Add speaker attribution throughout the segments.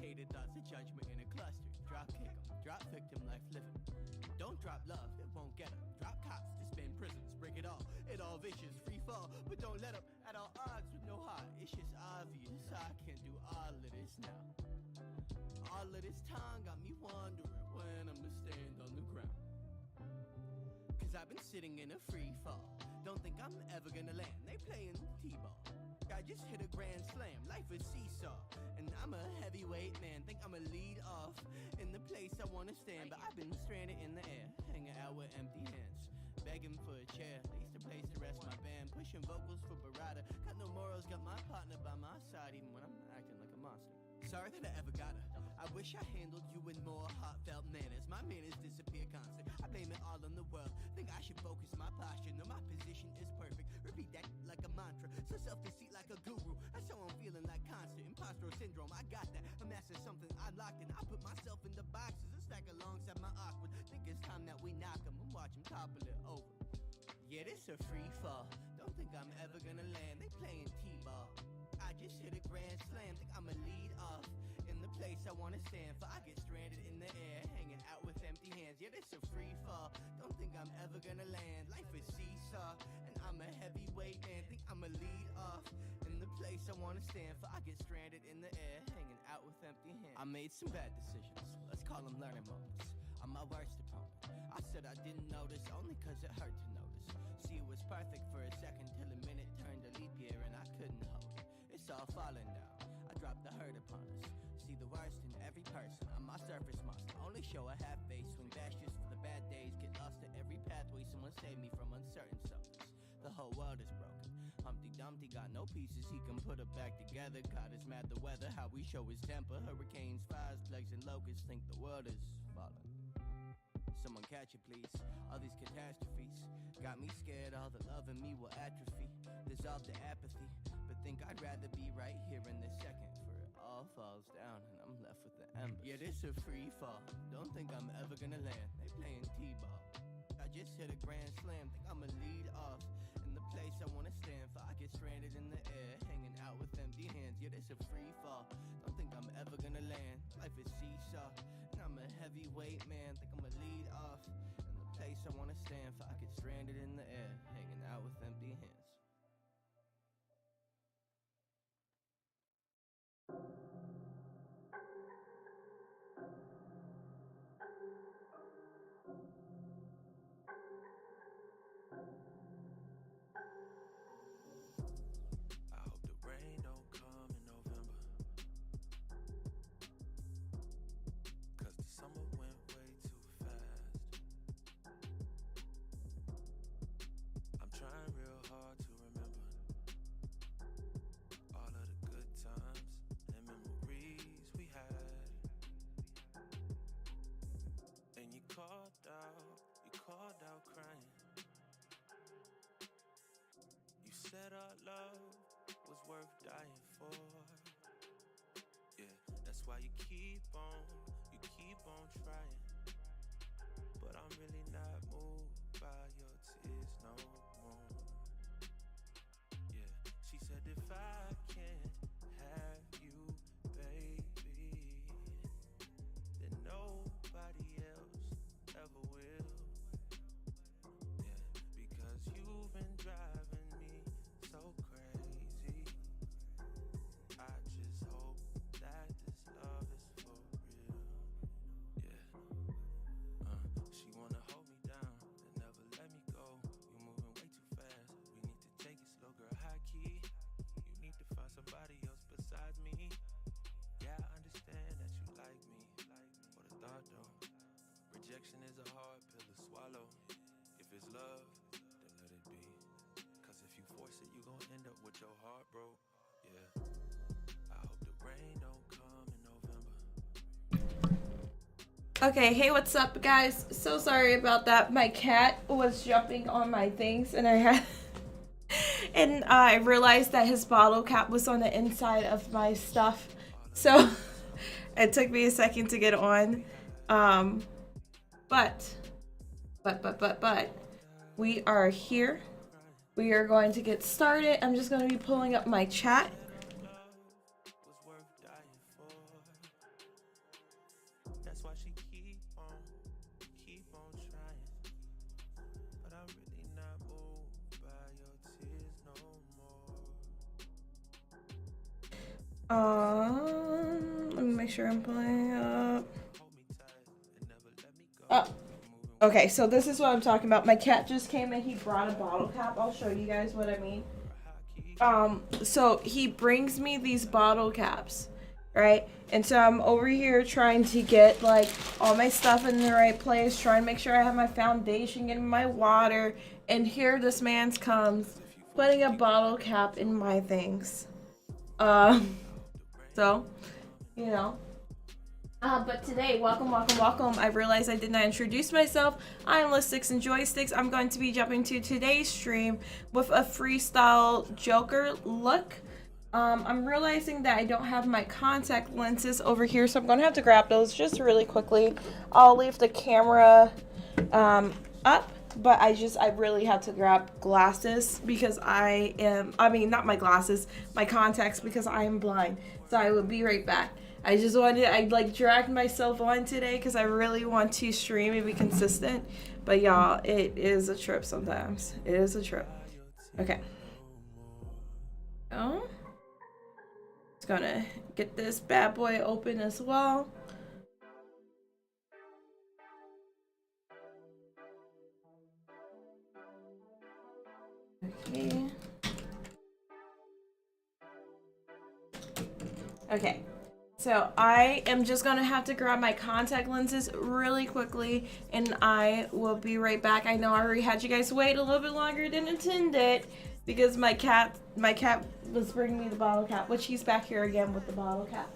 Speaker 1: Hated thoughts of judgment in a cluster. Drop kick 'em, drop victim life living. Don't drop love, it won't get 'em. Drop cops to spin prisons, break it all vicious, free fall. But don't let 'em at all odds with no heart. It's just obvious I can't do all of this now. All of this time got me wondering when I'ma stand on the ground. Cause I've been sitting in a free fall. Don't think I'm ever gonna land. They playing T-ball. I just hit a grand slam. Life is seesaw. And I'm a heavyweight man. Think I'ma lead off in the place I wanna stand. But I've been stranded in the air, hanging out with empty hands, begging for a chair. Needs a place to rest my band. Pushing vocals for Barada. Got no morals, got my partner by my side. Even when I'm acting like a monster. Sorry that I ever got her. I wish I handled you with more heartfelt manners. My manners disappear constant. I blame it all on the world. Think I should focus my posture. No, my position is perfect. Repeat that like a mantra. So self-deceit like a guru. That's how I'm feeling, like constant imposter syndrome. I got that. I'm after something I locked in. I put myself in the boxes and stack alongside my awkward. Think it's time that we knock 'em and watch 'em topple it over. Yeah, this a free fall. Don't think I'm ever gonna land. They playing T-ball. I just hit a grand slam. Think I'ma lead off in the place I wanna stand. For I get stranded in the air, hanging out with empty hands. Yeah, this a free fall. Don't think I'm ever gonna land. Life is seesaw, and I'm a heavyweight man. Think I'ma lead off in the place I wanna stand. For I get stranded in the air, hanging out with empty hands. I made some bad decisions. Let's call them learning moments. I'm my worst opponent. I said I didn't notice, only cause it hurt to notice. See, it was perfect for a second till a minute turned a leap year and I couldn't hold it. It's all falling down. I dropped the hurt upon us. See the worst in every person. I'm my surface monster. Only show a half face. Swing bashes for the bad days. Get lost at every pathway. Someone save me from uncertain subjects. The whole world is broken. Humpty Dumpty got no pieces. He can put it back together. God is mad the weather. How we show his temper. Hurricanes, fires, plagues, and locusts. Think the world is falling. Someone catch it, please. All these catastrophes got me scared. All the love in me will atrophy. Dissolve the apathy. But think I'd rather be right here in this second. For it all falls down and I'm left with the embers. Yeah, this a free fall. Don't think I'm ever gonna land. They playing T-ball. I just hit a grand slam. Think I'ma lead off in the place I wanna stand. For I get stranded in the air, hanging out with empty hands. Yeah, this a free fall. Don't think I'm ever gonna land. Life is seesaw, and I'm a heavyweight man. Think I'ma lead off in the place I wanna stand. For I get stranded in the air, hanging out with empty hands.
Speaker 2: I hope the rain don't come in November, 'cause the summer went way too fast. I'm trying real hard to remember all of the good times and memories we had. And you called out crying. You said our love was worth dying for. Yeah, that's why you keep on trying. But I'm really not moved by your tears no more. Yeah, she said if I can't have you, baby, then nobody else ever will. Yeah, because you've been driving me so crazy. I just hope that this love is for real. Yeah. She wanna hold me down and never let me go. You moving way too fast. We need to take it slow, girl. High key. You need to find somebody else besides me. Yeah, I understand that you like me. What a thought though. Rejection is a hard pill to swallow. If it's love, then let it be. 'Cause if you force it, you gon' end up with your heart broke. Yeah. I hope the rain don't come in November.
Speaker 3: Okay, hey, what's up, guys? So sorry about that. My cat was jumping on my things, and I realized that his bottle cap was on the inside of my stuff. So it took me a second to get on. But we are here. We are going to get started. I'm just going to be pulling up my chat.
Speaker 2: Was worth dying for.
Speaker 3: Let me make sure I'm playing up. Oh, okay, so this is what I'm talking about. My cat just came and he brought a bottle cap. I'll show you guys what I mean. So he brings me these bottle caps, right? And so I'm over here trying to get like all my stuff in the right place, trying to make sure I have my foundation, getting my water, and here this man comes putting a bottle cap in my things. So, you know. But today, welcome. I realized I did not introduce myself. I am Sticks and Joysticks. I'm going to be jumping to today's stream with a freestyle Joker look. I'm realizing that I don't have my contact lenses over here, so I'm going to have to grab those just really quickly. I'll leave the camera up, but I really have to grab glasses because not my glasses, my contacts, because I am blind. So I will be right back. I dragged myself on today because I really want to stream and be consistent. But y'all, it is a trip sometimes. It is a trip. Okay. Oh. Just gonna get this bad boy open as well. Okay. Okay. So I am just gonna have to grab my contact lenses really quickly and I will be right back. I know I already had you guys wait a little bit longer than intended because my cat was bringing me the bottle cap, which he's back here again with the bottle cap.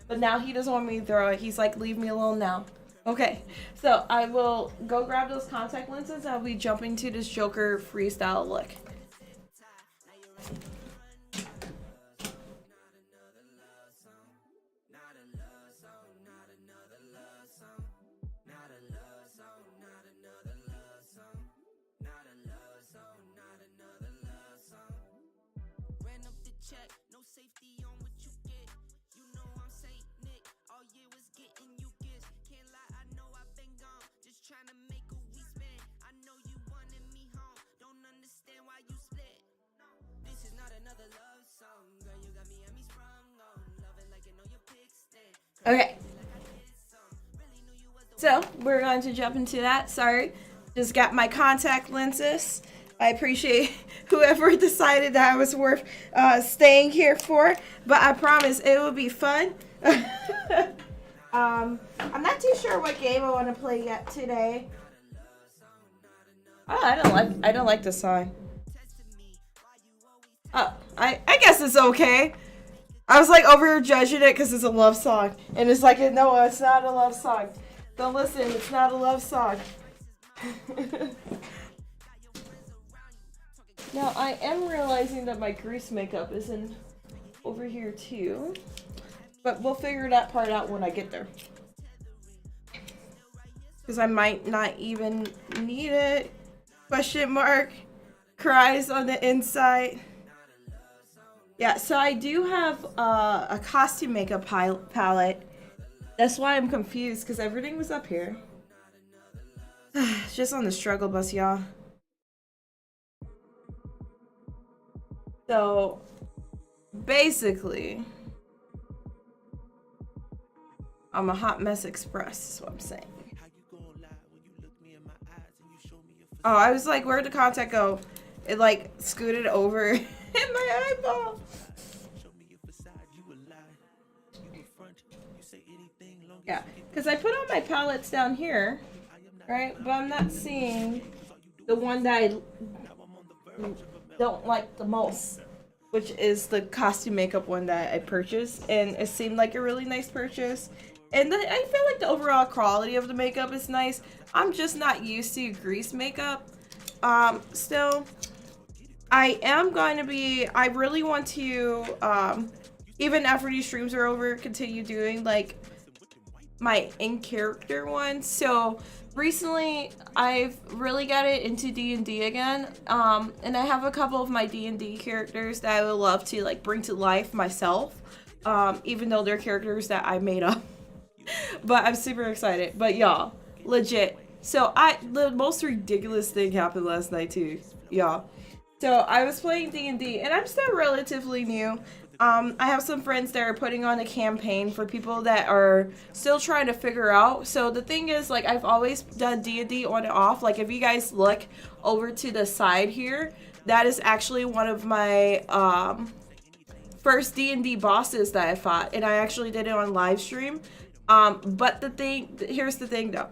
Speaker 3: But now he doesn't want me to throw it. He's like, leave me alone now. Okay, so I will go grab those contact lenses and I'll be jumping to this Joker freestyle look. Okay, so we're going to jump into that. Sorry, just got my contact lenses. I appreciate whoever decided that I was worth staying here for, but I promise it will be fun. I'm not too sure what game I want to play yet today. Oh, I don't like this song. Oh, I guess it's okay. I was like over here judging it because it's a love song. And it's like, no, it's not a love song. Don't listen, it's not a love song. Now, I am realizing that my grease makeup is in over here too. But we'll figure that part out when I get there. Because I might not even need it. Question mark. Cries on the inside. Yeah, so I do have a costume makeup palette. That's why I'm confused, because everything was up here. It's just on the struggle bus, y'all. So, basically, I'm a hot mess express, is what I'm saying. Oh, I was like, where'd the contact go? It like scooted over in my eyeball. Yeah, because I put all my palettes down here, right? But I'm not seeing the one that I don't like the most, which is the costume makeup one that I purchased. And it seemed like a really nice purchase. And I feel like the overall quality of the makeup is nice. I'm just not used to grease makeup. Still, I really want to, even after these streams are over, continue doing like my in-character one. So recently I've really got it into D&D again, and I have a couple of my D&D characters that I would love to like bring to life myself, even though they're characters that I made up. But I'm super excited. But y'all, legit, so the most ridiculous thing happened last night too, y'all. So I was playing D&D, and I'm still relatively new. I have some friends that are putting on a campaign for people that are still trying to figure out. So the thing is, like, I've always done D&D on and off. Like, if you guys look over to the side here, that is actually one of my first D&D bosses that I fought, and I actually did it on live stream. But here's the thing though.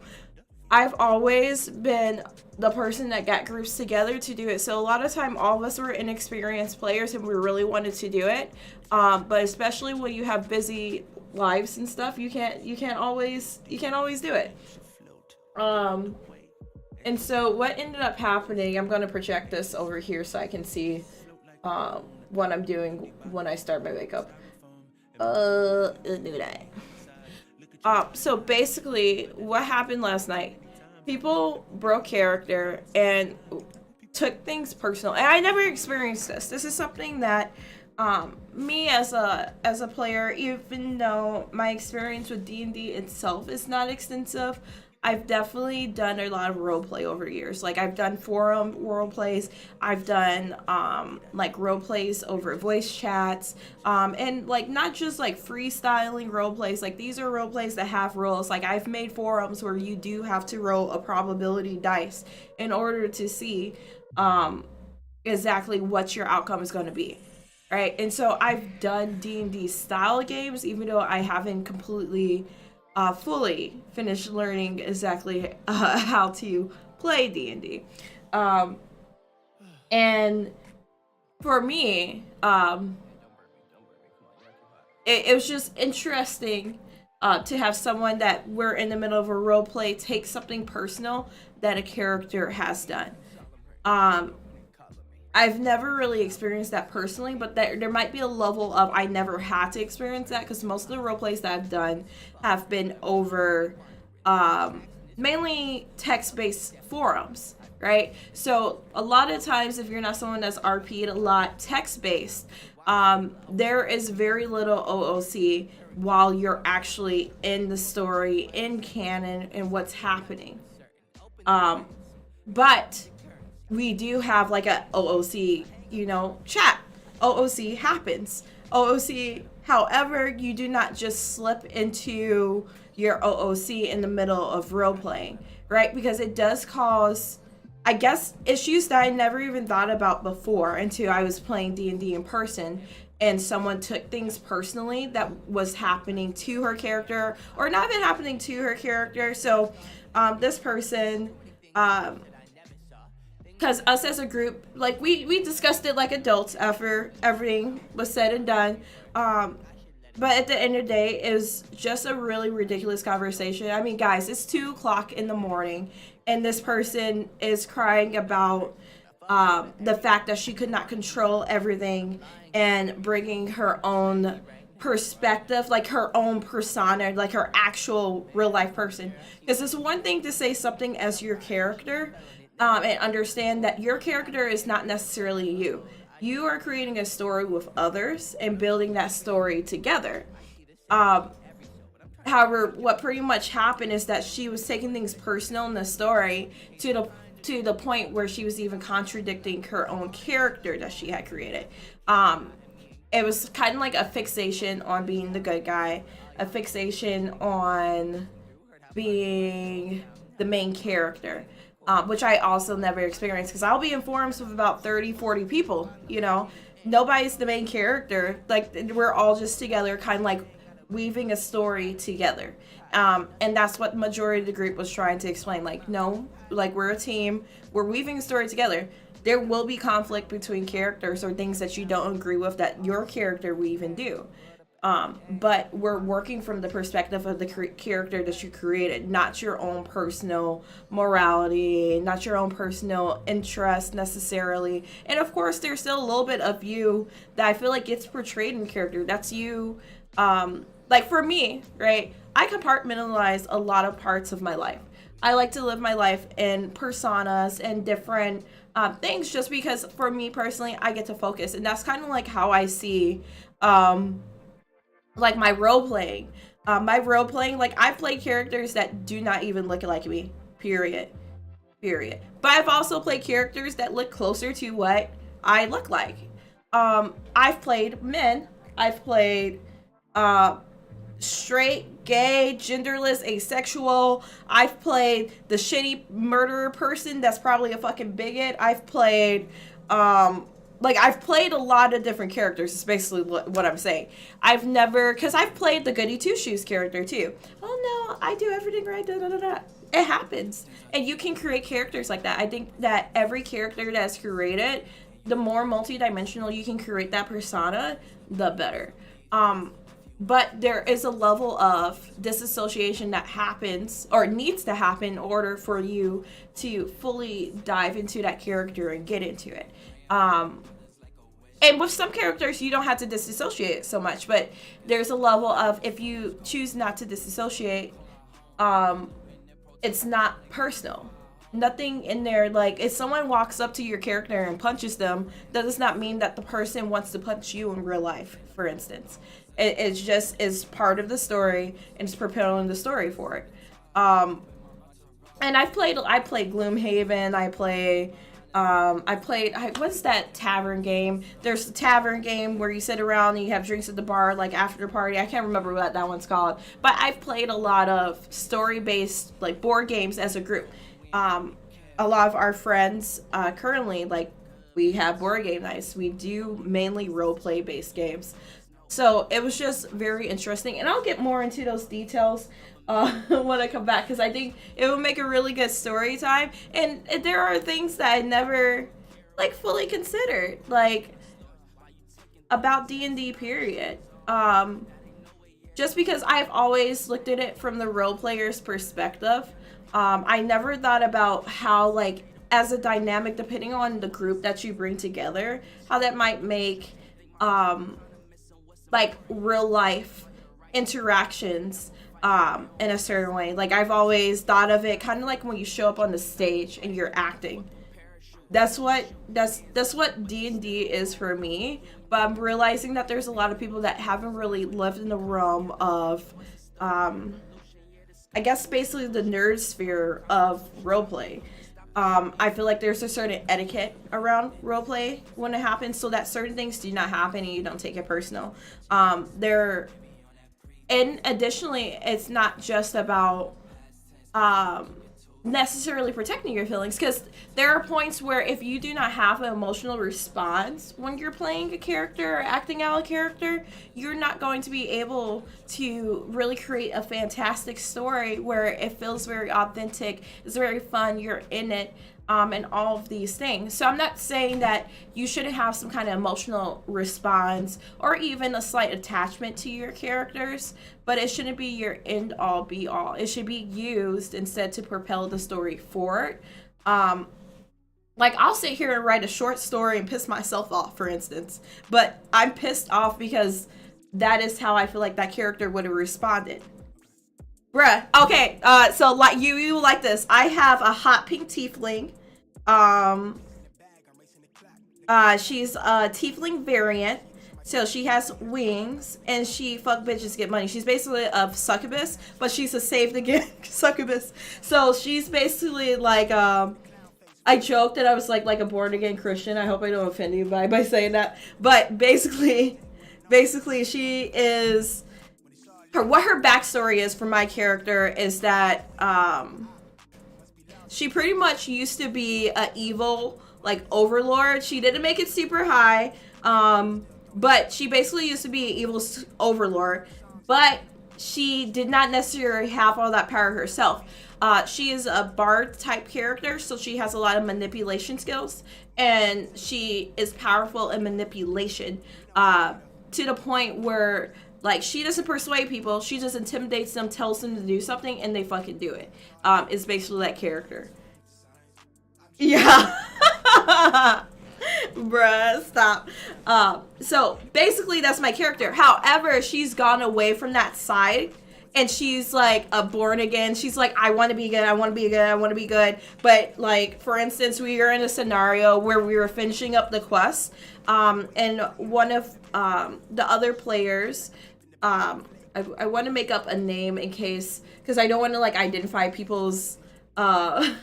Speaker 3: I've always been the person that got groups together to do it. So a lot of time, all of us were inexperienced players, and we really wanted to do it. But especially when you have busy lives and stuff, you can't always do it. And so what ended up happening, I'm gonna project this over here so I can see what I'm doing when I start my makeup. Do that. So basically, what happened last night? People broke character and took things personal, and I never experienced this. This is something that me as a player, even though my experience with D&D itself is not extensive, I've definitely done a lot of roleplay over years. Like, I've done forum roleplays, I've done like roleplays over voice chats, and like not just like freestyling roleplays. Like, these are roleplays that have roles. Like, I've made forums where you do have to roll a probability dice in order to see exactly what your outcome is going to be. Right? And so I've done D&D style games, even though I haven't completely fully finished learning exactly how to play D&D. And for me, it was just interesting to have someone that we're in the middle of a role play take something personal that a character has done. I've never really experienced that personally, but there might be a level of I never had to experience that, because most of the role plays that I've done have been over mainly text-based forums, right? So a lot of times, if you're not someone that's RP'd a lot text-based, there is very little OOC while you're actually in the story, in canon, and what's happening. But we do have like a OOC, chat. OOC happens. OOC, however, you do not just slip into your OOC in the middle of role playing, right? Because it does cause, I guess, issues that I never even thought about before until I was playing D&D in person, and someone took things personally that was happening to her character, or not even happening to her character. So this person, because us as a group, like, we discussed it like adults after everything was said and done. But at the end of the day, it was just a really ridiculous conversation. I mean, guys, it's 2:00 in the morning, and this person is crying about the fact that she could not control everything and bringing her own perspective, like her own persona, like her actual real life person. Because it's one thing to say something as your character, and understand that your character is not necessarily you. You are creating a story with others and building that story together. However, what pretty much happened is that she was taking things personal in the story to the point where she was even contradicting her own character that she had created. It was kind of like a fixation on being the good guy, a fixation on being the main character. Which I also never experienced, because I'll be in forums with about 30-40 people. Nobody's the main character. Like, we're all just together, kind of like weaving a story together. And that's what the majority of the group was trying to explain. Like, no, like, we're a team, we're weaving a story together. There will be conflict between characters or things that you don't agree with that your character will even do. But we're working from the perspective of the character that you created, not your own personal morality, not your own personal interest necessarily. And of course, there's still a little bit of you that I feel like gets portrayed in character. That's you. Like, for me, right? I compartmentalize a lot of parts of my life. I like to live my life in personas and different things, just because for me personally, I get to focus. And that's kind of like how I see like my role playing. Like, I play characters that do not even look like me, period. But I've also played characters that look closer to what I look like. I've played men. I've played straight, gay, genderless, asexual. I've played the shitty murderer person that's probably a fucking bigot. I've played I've played a lot of different characters, is basically what I'm saying. I've never, because I've played the Goody Two-Shoes character too. Oh no, I do everything right, da da da da. It happens. And you can create characters like that. I think that every character that's created, the more multidimensional you can create that persona, the better. But there is a level of disassociation that happens or needs to happen in order for you to fully dive into that character and get into it. And with some characters, you don't have to disassociate so much, but there's a level of, if you choose not to disassociate, it's not personal. Nothing in there, like, if someone walks up to your character and punches them, that does not mean that the person wants to punch you in real life, for instance. It's just is part of the story, and it's propelling the story for it. And I played Gloomhaven, what's that tavern game? There's the tavern game where you sit around and you have drinks at the bar, like after party. I can't remember what that one's called. But I've played a lot of story-based, like, board games as a group. A lot of our friends currently, like, we have board game nights. We do mainly role-play based games. So it was just very interesting. And I'll get more into those details when I come back, because I think it will make a really good story time. And there are things that I never, like, fully considered, like, about D&D period. Just because I've always looked at it from the role player's perspective. I never thought about how, like, as a dynamic, depending on the group that you bring together, how that might make, like, real life interactions in a certain way. Like, I've always thought of it kind of like when you show up on the stage and you're acting. That's what D&D is for me. But I'm realizing that there's a lot of people that haven't really lived in the realm of, I guess, basically the nerd sphere of roleplay. I feel like there's a certain etiquette around roleplay when it happens, so that certain things do not happen and you don't take it personal. And additionally, it's not just about necessarily protecting your feelings, because there are points where if you do not have an emotional response when you're playing a character or acting out a character, you're not going to be able to really create a fantastic story where it feels very authentic, it's very fun, you're in it, and all of these things. So I'm not saying that you shouldn't have some kind of emotional response or even a slight attachment to your characters, but it shouldn't be your end all be all. It should be used instead to propel the story forward. Like, I'll sit here and write a short story and piss myself off, for instance, but I'm pissed off because that is how I feel like that character would have responded. Bruh. Okay, so like you like this. I have a hot pink tiefling. She's a tiefling variant. So she has wings and she fuck bitches get money. She's basically a succubus, but she's a saved again succubus. So she's basically like I joked that I was like a born again Christian. I hope I don't offend anybody by saying that. But basically she is what her backstory is for my character is that she pretty much used to be a evil, like, overlord. She didn't make it super high, but she basically used to be an evil overlord, but she did not necessarily have all that power herself. She is a bard type character, so she has a lot of manipulation skills, and she is powerful in manipulation to the point where, like, she doesn't persuade people, she just intimidates them, tells them to do something, and they fucking do it. It's basically that character. Yeah. Bruh, stop. So, basically, that's my character. However, she's gone away from that side, and she's, like, a born again. She's like, I want to be good, I want to be good, I want to be good. But, like, for instance, we were in a scenario where we were finishing up the quest, and one of the other players... I want to make up a name in case, because I don't want to, like, identify people's, oh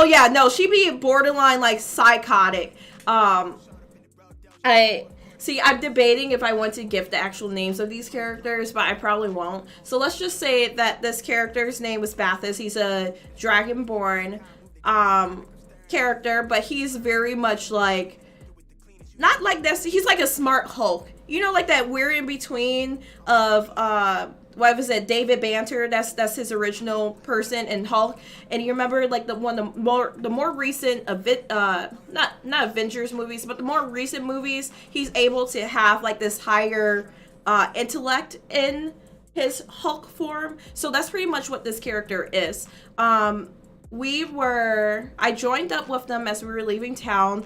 Speaker 3: yeah, no, she'd be borderline, like, psychotic, I see. I'm debating if I want to give the actual names of these characters, but I probably won't. So let's just say that this character's name was Bathus. He's a Dragonborn character, but he's very much like not like this. He's like a smart Hulk. You know, like that weird in between of what was it, David Banter? That's his original person in Hulk. And you remember like the more recent not Avengers movies, but the more recent movies, he's able to have like this higher intellect in his Hulk form. So that's pretty much what this character is. I joined up with them as we were leaving town.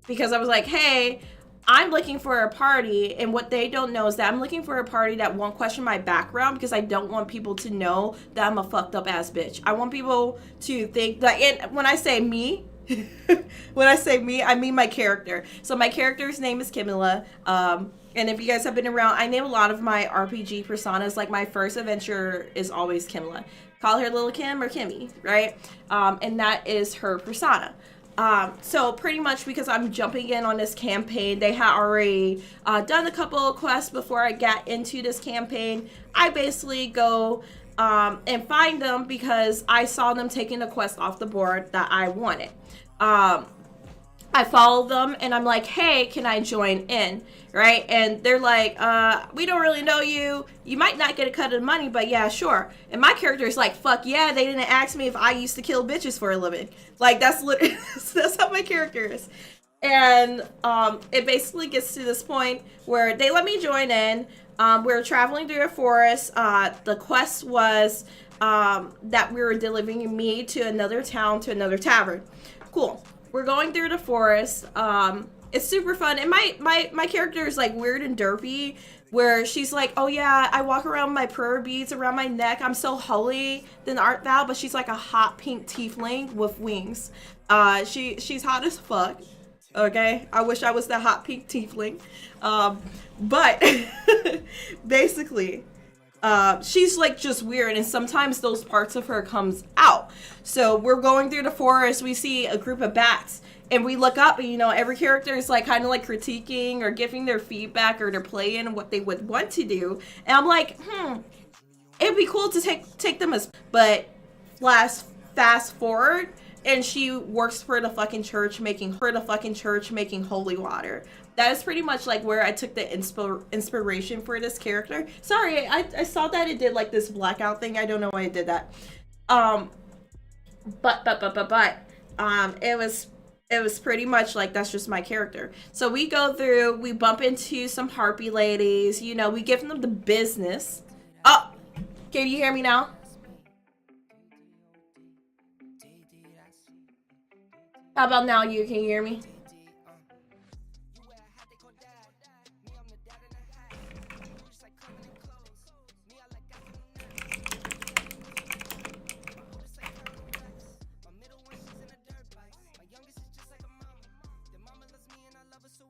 Speaker 3: Because I was like, hey, I'm looking for a party, and what they don't know is that I'm looking for a party that won't question my background, because I don't want people to know that I'm a fucked up ass bitch. I want people to think that, and when I say me, I mean my character. So my character's name is Kimila. And if you guys have been around, I name a lot of my RPG personas. Like my first adventure is always Kimila. Call her Little Kim or Kimmy, right? And that is her persona. So pretty much because I'm jumping in on this campaign, they had already done a couple of quests before I got into this campaign. I basically go and find them because I saw them taking a quest off the board that I wanted. I follow them and I'm like, hey, can I join in? Right? And they're like, we don't really know you. You might not get a cut of the money, but yeah, sure. And my character is like, fuck yeah, they didn't ask me if I used to kill bitches for a living. Like, that's literally, that's how my character is. And it basically gets to this point where they let me join in. We're traveling through a forest. The quest was that we were delivering me to another town, to another tavern. Cool. We're going through the forest. It's super fun. And my character is like weird and derpy, where she's like, oh yeah, I walk around with my prayer beads around my neck. I'm so holy, then art thou? But she's like a hot pink tiefling with wings. She's hot as fuck. Okay, I wish I was the hot pink tiefling. But basically, she's like just weird, and sometimes those parts of her comes out. So we're going through the forest, we see a group of bats, and we look up, and you know, every character is like kind of like critiquing or giving their feedback or their play in what they would want to do. And I'm like, it'd be cool to take them as, but fast forward, and she works for the fucking church making holy water. That is pretty much like where I took the inspiration for this character. Sorry, I saw that it did like this blackout thing. I don't know why it did that. It was pretty much like that's just my character. So we go through, we bump into some harpy ladies, you know, we give them the business. Oh, can you hear me now? How about now? You can hear me?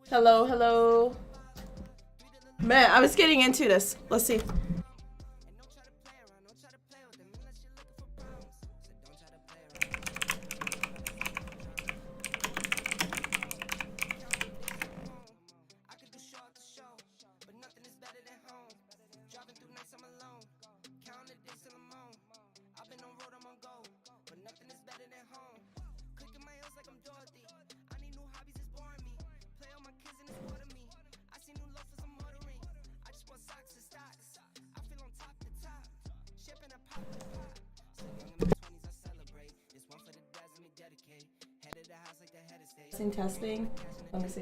Speaker 3: Hello. Man, I was getting into this. Let's see. Testing. Let me see.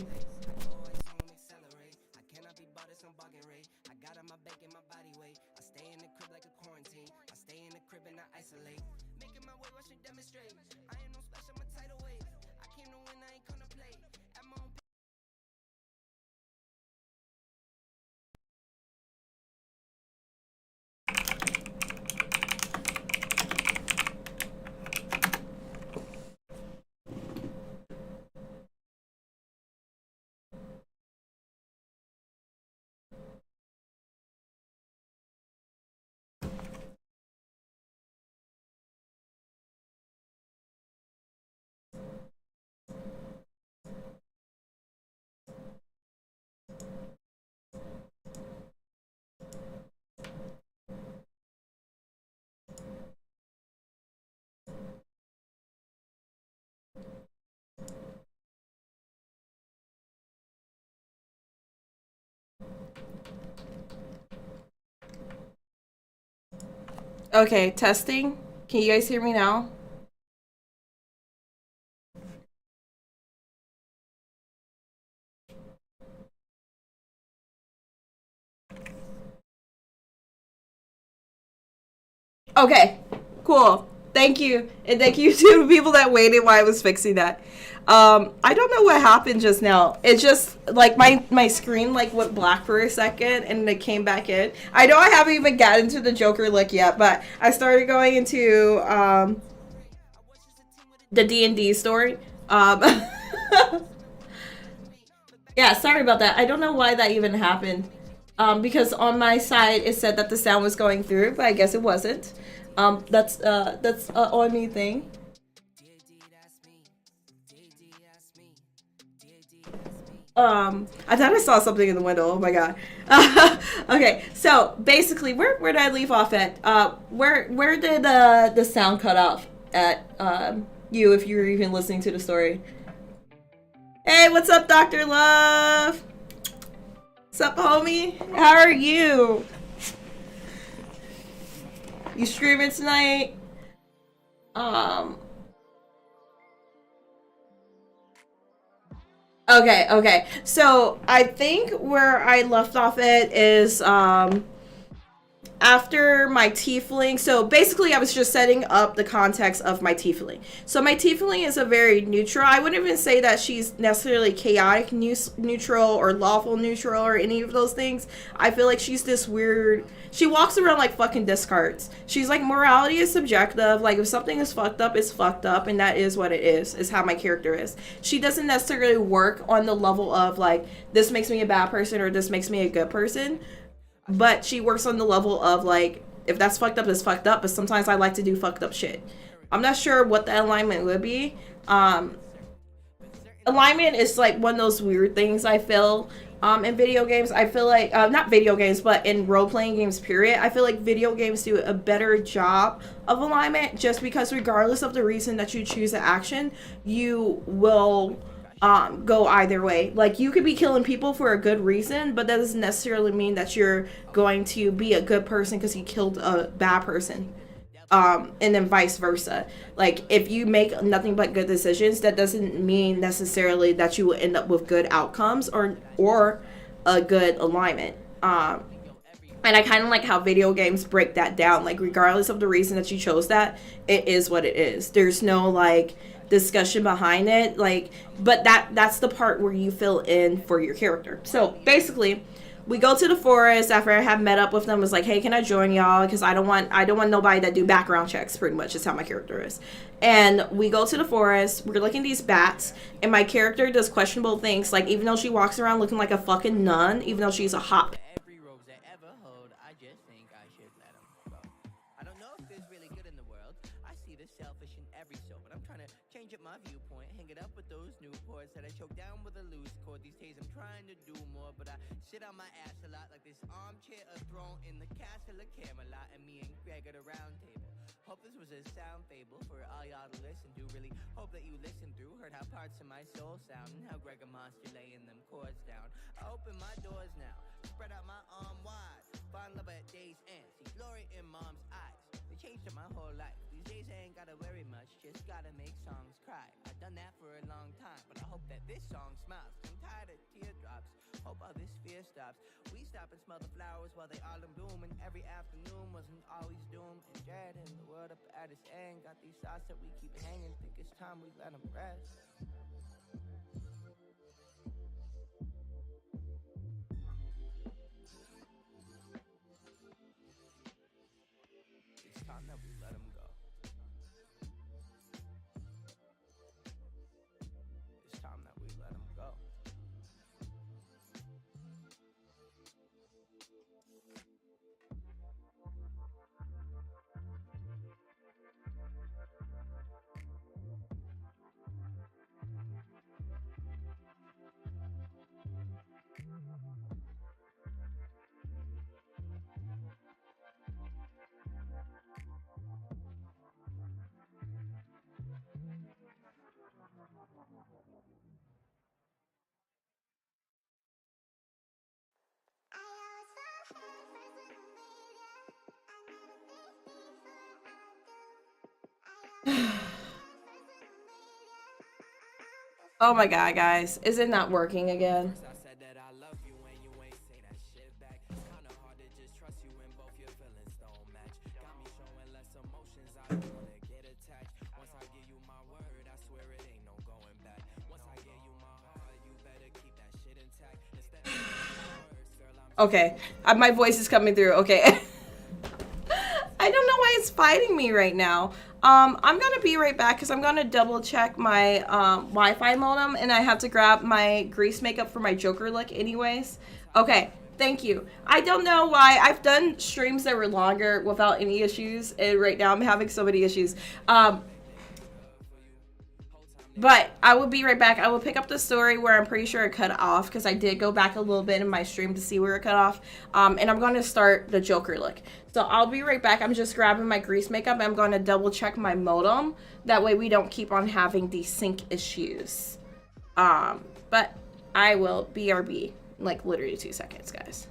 Speaker 3: Okay, testing. Can you guys hear me now? Okay, cool. Thank you. And thank you to the people that waited while I was fixing that. I don't know what happened just now. It just like my screen like went black for a second and it came back in. I know I haven't even gotten to the Joker look yet, but I started going into the D&D story. Yeah, sorry about that. I don't know why that even happened. Because on my side it said that the sound was going through, but I guess it wasn't. That's on me thing. I thought I saw something in the window. Oh my god. Okay, so basically, where did I leave off at? Where did the sound cut off at? You, if you were even listening to the story. Hey, what's up, Dr. Love? What's up, homie? How are you? You streaming tonight? Okay. So I think where I left off it is after my tiefling. So basically I was just setting up the context of my tiefling. So my tiefling is a very neutral. I wouldn't even say that she's necessarily chaotic neutral or lawful neutral or any of those things. I feel like she's this weird, she walks around like fucking discards. She's like, morality is subjective. Like if something is fucked up, it's fucked up, and that is what it is how my character is. She doesn't necessarily work on the level of like, this makes me a bad person or this makes me a good person, but she works on the level of like, if that's fucked up, it's fucked up, but sometimes I like to do fucked up shit. I'm not sure what the alignment would be. Alignment is like one of those weird things I feel in video games. I feel like not video games, but in role-playing games period, I feel like video games do a better job of alignment, just because regardless of the reason that you choose an action, you will go either way. Like you could be killing people for a good reason, but that doesn't necessarily mean that you're going to be a good person because you killed a bad person. And then vice versa. Like if you make nothing but good decisions, that doesn't mean necessarily that you will end up with good outcomes or a good alignment. And I kind of like how video games break that down. Like regardless of the reason that you chose that, it is what it is. There's no like discussion behind it. Like, but that's the part where you fill in for your character. So basically, we go to the forest after I have met up with them. Was like, hey, can I join y'all? Because I don't want nobody that do background checks. Pretty much is how my character is. And we go to the forest. We're looking at these bats, and my character does questionable things. Like even though she walks around looking like a fucking nun, even though she's a hot.
Speaker 1: Every rose I ever hold, I just think I should let them go. I don't know if there's really good in the world. I see the selfish in every soul, but I'm trying to change up my viewpoint, hang it up with those new ports that I choke down with a loose cord. These days I'm trying to do more, but I sit on my ass a lot like this armchair, a throne in the castle of Camelot, and me and Greg at a round table. Hope this was a sound fable for all y'all to listen to. Really hope that you listened through, heard how parts of my soul sound, and how Greg a monster laying them chords down. I open my doors now, spread out my arm wide, find love at day's end, see glory in mom's eyes. They changed up my whole life. These days I ain't gotta worry much, just gotta make songs cry. I've done that for a long time, but I hope that this song smiles. I'm tired of teardrops, hope all this fear stops. We stop and smell the flowers while they all in bloom, and every afternoon wasn't always doom and dread. And the world up at its end got these thoughts that we keep hanging. Think it's time we let them rest. It's time that we let them go. It's time that we let them go.
Speaker 3: Oh my god, guys. Is it not working again? Okay, my voice is coming through. Okay. I don't know why it's fighting me right now. I'm gonna be right back because I'm gonna double check my Wi-Fi modem, and I have to grab my grease makeup for my Joker look anyways. Okay, thank you. I don't know why I've done streams that were longer without any issues, and right now I'm having so many issues. But I will be right back. I will pick up the story where I'm pretty sure it cut off because I did go back a little bit in my stream to see where it cut off. And I'm going to start the Joker look. So I'll be right back. I'm just grabbing my grease makeup. I'm going to double check my modem. That way we don't keep on having these sync issues. But I will BRB like literally 2 seconds, guys.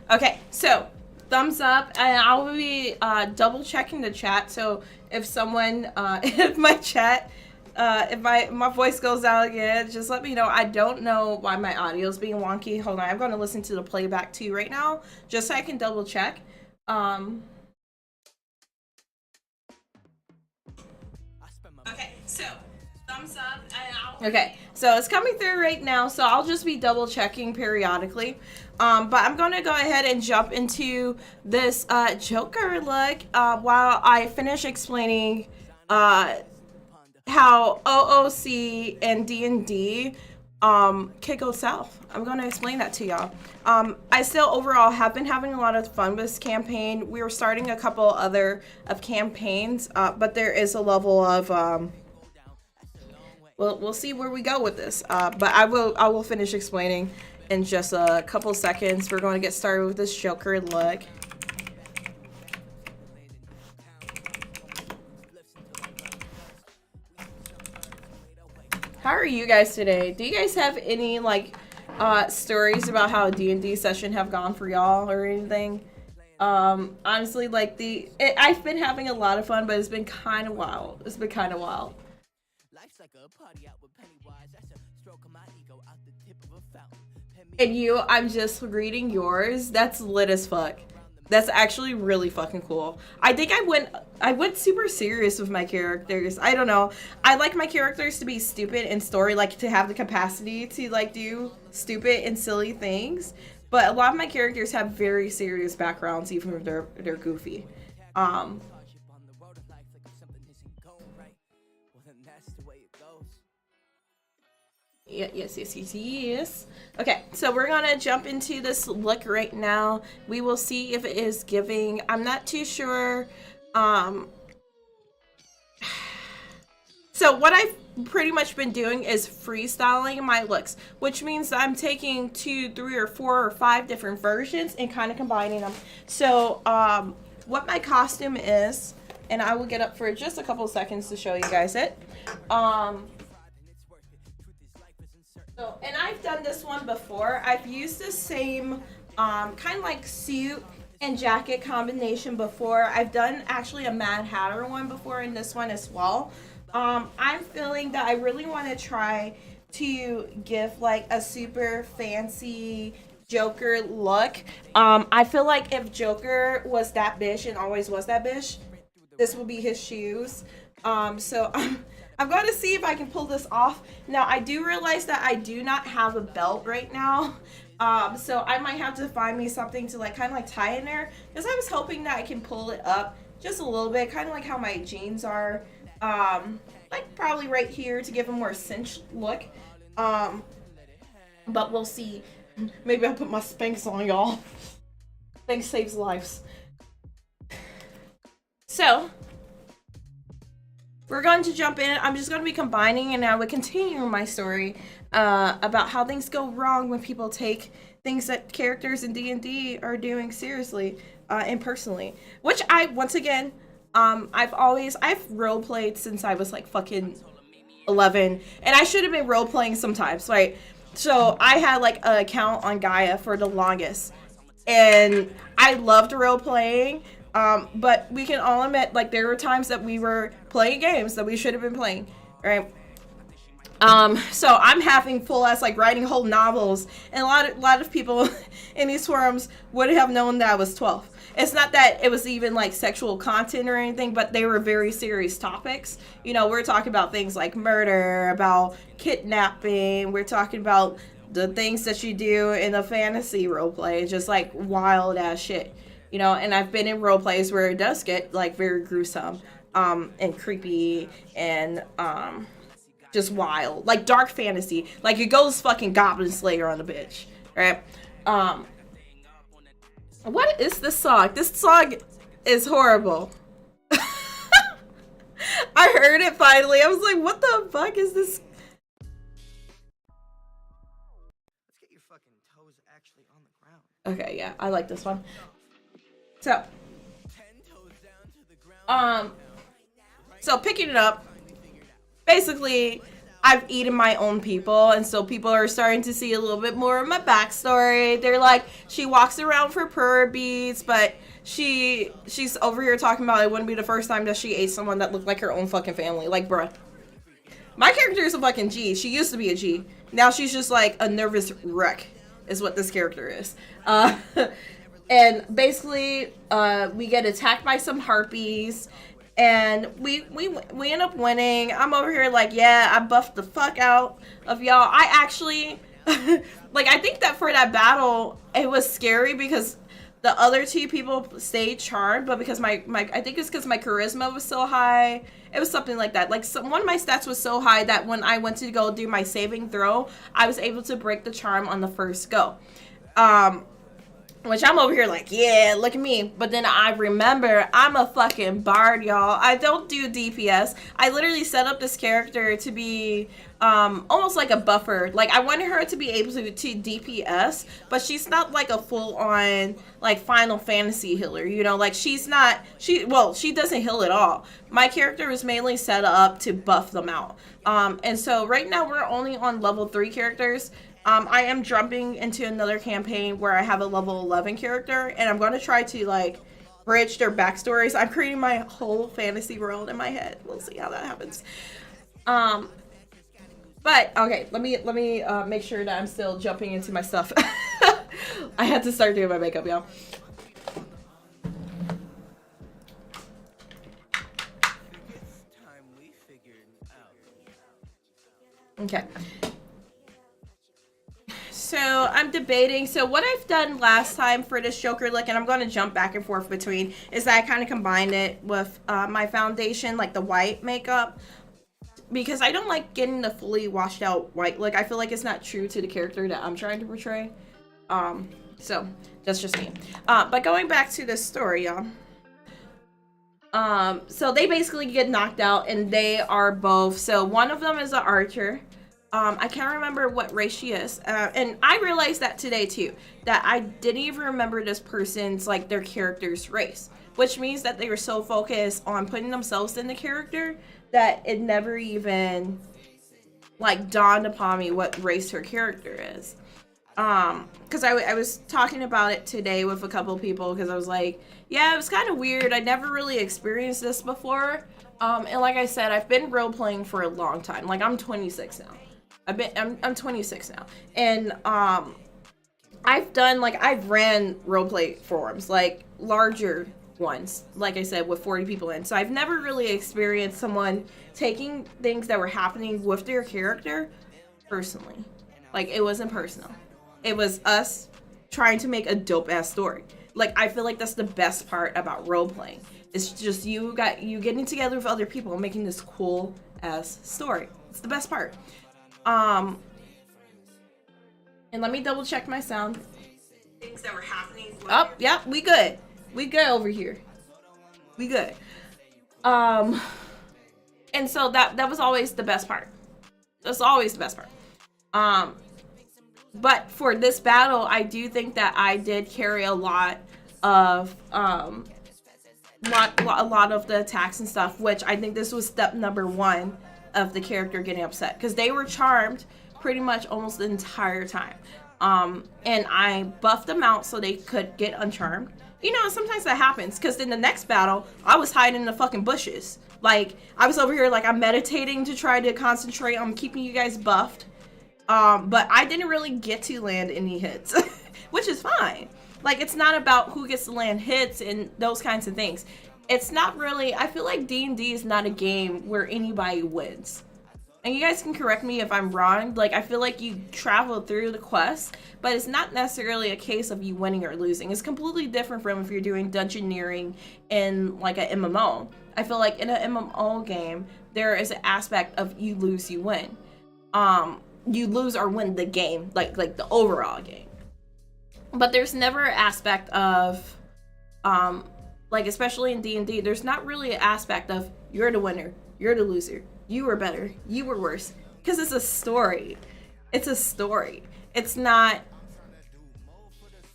Speaker 3: Okay, so thumbs up, and I'll be double checking the chat. So if someone, if my chat, if my voice goes out again, just let me know. I don't know why my audio is being wonky. Hold on, I'm going to listen to the playback too right now, just so I can double check. Okay, so thumbs up, and okay, so it's coming through right now. So I'll just be double checking periodically. But I'm going to go ahead and jump into this Joker look while I finish explaining how OOC and D&D can go south. I'm going to explain that to y'all. I still overall have been having a lot of fun with this campaign. We were starting a couple other of campaigns, but there is a level of we'll see where we go with this. But I will finish explaining in just a couple seconds. We're going to get started with this Joker look. How are you guys today? Do you guys have any like stories about how a D&D session have gone for y'all or anything? Honestly, like I've been having a lot of fun, but it's been kind of wild. It's been kind of wild. Life's like a party out with Pennywise. That's a stroke of my ego out the tip of a fountain. And you, I'm just reading yours. That's lit as fuck. That's actually really fucking cool. I think I went super serious with my characters. I don't know. I like my characters to be stupid in story, like to have the capacity to like do stupid and silly things. But a lot of my characters have very serious backgrounds, even if they're goofy. Yes. Okay, so we're gonna jump into this look right now. We will see if it is giving. I'm not too sure. So what I've pretty much been doing is freestyling my looks, which means I'm taking 2, 3, or 4 or 5 different versions and kind of combining them. So what my costume is, and I will get up for just a couple of seconds to show you guys it. And I've done this one before. I've used the same kind of like suit and jacket combination before. I've done actually a Mad Hatter one before in this one as well. I'm feeling that I really want to try to give like a super fancy Joker look. I feel like if Joker was that bitch and always was that bitch, this would be his shoes. So I'm going to see if I can pull this off. Now, I do realize that I do not have a belt right now. So I might have to find me something to like kind of like tie in there, because I was hoping that I can pull it up just a little bit, kind of like how my jeans are, like probably right here to give a more cinched look. But we'll see. Maybe I'll put my Spanx on, y'all. Spanx saves lives. So we're going to jump in. I'm just going to be combining, and I would continue my story about how things go wrong when people take things that characters in D&D are doing seriously and personally. Which once again, I've role played since I was like fucking 11, and I should have been role playing sometimes, right? So I had like an account on Gaia for the longest, and I loved role playing. But we can all admit, like, there were times that we were playing games that we should have been playing, right? So I'm having full ass like writing whole novels, and a lot of people in these forums would have known that I was 12. It's not that it was even like sexual content or anything, but they were very serious topics. You know, we're talking about things like murder, about kidnapping. We're talking about the things that you do in a fantasy roleplay, just like wild ass shit. You know, and I've been in role plays where it does get like very gruesome, and creepy, and just wild, like dark fantasy. Like it goes fucking Goblin Slayer on the bitch, right? What is this song? This song is horrible. I heard it finally. I was like, what the fuck is this?
Speaker 1: Let's get your fucking toes actually on the ground.
Speaker 3: Okay, yeah, I like this one. So, so picking it up, basically, I've eaten my own people, and so people are starting to see a little bit more of my backstory. They're like, she walks around for prayer beads, but she's over here talking about it wouldn't be the first time that she ate someone that looked like her own fucking family. Like, bruh. My character is a fucking G. She used to be a G. Now she's just like a nervous wreck, is what this character is. And basically, we get attacked by some harpies, and we end up winning. I'm over here like, yeah, I buffed the fuck out of y'all. I actually, like, I think that for that battle, it was scary because the other two people stayed charmed, but because my I think it's because my charisma was so high. It was something like that. Like, one of my stats was so high that when I went to go do my saving throw, I was able to break the charm on the first go. Which I'm over here like, yeah, look at me. But then I remember I'm a fucking bard, y'all. I don't do DPS. I literally set up this character to be almost like a buffer. Like, I wanted her to be able to DPS, but she's not like a full-on like Final Fantasy healer, you know? Like, she doesn't heal at all. My character is mainly set up to buff them out. And so right now we're only on level 3 characters. I am jumping into another campaign where I have a level 11 character, and I'm going to try to, like, bridge their backstories. I'm creating my whole fantasy world in my head. We'll see how that happens. But, okay, let me make sure that I'm still jumping into my stuff. I had to start doing my makeup, y'all. Okay. So I'm debating. So what I've done last time for this Joker look, and I'm going to jump back and forth between, is that I kind of combined it with my foundation, like the white makeup, because I don't like getting the fully washed out white look. I feel like it's not true to the character that I'm trying to portray. So that's just me. But going back to this story, y'all. So they basically get knocked out, and they are both. So one of them is an archer. I can't remember what race she is. And I realized that today too, that I didn't even remember this person's, like, their character's race, which means that they were so focused on putting themselves in the character that it never even, like, dawned upon me what race her character is. Because I was talking about it today with a couple of people, because I was like, yeah, it was kind of weird. I never really experienced this before. And like I said, I've been role playing for a long time. Like, I'm 26 now. I'm 26 now, and I've ran roleplay forums, like larger ones, like I said, with 40 people in. So I've never really experienced someone taking things that were happening with their character personally. Like, it wasn't personal. It was us trying to make a dope ass story. Like, I feel like that's the best part about role playing. It's just you getting together with other people and making this cool ass story. It's the best part. And let me double check my sound. Things that were happening. Oh, yeah, we good. We good over here. We good. And so that was always the best part. That's always the best part. But for this battle, I do think that I did carry a lot of a lot of the attacks and stuff, which I think this was step number 1 of the character getting upset, because they were charmed pretty much almost the entire time. And I buffed them out so they could get uncharmed. You know, sometimes that happens, because in the next battle, I was hiding in the fucking bushes. Like, I was over here, like, I'm meditating to try to concentrate on keeping you guys buffed. But I didn't really get to land any hits, which is fine. Like, it's not about who gets to land hits and those kinds of things. It's not really, I feel like D&D is not a game where anybody wins. And you guys can correct me if I'm wrong. Like, I feel like you travel through the quest, but it's not necessarily a case of you winning or losing. It's completely different from if you're doing dungeoneering in, like, an MMO. I feel like in an MMO game, there is an aspect of you lose, you win. You lose or win the game, like the overall game. But there's never an aspect of, like, especially in D&D, there's not really an aspect of you're the winner, you're the loser, you were better, you were worse. Because it's a story. It's a story. It's not,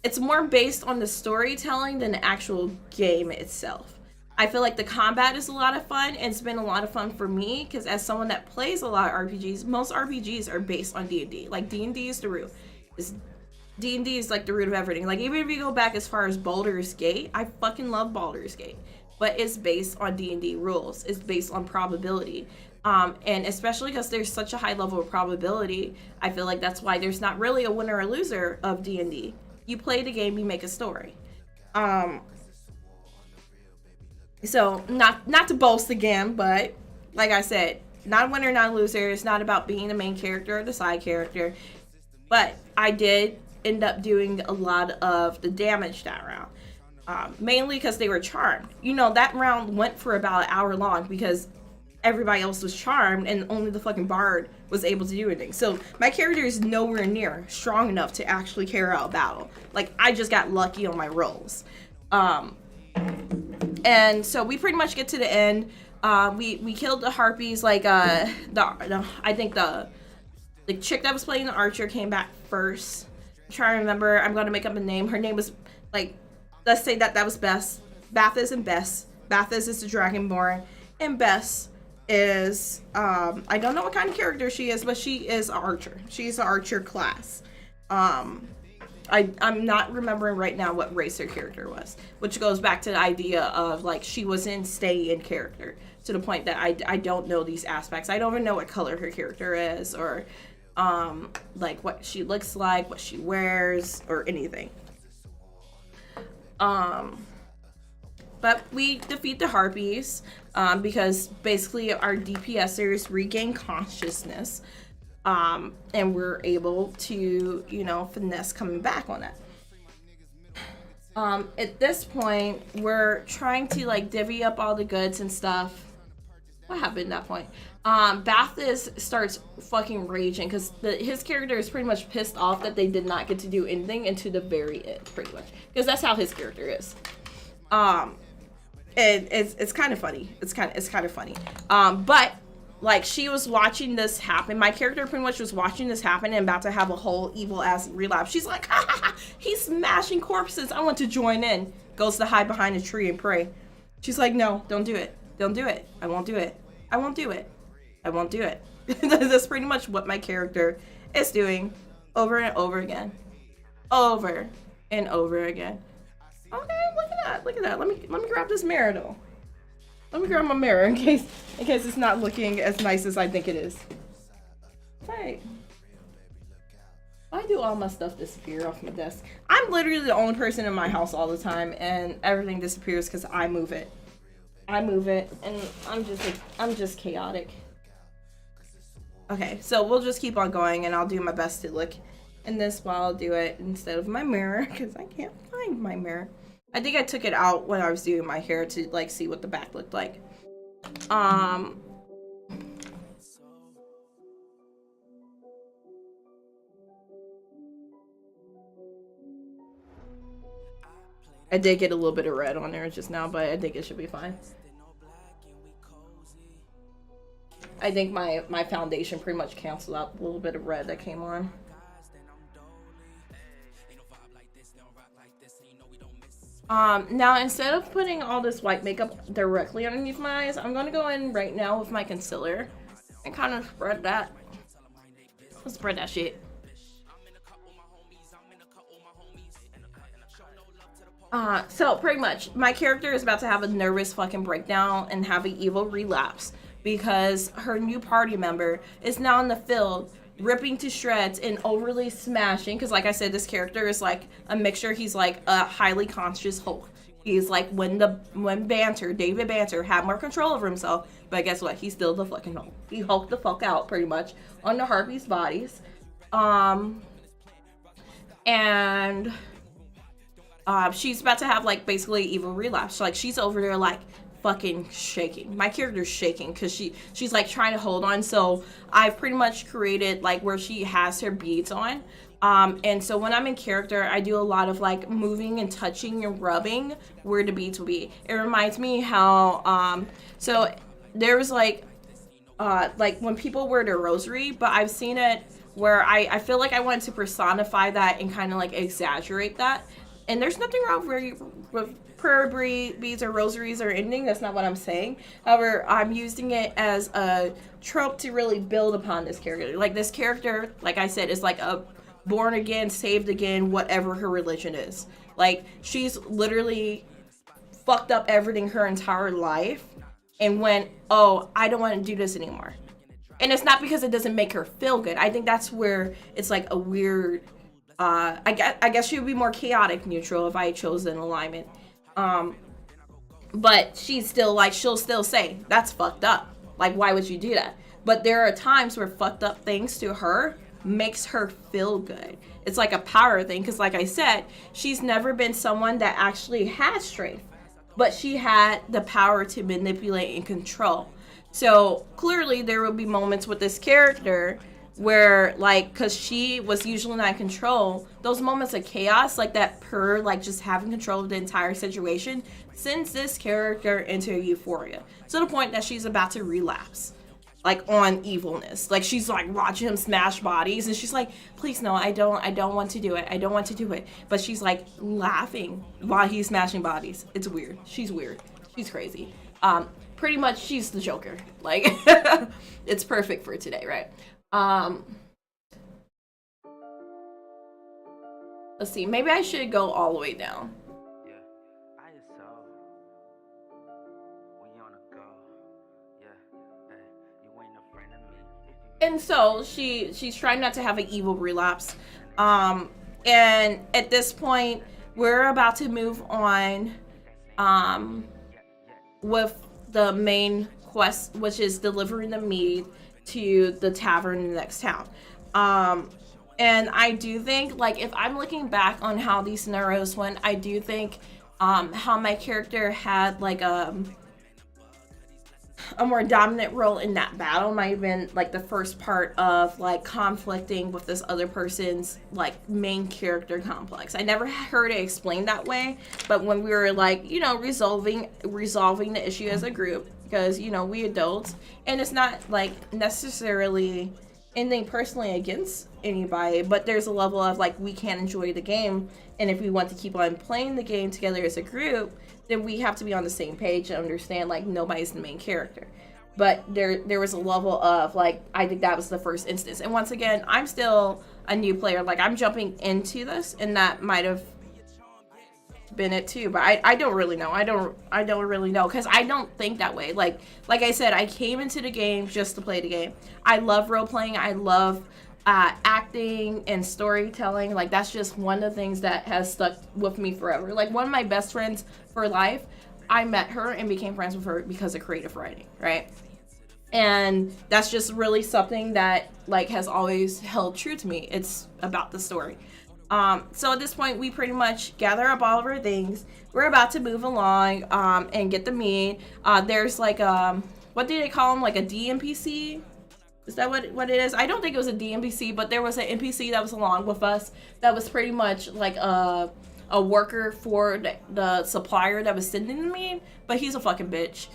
Speaker 3: it's more based on the storytelling than the actual game itself. I feel like the combat is a lot of fun, and it's been a lot of fun for me, because as someone that plays a lot of RPGs, most RPGs are based on D&D. Like, D&D is the root. D&D is like the root of everything. Like, even if you go back as far as Baldur's Gate, I fucking love Baldur's Gate. But it's based on D&D rules. It's based on probability. And especially because there's such a high level of probability, I feel like that's why there's not really a winner or loser of D&D. You play the game, you make a story. So, not to boast again, but like I said, not a winner, not a loser. It's not about being the main character or the side character. But I did end up doing a lot of the damage that round. Mainly because they were charmed. You know, that round went for about an hour long because everybody else was charmed and only the fucking bard was able to do anything. So my character is nowhere near strong enough to actually carry out a battle. Like, I just got lucky on my rolls. And so we pretty much get to the end. We killed the harpies. Like, I think the chick that was playing the archer came back first. I'm trying to remember. I'm going to make up a name. Her name was, like, let's say that was Bess. Bathis and Bess. Bathis is the Dragonborn. And Bess is, I don't know what kind of character she is, but she is an archer. She's an archer class. I'm not remembering right now what race her character was, which goes back to the idea of, like, she was stay in character, to the point that I don't know these aspects. I don't even know what color her character is, or like what she looks like, what she wears, or anything. But we defeat the harpies because basically our DPSers regain consciousness. And we're able to, you know, finesse coming back on that. At this point, we're trying to, like, divvy up all the goods and stuff. What happened at that point? Bathis starts fucking raging because his character is pretty much pissed off that they did not get to do anything until the very end, pretty much. Because that's how his character is. It's kind of funny. It's kind of funny. But like, she was watching this happen. My character pretty much was watching this happen and about to have a whole evil ass relapse. She's like, ha ha ha, he's smashing corpses. I want to join in. Goes to hide behind a tree and pray. She's like, no, don't do it. Don't do it. I won't do it. I won't do it. I won't do it. That's pretty much what my character is doing over and over again. Over and over again. Okay, look at that. Look at that. Let me grab this mirror though. Let me grab my mirror in case it's not looking as nice as I think it is. Hey. Why do all my stuff disappear off my desk? I'm literally the only person in my house all the time, and everything disappears because I move it. I move it, and I'm just chaotic. Okay, so we'll just keep on going, and I'll do my best to look And this while I'll do it instead of my mirror because I can't find my mirror. I think I took it out when I was doing my hair to like see what the back looked like. I did get a little bit of red on there just now, but I think it should be fine. I think my foundation pretty much canceled out a little bit of red that came on. Now instead of putting all this white makeup directly underneath my eyes, I'm gonna go in right now with my concealer and kind of spread that. Let's spread that shit. So pretty much, my character is about to have a nervous fucking breakdown and have an evil relapse because her new party member is now in the field ripping to shreds and overly smashing, because like I said, this character is like a mixture. He's like a highly conscious Hulk. He's like when David Banter had more control over himself, but guess what? He's still the fucking Hulk. He hulked the fuck out pretty much on the Harpies' bodies. She's about to have like basically evil relapse. So, like she's over there like fucking shaking. My character's shaking because she's like trying to hold on. So I've pretty much created like where she has her beads on. And so when I'm in character, I do a lot of like moving and touching and rubbing where the beads will be. It reminds me how so there was like when people wear their rosary, but I've seen it where I feel like I wanted to personify that and kind of like exaggerate that. And there's nothing wrong with prayer beads or rosaries or anything. That's not what I'm saying. However, I'm using it as a trope to really build upon this character. Like this character, like I said, is like a born again, saved again, whatever her religion is. Like she's literally fucked up everything her entire life and went, oh, I don't want to do this anymore. And it's not because it doesn't make her feel good. I think that's where it's like a weird... I guess she would be more chaotic neutral if I chose an alignment. But she's still like, she'll still say, that's fucked up. Like, why would you do that? But there are times where fucked up things to her makes her feel good. It's like a power thing. Because like I said, she's never been someone that actually had strength. But she had the power to manipulate and control. So clearly there will be moments with this character where like, because she was usually not in control, those moments of chaos, like that purr, like just having control of the entire situation, sends this character into euphoria to the point that she's about to relapse like on evilness. Like she's like watching him smash bodies and she's like, please no, I don't want to do it, but she's like laughing while he's smashing bodies. It's weird. She's weird. She's crazy. Pretty much she's the Joker. Like it's perfect for today, right? Let's see, maybe I should go all the way down.
Speaker 4: Yeah, I saw when you wanna go. Yeah, hey, you ain't a friend of me.
Speaker 3: And so she's trying not to have an evil relapse. And at this point, we're about to move on with the main quest, which is delivering the mead to the tavern in the next town. And I do think, like, if I'm looking back on how these scenarios went, I do think how my character had like a more dominant role in that battle might have been like the first part of like conflicting with this other person's like main character complex. I never heard it explained that way, but when we were like, you know, resolving the issue as a group, because, you know, we adults, and it's not like necessarily anything personally against anybody, but there's a level of like we can't enjoy the game, and if we want to keep on playing the game together as a group, then we have to be on the same page and understand like nobody's the main character. But there was a level of like, I think that was the first instance. And once again, I'm still a new player. Like I'm jumping into this, and that might have been it too, but I don't really know. I don't really know, because I don't think that way. Like I said, I came into the game just to play the game. I love role playing. I love acting and storytelling. Like that's just one of the things that has stuck with me forever. Like one of my best friends for life, I met her and became friends with her because of creative writing, right? And that's just really something that like has always held true to me. It's about the story. So at this point, we pretty much gather up all of our things. We're about to move along and get the meat. There's like what do they call them? Like a DMPC? Is that what it is? I don't think it was a DMPC, but there was an NPC that was along with us that was pretty much like a worker for the supplier that was sending the meat, but he's a fucking bitch.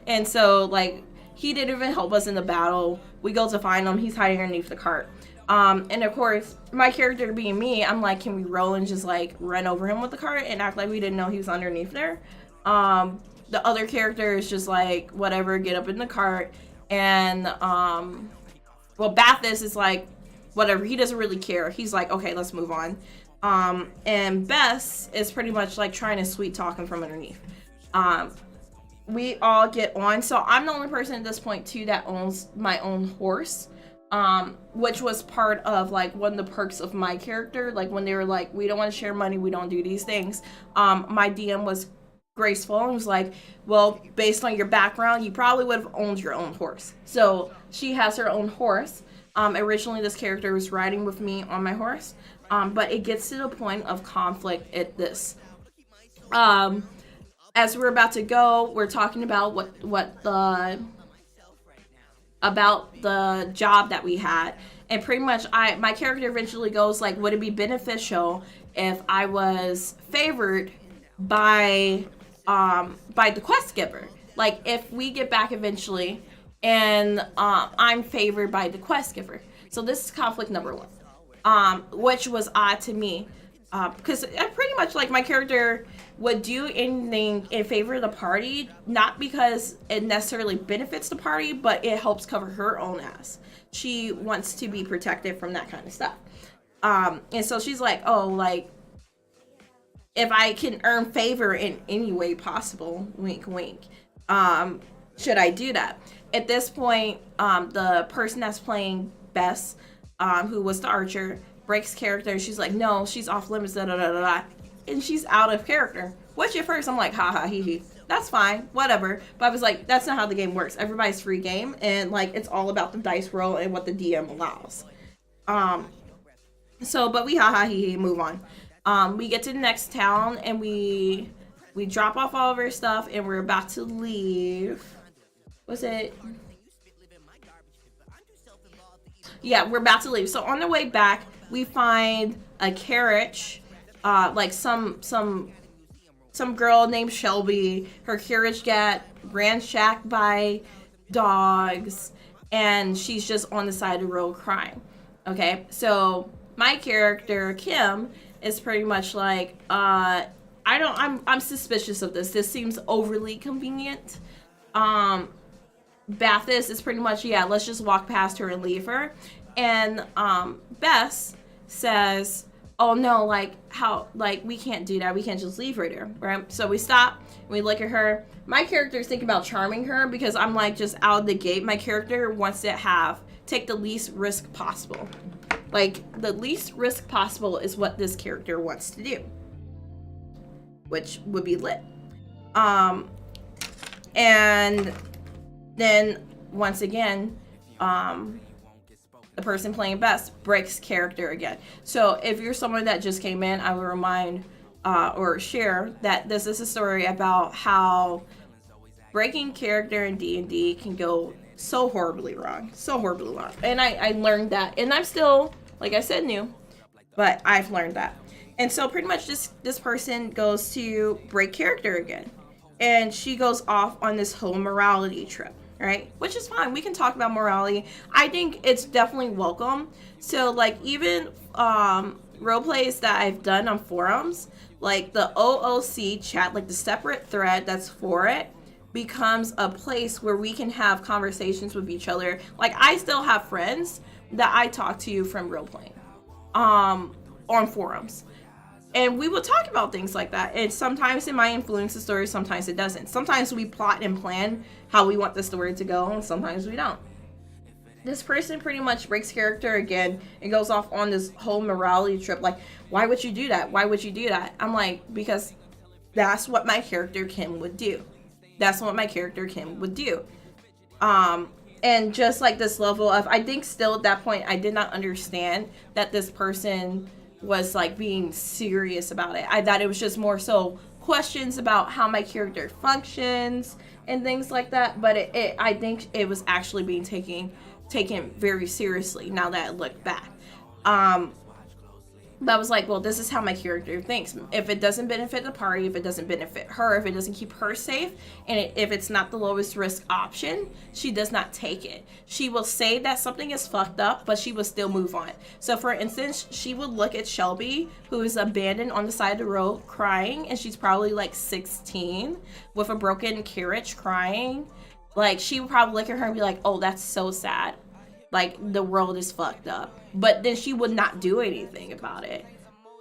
Speaker 3: And so like he didn't even help us in the battle. We go to find him. He's hiding underneath the cart. And of course, my character being me, I'm like, can we roll and just like run over him with the cart and act like we didn't know he was underneath there? The other character is just like, whatever, get up in the cart. And, well, Bathis is like, whatever, he doesn't really care. He's like, okay, let's move on. And Bess is pretty much like trying to sweet talk him from underneath. We all get on. So I'm the only person at this point too that owns my own horse. Which was part of like one of the perks of my character. Like when they were like, we don't want to share money, we don't do these things. My DM was graceful and was like, well, based on your background, you probably would have owned your own horse. So she has her own horse. Originally this character was riding with me on my horse. But it gets to the point of conflict at this. As we're about to go, we're talking about about the job that we had, and pretty much my character eventually goes like, would it be beneficial if I was favored by the quest giver? Like if we get back eventually and I'm favored by the quest giver. So this is conflict number one, which was odd to me, because I pretty much like my character would do anything in favor of the party, not because it necessarily benefits the party, but it helps cover her own ass. She wants to be protected from that kind of stuff. And so she's like, oh, like, if I can earn favor in any way possible, wink, wink, should I do that? At this point, the person that's playing Bess, who was the archer, breaks character. She's like, no, she's off limits, da da da da da. And she's out of character. Which at first I'm like, haha, hee hee. That's fine, whatever. But I was like, that's not how the game works. Everybody's free game, and like it's all about the dice roll and what the DM allows. So, but we haha hee hee, move on. We get to the next town and we drop off all of our stuff and we're about to leave. Was it? Yeah, we're about to leave. So on the way back, we find a carriage. Like some girl named Shelby, her carriage got ransacked by dogs, and she's just on the side of the road crying. Okay, so my character Kim is pretty much like, I'm suspicious of this. This seems overly convenient. Bathis is pretty much, yeah, let's just walk past her and leave her. And Bess says, oh no, like how, like we can't do that, we can't just leave her there, right? So we stop, we look at her. My character is thinking about charming her because I'm like, just out of the gate, my character wants to take the least risk possible. Like the least risk possible is what this character wants to do, which would be lit. And then once again, the person playing Bess breaks character again. So if you're someone that just came in, I will remind or share that this is a story about how breaking character in D&D can go so horribly wrong. And I learned that. And I'm still, like I said, new. But I've learned that. And so pretty much this person goes to break character again. And she goes off on this whole morality trip. Right? Which is fine. We can talk about morality. I think it's definitely welcome. So like even role plays that I've done on forums, like the OOC chat, like the separate thread that's for it, becomes a place where we can have conversations with each other. Like I still have friends that I talk to from role playing on forums. And we will talk about things like that. And sometimes it might influence the story, sometimes it doesn't. Sometimes we plot and plan how we want the story to go, and sometimes we don't. This person pretty much breaks character again and goes off on this whole morality trip. Like, why would you do that? Why would you do that? I'm like, because that's what my character Kim would do. That's what my character Kim would do. And just like this level of, I think still at that point I did not understand that this person was like being serious about it. I thought it was just more so questions about how my character functions and things like that, but I think it was actually being taken very seriously now that I look back. But I was like, well, this is how my character thinks. If it doesn't benefit the party, if it doesn't benefit her, if it doesn't keep her safe, and if it's not the lowest risk option, she does not take it. She will say that something is fucked up, but she will still move on. So for instance, she would look at Shelby, who is abandoned on the side of the road crying, and she's probably like 16 with a broken carriage crying. Like, she would probably look at her and be like, oh, that's so sad. Like, the world is fucked up. But then she would not do anything about it.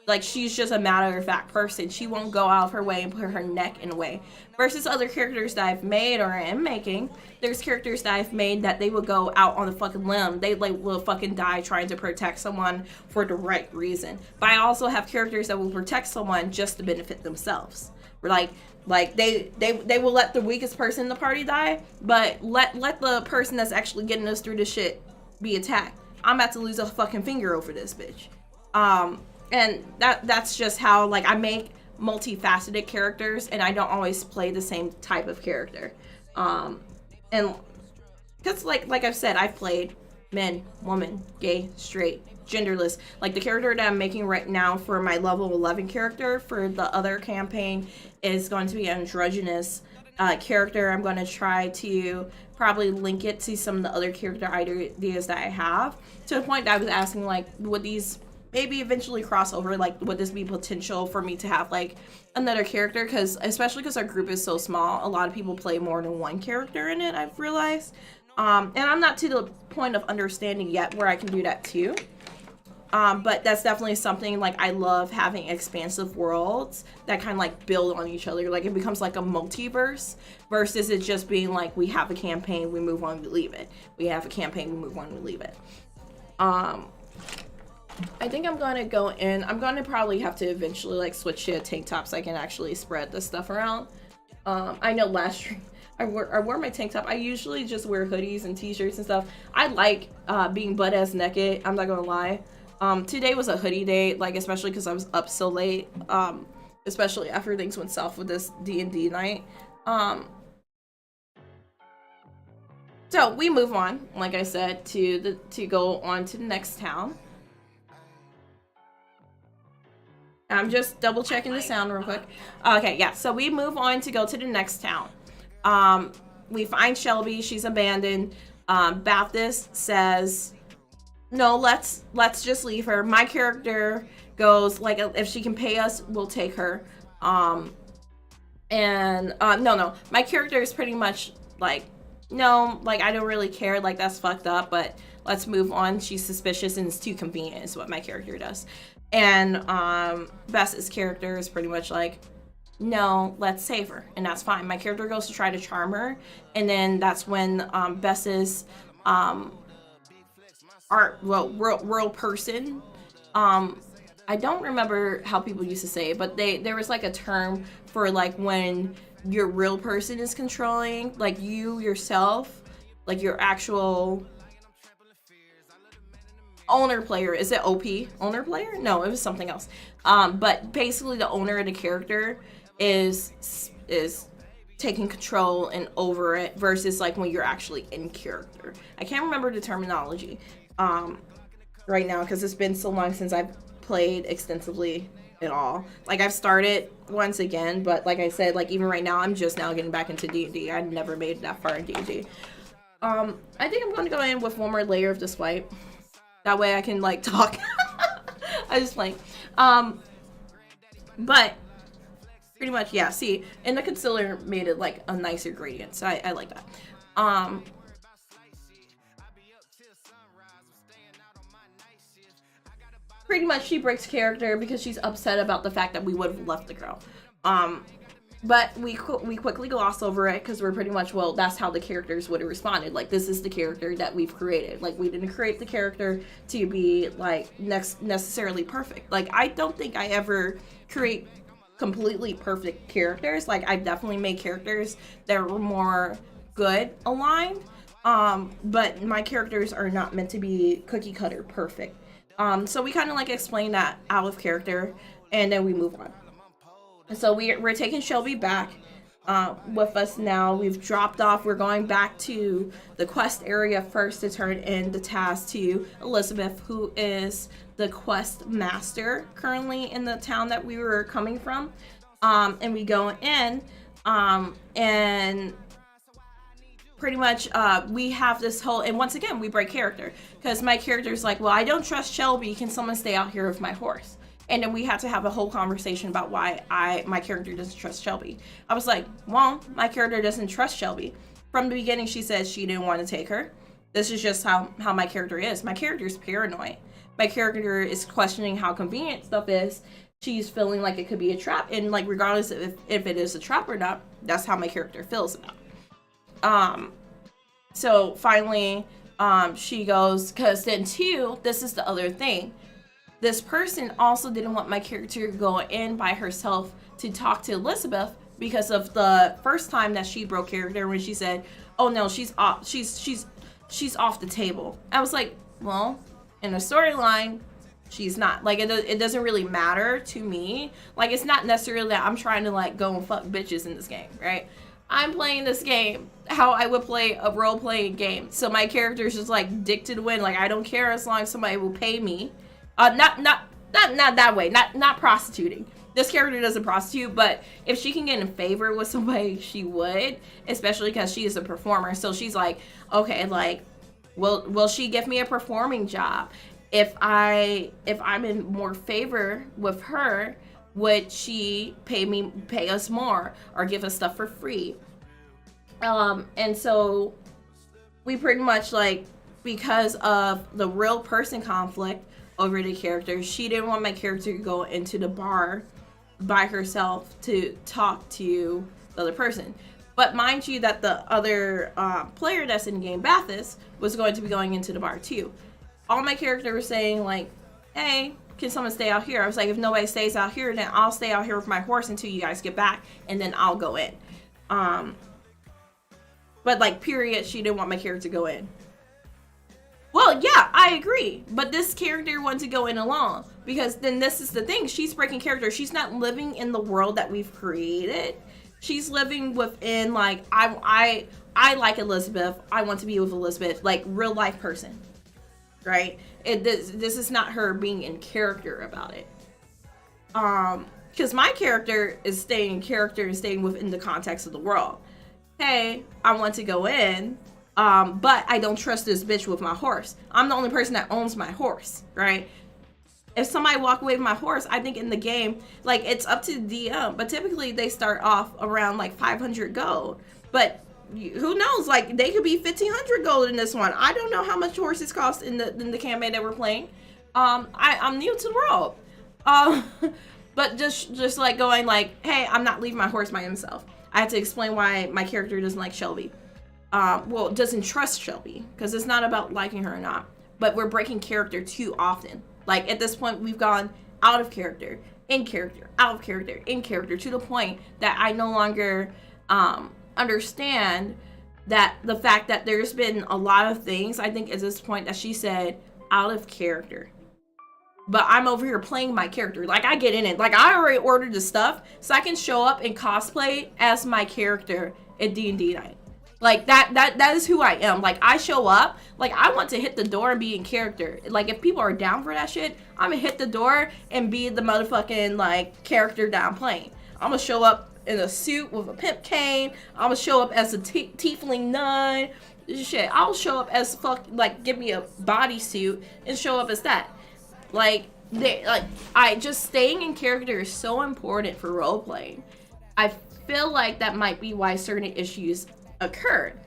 Speaker 3: Like, she's just a matter-of-fact person. She won't go out of her way and put her neck in the way. Versus other characters that I've made or am making, there's characters that I've made that they will go out on a fucking limb. They, like, will fucking die trying to protect someone for the right reason. But I also have characters that will protect someone just to benefit themselves. Like they will let the weakest person in the party die, but let the person that's actually getting us through this shit be attacked. I'm about to lose a fucking finger over this bitch. And that's just how, like, I make multifaceted characters, and I don't always play the same type of character. And because like I've said, I've played men, woman, gay, straight, genderless. Like, the character that I'm making right now for my level 11 character for the other campaign is going to be an androgynous character. I'm going to try to probably link it to some of the other character ideas that I have, to the point that I was asking, like, would these maybe eventually cross over? Like, would this be potential for me to have like another character? Because especially because our group is so small, a lot of people play more than one character in it, I've realized. And I'm not to the point of understanding yet where I can do that too. But that's definitely something, like, I love having expansive worlds that kind of like build on each other. Like, it becomes like a multiverse versus it just being like, we have a campaign, we move on, we leave it. We have a campaign, we move on, we leave it. I think I'm going to go in. I'm going to probably have to eventually like switch to a tank top so I can actually spread this stuff around. I know last stream I wore my tank top. I usually just wear hoodies and t-shirts and stuff. I like being butt-ass naked. I'm not going to lie. Today was a hoodie day, like, especially because I was up so late, especially after things went south with this D&D night. So we move on, like I said, to go on to the next town. I'm just double checking the sound real quick. Okay, yeah, so we move on to go to the next town. We find Shelby, she's abandoned. Baptist says, no, let's just leave her. My character goes, like, if she can pay us, we'll take her. No, my character is pretty much like, no, like, I don't really care, like, that's fucked up, but let's move on. She's suspicious and it's too convenient is what my character does. And Bess's character is pretty much like, no, let's save her, and that's fine. My character goes to try to charm her, and then that's when Bess's real person, I don't remember how people used to say it, but there was like a term for like when your real person is controlling, like you yourself, like your actual owner player. Is it OP? Owner player? No, it was something else. But basically the owner of the character is taking control and over it versus like when you're actually in character. I can't remember the terminology right now because it's been so long since I've played extensively at all. Like, I've started once again, but like I said, like, even right now I'm just now getting back into D&D. I never made it that far in D&D. I think I'm going to go in with one more layer of this white. That way I can like talk. I just like but pretty much, yeah, see, and the concealer made it like a nicer gradient, so I like that. Pretty much she breaks character because she's upset about the fact that we would have left the girl. But we quickly gloss over it because we're pretty much, well, that's how the characters would have responded. Like, this is the character that we've created. Like, we didn't create the character to be, like, necessarily perfect. Like, I don't think I ever create completely perfect characters. Like, I definitely make characters that were more good aligned. But my characters are not meant to be cookie cutter perfect. So we kind of like explain that out of character, and then we move on. So we're taking Shelby back with us now. We've dropped off. We're going back to the quest area first to turn in the task to Elizabeth, who is the quest master currently in the town that we were coming from. And we go in, and pretty much we have this whole, and once again we break character because my character's like, well, I don't trust Shelby, can someone stay out here with my horse? And then we have to have a whole conversation about why my character doesn't trust Shelby. I was like, well, my character doesn't trust Shelby. From the beginning she said she didn't want to take her. This is just how my character is. My character is paranoid. My character is questioning how convenient stuff is. She's feeling like it could be a trap, and like regardless of if it is a trap or not, that's how my character feels about it. So finally, she goes, because then too, this is the other thing. This person also didn't want my character to go in by herself to talk to Elizabeth because of the first time that she broke character when she said, "Oh no, she's off. She's off the table." I was like, well, in the storyline, she's not. Like, it doesn't really matter to me. Like, it's not necessarily that I'm trying to like go and fuck bitches in this game, right? I'm playing this game how I would play a role-playing game. So my character is just like dick to the wind. Like, I don't care as long as somebody will pay me. Not that way. Not prostituting. This character doesn't prostitute, but if she can get in favor with somebody, she would, especially because she is a performer. So she's like, okay, like, will she give me a performing job? If I'm in more favor with her, would she pay us more or give us stuff for free? And so we pretty much, like, because of the real person conflict over the character, she didn't want my character to go into the bar by herself to talk to the other person. But mind you that the other player that's in the game, Bathis, was going to be going into the bar too. All my character was saying, like, hey, can someone stay out here? I was like, if nobody stays out here, then I'll stay out here with my horse until you guys get back, and then I'll go in. But like, period, she didn't want my character to go in. Well, yeah, I agree. But this character wanted to go in alone. Because then this is the thing. She's breaking character. She's not living in the world that we've created. She's living within, like, I like Elizabeth. I want to be with Elizabeth. Like, real life person. Right? This is not her being in character about it. Because my character is staying in character and staying within the context of the world. Hey, I want to go in. But I don't trust this bitch with my horse. I'm the only person that owns my horse, right? If somebody walk away with my horse, I think in the game, like, it's up to DM, but typically they start off around like 500 gold. But who knows? Like, they could be 1,500 gold in this one. I don't know how much horses cost in the campaign that we're playing. I'm new to the world. But just like going like, hey, I'm not leaving my horse by himself. I had to explain why my character doesn't like Shelby. Well, doesn't trust Shelby, because it's not about liking her or not, but we're breaking character too often. Like, at this point, we've gone out of character, in character, out of character, in character, to the point that I no longer understand that the fact that there's been a lot of things, I think at this point, that she said out of character. But I'm over here playing my character. Like, I get in it. Like, I already ordered the stuff, so I can show up and cosplay as my character at D&D night. Like, that is who I am. Like, I show up, like, I want to hit the door and be in character. Like, if people are down for that shit, I'm gonna hit the door and be the motherfucking, like, character that I'm playing. I'm gonna show up in a suit with a pimp cane. I'm gonna show up as a tiefling nun. Shit, I'll show up as like, give me a bodysuit and show up as that. Like, staying in character is so important for role playing. I feel like that might be why certain issues occurred.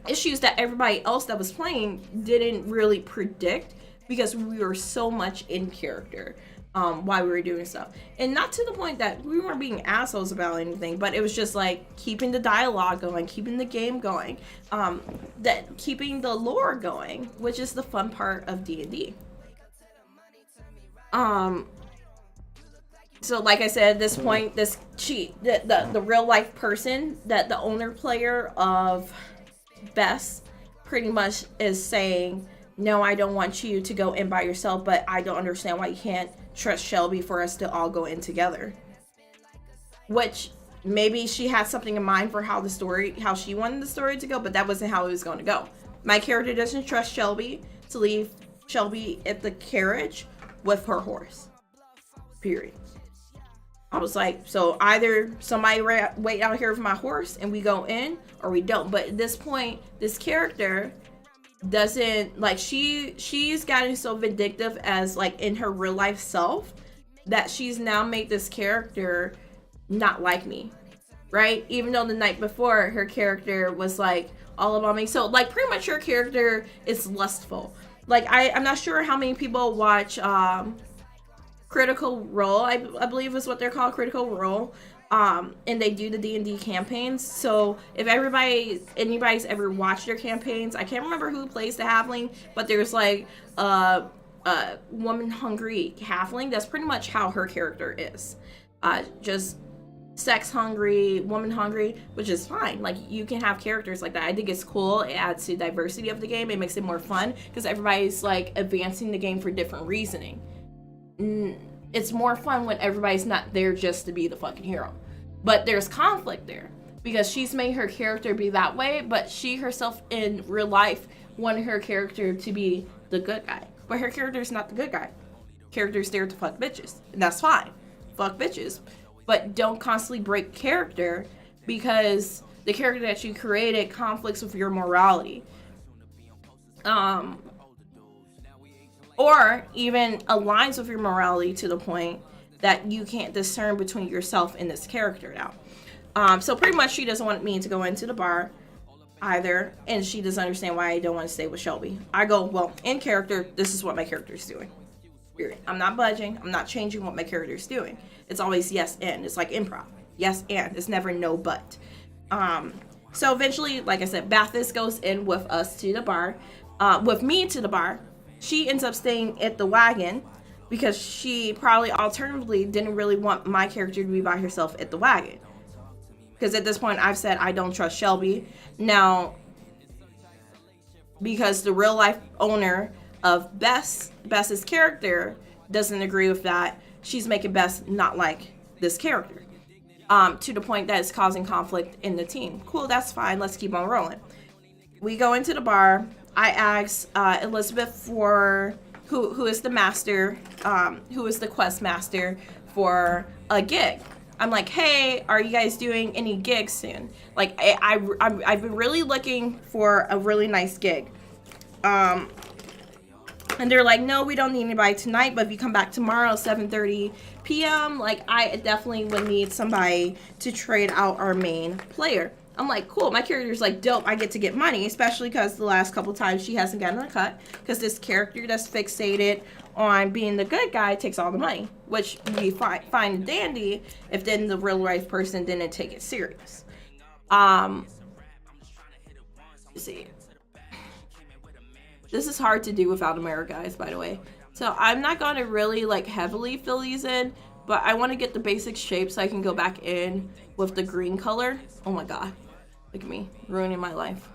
Speaker 3: Issues that everybody else that was playing didn't really predict, because we were so much in character while we were doing stuff. And not to the point that we weren't being assholes about anything, but it was just like keeping the dialogue going, keeping the game going, keeping the lore going, which is the fun part of D&D. So like I said, at this point, the real life person, that the owner player of Bess, pretty much is saying, no, I don't want you to go in by yourself, but I don't understand why you can't trust Shelby for us to all go in together. Which maybe she had something in mind for how she wanted the story to go, but that wasn't how it was going to go. My character doesn't trust Shelby to leave Shelby at the carriage with her horse. Period. I was like, so either somebody wait out here for my horse and we go in, or we don't. But at this point, this character doesn't, like, she's gotten so vindictive as, like, in her real life self, that she's now made this character not like me, right? Even though the night before her character was like all about me. So, like, pretty much her character is lustful. Like, I'm not sure how many people watch Critical Role, I believe is what they're called, Critical Role, and they do the D&D campaigns. So if anybody's ever watched their campaigns, I can't remember who plays the halfling, but there's like a woman hungry halfling. That's pretty much how her character is, just sex hungry, woman hungry, which is fine. Like, you can have characters like that. I think it's cool. It adds to diversity of the game. It makes it more fun because everybody's like advancing the game for different reasoning. It's more fun when everybody's not there just to be the fucking hero. But there's conflict there because she's made her character be that way, but she herself in real life wanted her character to be the good guy. But her character's not the good guy. Character's there to fuck bitches. And that's fine. Fuck bitches. But don't constantly break character because the character that you created conflicts with your morality. Or even aligns with your morality to the point that you can't discern between yourself and this character now. So pretty much she doesn't want me to go into the bar either, and she doesn't understand why I don't want to stay with Shelby. I go, well, in character, this is what my character is doing. Period. I'm not budging. I'm not changing what my character is doing. It's always yes and. It's like improv. Yes and. It's never no but. So eventually, like I said, Bathis goes in with us to the bar, with me to the bar. She ends up staying at the wagon because she probably alternatively didn't really want my character to be by herself at the wagon. Because at this point, I've said I don't trust Shelby. Now, because the real life owner of Bess's character doesn't agree with that, she's making Bess not like this character. To the point that it's causing conflict in the team. Cool, that's fine. Let's keep on rolling. We go into the bar. I asked Elizabeth for who is the master, who is the quest master for a gig. I'm like, hey, are you guys doing any gigs soon? Like, I've been really looking for a really nice gig. And they're like, no, we don't need anybody tonight, but if you come back tomorrow at 7:30 p.m., like, I definitely would need somebody to trade out our main player. I'm like, cool, my character's like, dope, I get to get money, especially because the last couple times she hasn't gotten a cut, because this character that's fixated on being the good guy takes all the money, which would be fine and dandy if then the real life person didn't take it serious. Let's see. This is hard to do without America, guys, by the way. So I'm not going to really, like, heavily fill these in, but I want to get the basic shape so I can go back in with the green color. Oh my god. Look at me, ruining my life.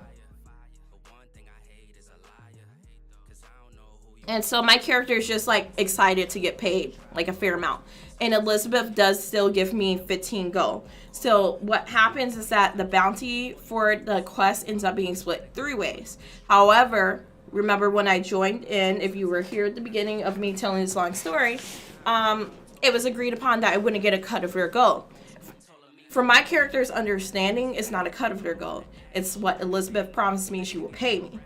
Speaker 3: And so my character is just, like, excited to get paid, like, a fair amount. And Elizabeth does still give me 15 gold. So what happens is that the bounty for the quest ends up being split 3 ways. However, remember when I joined in, if you were here at the beginning of me telling this long story, it was agreed upon that I wouldn't get a cut of their gold. From my character's understanding, it's not a cut of their gold. It's what Elizabeth promised me she will pay me.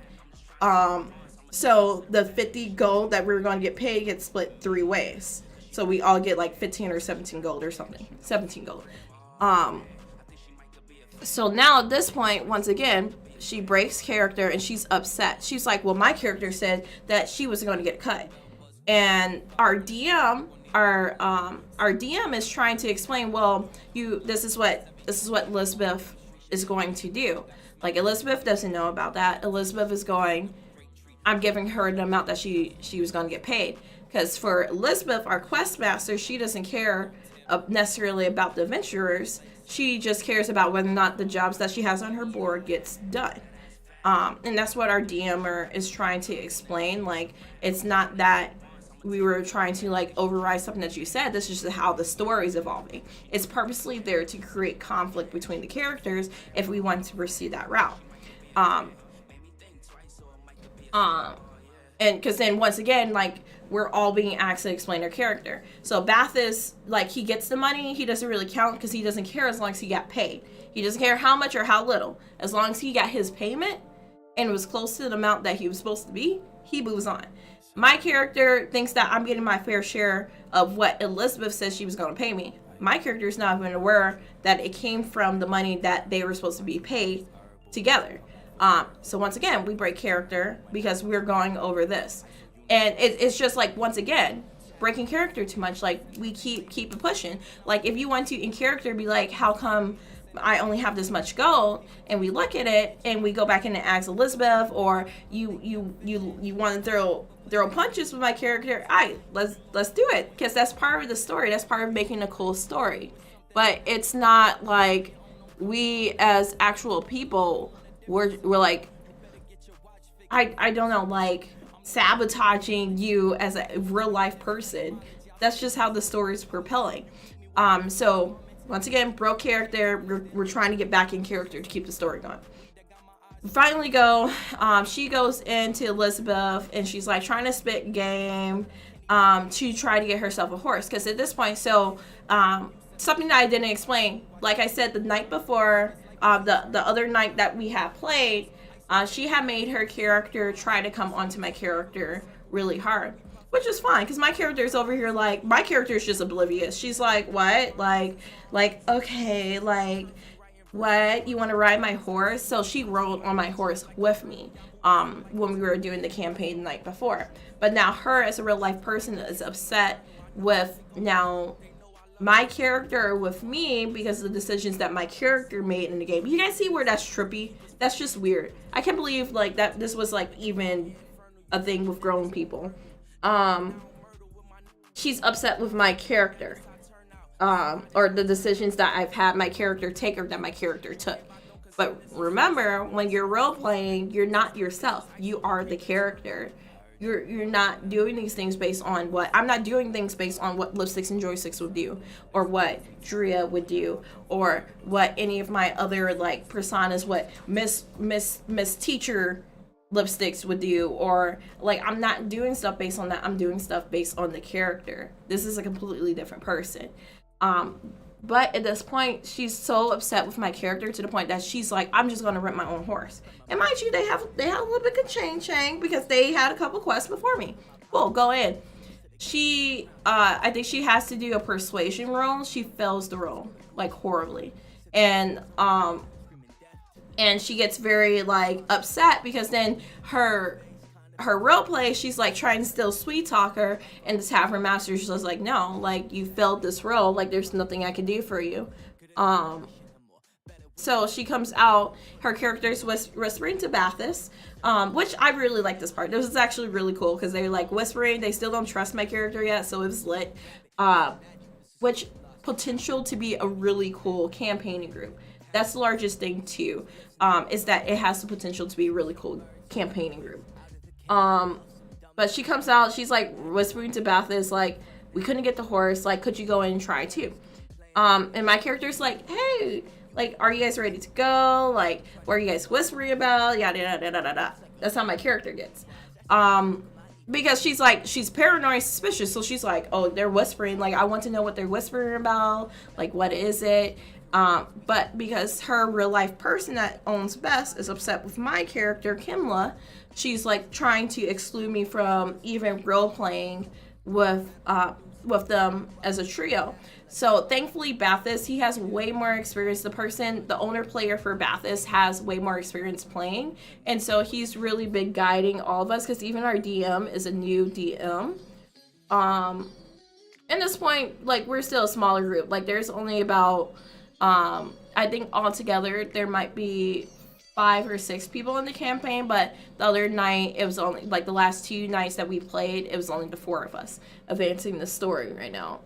Speaker 3: So the 50 gold that we were going to get paid gets split 3 ways. So we all get like 15 or 17 gold or something. 17 gold. So now at this point, once again, she breaks character and she's upset. She's like, well, my character said that she was going to get cut. And our DM is trying to explain, well, this is what Elizabeth is going to do. Like, Elizabeth doesn't know about that. Elizabeth is going, I'm giving her the amount that she was going to get paid. Because for Elizabeth, our quest master, she doesn't care necessarily about the adventurers. She just cares about whether or not the jobs that she has on her board gets done. And that's what our DMer is trying to explain. Like, it's not that we were trying to like override something that you said. This is just how the story is evolving. It's purposely there to create conflict between the characters if we want to pursue that route. And because then once again, like, we're all being asked to explain our character. So Bathis, like, he gets the money, he doesn't really count because he doesn't care as long as he got paid. He doesn't care how much or how little. As long as he got his payment and it was close to the amount that he was supposed to be, he moves on. My character thinks that I'm getting my fair share of what Elizabeth says she was going to pay me. My character is not even aware that it came from the money that they were supposed to be paid together. So once again, we break character because we're going over this. And it's just like, once again, breaking character too much. Like, we keep it pushing. Like, if you want to, in character, be like, how come I only have this much gold? And we look at it and we go back in and ask Elizabeth, or you want to throw punches with my character. Let's do it, because that's part of the story. That's part of making a cool story. But it's not like we as actual people we're like, I don't know, like, sabotaging you as a real life person. That's just how the story is propelling. So once again, broke character. We're trying to get back in character to keep the story going. We finally go. She goes into Elizabeth and she's like trying to spit game to try to get herself a horse. Because at this point, so something that I didn't explain, like I said, the night before, the other night that we had played, she had made her character try to come onto my character really hard, which is fine, because my character is over here like, my character is just oblivious. She's like, what? Like, okay, like, what? You want to ride my horse? So she rode on my horse with me when we were doing the campaign the night before. But now her, as a real life person, is upset with now my character with me because of the decisions that my character made in the game. You guys see where that's trippy? That's just weird. I can't believe like that this was like even a thing with grown people. She's upset with my character, or the decisions that I've had my character take or that my character took. But remember, when you're role playing, you're not yourself. You are the character. You're not doing these things based on what I'm not doing things based on what Lipsticks and Joysticks would do, or what Drea would do, or what any of my other like personas, what Miss Teacher Lipsticks would do, or like, I'm not doing stuff based on that. I'm doing stuff based on the character. This is a completely different person. But at this point, she's so upset with my character to the point that she's like, I'm just going to rent my own horse. And mind you, they had a little bit of chang because they had a couple quests before me. Cool, go in. She, I think she has to do a persuasion roll. She fails the roll, like, horribly. And she gets very, like, upset because then her role play, she's like trying to still sweet talk her, and the tavern master, she's just like, no, like, you failed this role, like, there's nothing I can do for you. So she comes out, her character's whispering to Bathis, which I really like this part. This is actually really cool because they're like whispering, they still don't trust my character yet, so it was lit. Which potential to be a really cool campaigning group. That's the largest thing too, is that it has the potential to be a really cool campaigning group. But she comes out, she's like whispering to Bathis, like, we couldn't get the horse, like, could you go in and try too? And my character's like, hey, like, are you guys ready to go? Like, what are you guys whispering about? Yada yada yada yada. That's how my character gets. Because she's like, she's paranoid, suspicious, so she's like, oh, they're whispering, like, I want to know what they're whispering about, like, what is it? But because her real life person that owns Best is upset with my character, Kimla, she's like trying to exclude me from even role playing with them as a trio. So thankfully Bathis, he has way more experience. The owner player for Bathis has way more experience playing. And so he's really been guiding all of us, because even our DM is a new DM. At this point, like, we're still a smaller group. Like, there's only about, I think altogether there might be 5 or 6 people in the campaign, but the other night it was only, like, the last 2 nights that we played, it was only the 4 of us advancing the story right now.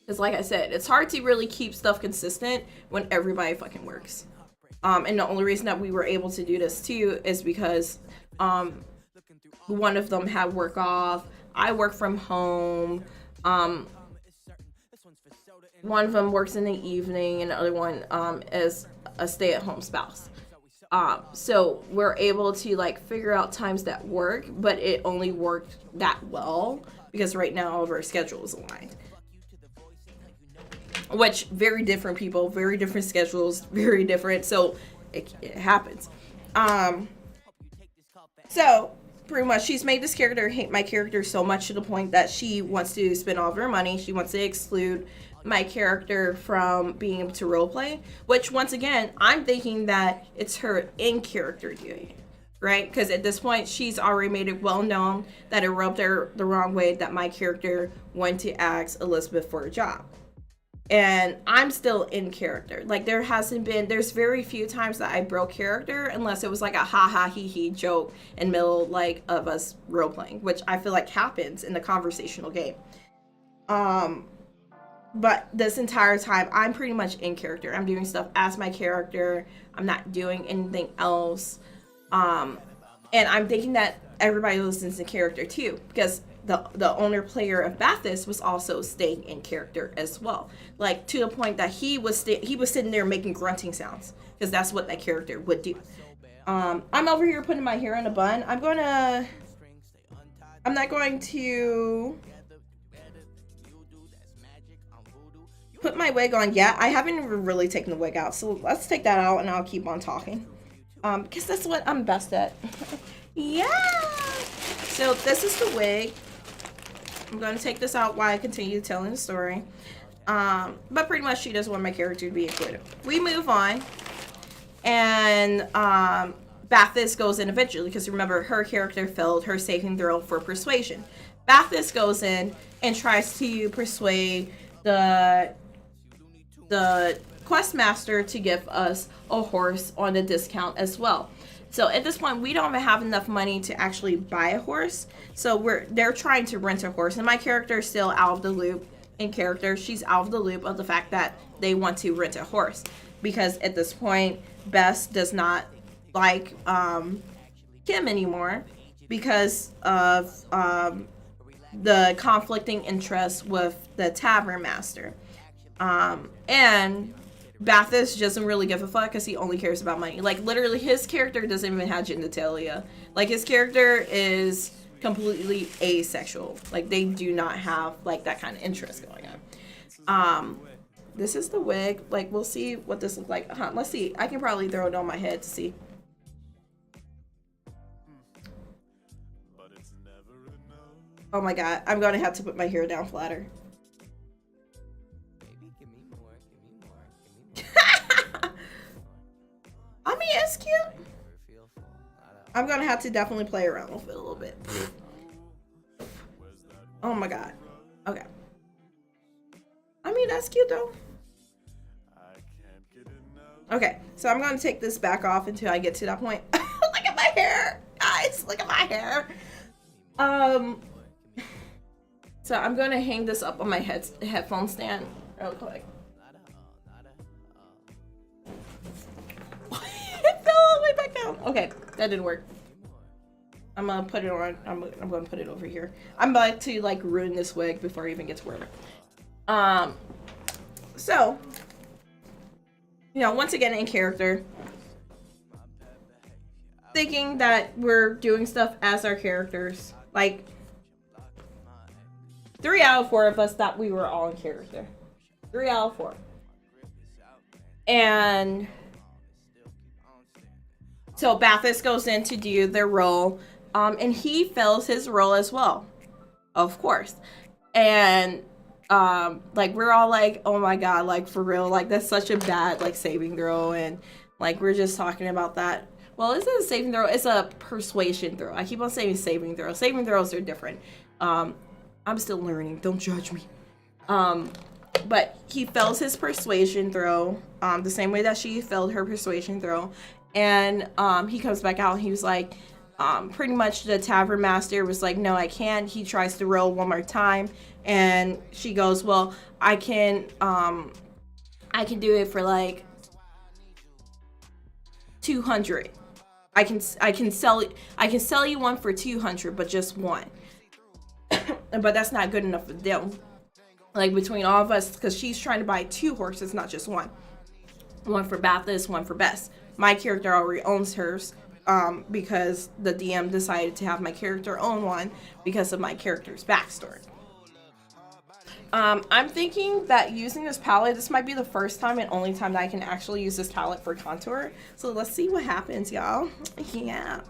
Speaker 3: Because like I said, it's hard to really keep stuff consistent when everybody fucking works. And the only reason that we were able to do this too is because one of them had work off. I work from home. One of them works in the evening, and the other one is a stay-at-home spouse. So we're able to like figure out times that work, but it only worked that well because right now all of our schedules aligned. Which very different people, very different schedules, very different. So it happens. So pretty much she's made this character hate my character so much to the point that she wants to spend all of her money. She wants to exclude my character from being able to roleplay, which once again, I'm thinking that it's her in character doing it, right? Because at this point, she's already made it well known that it rubbed her the wrong way that my character went to ask Elizabeth for a job. And I'm still in character. Like there's very few times that I broke character unless it was like a ha ha he he joke in the middle like of us role playing, which I feel like happens in the conversational game. But this entire time I'm pretty much in character. I'm doing stuff as my character. I'm not doing anything else. And I'm thinking that everybody listens to character too, because the owner player of Bathis was also staying in character as well, like to the point that he was sitting there making grunting sounds because that's what that character would do. I'm over here putting my hair in a bun. I'm not going to put my wig on yet. I haven't even really taken the wig out, so let's take that out and I'll keep on talking because that's what I'm best at. Yeah, so this is the wig. I'm going to take this out while I continue telling the story. But pretty much she doesn't want my character to be included. We move on. And Bathis goes in eventually because remember her character failed her saving throw for persuasion. Bathis goes in and tries to persuade the quest master to give us a horse on a discount as well. So at this point, we don't even have enough money to actually buy a horse. So they're trying to rent a horse. And my character is still out of the loop in character. She's out of the loop of the fact that they want to rent a horse. Because at this point, Bess does not like Kim anymore because of the conflicting interests with the tavern master. And Bathis doesn't really give a fuck because he only cares about money. Like, literally, his character doesn't even have genitalia. Like, his character is completely asexual. Like, they do not have, like, that kind of interest going on. This is the wig. Like, we'll see what this looks like. Let's see. I can probably throw it on my head to see. Oh my god. I'm going to have to put my hair down flatter. I mean, it's cute. I'm gonna have to definitely play around with it a little bit. Oh my god. Okay. I mean, that's cute though. Okay, so I'm gonna take this back off until I get to that point. Look at my hair, guys. Look at my hair. So I'm gonna hang this up on my headphone stand real quick. It fell all the way back down. Okay, that didn't work. I'm gonna put it on. I'm gonna put it over here. I'm about to like ruin this wig before I even get to work. So, you know, once again in character, thinking that we're doing stuff as our characters. Like 3 out of 4 of us thought we were all in character. 3 out of 4. And so Bathis goes in to do their role, and he fails his role as well, of course. And like we're all like, oh my god, like for real, like that's such a bad like saving throw, and like we're just talking about that. Well, it's a saving throw, it's a persuasion throw. I keep on saying saving throw. Saving throws are different. I'm still learning, don't judge me. But he fails his persuasion throw, the same way that she failed her persuasion throw. And he comes back out and he was like, pretty much the tavern master was like, no, I can't. He tries to roll one more time. And she goes, well, I can do it for like 200. I can sell you one for 200, but just one. But that's not good enough for them. Like between all of us, because she's trying to buy 2 horses, not just one. One for Bathis, one for Bess. My character already owns hers, because the DM decided to have my character own one because of my character's backstory. I'm thinking that using this palette, this might be the first time and only time that I can actually use this palette for contour. So let's see what happens, y'all. Yeah.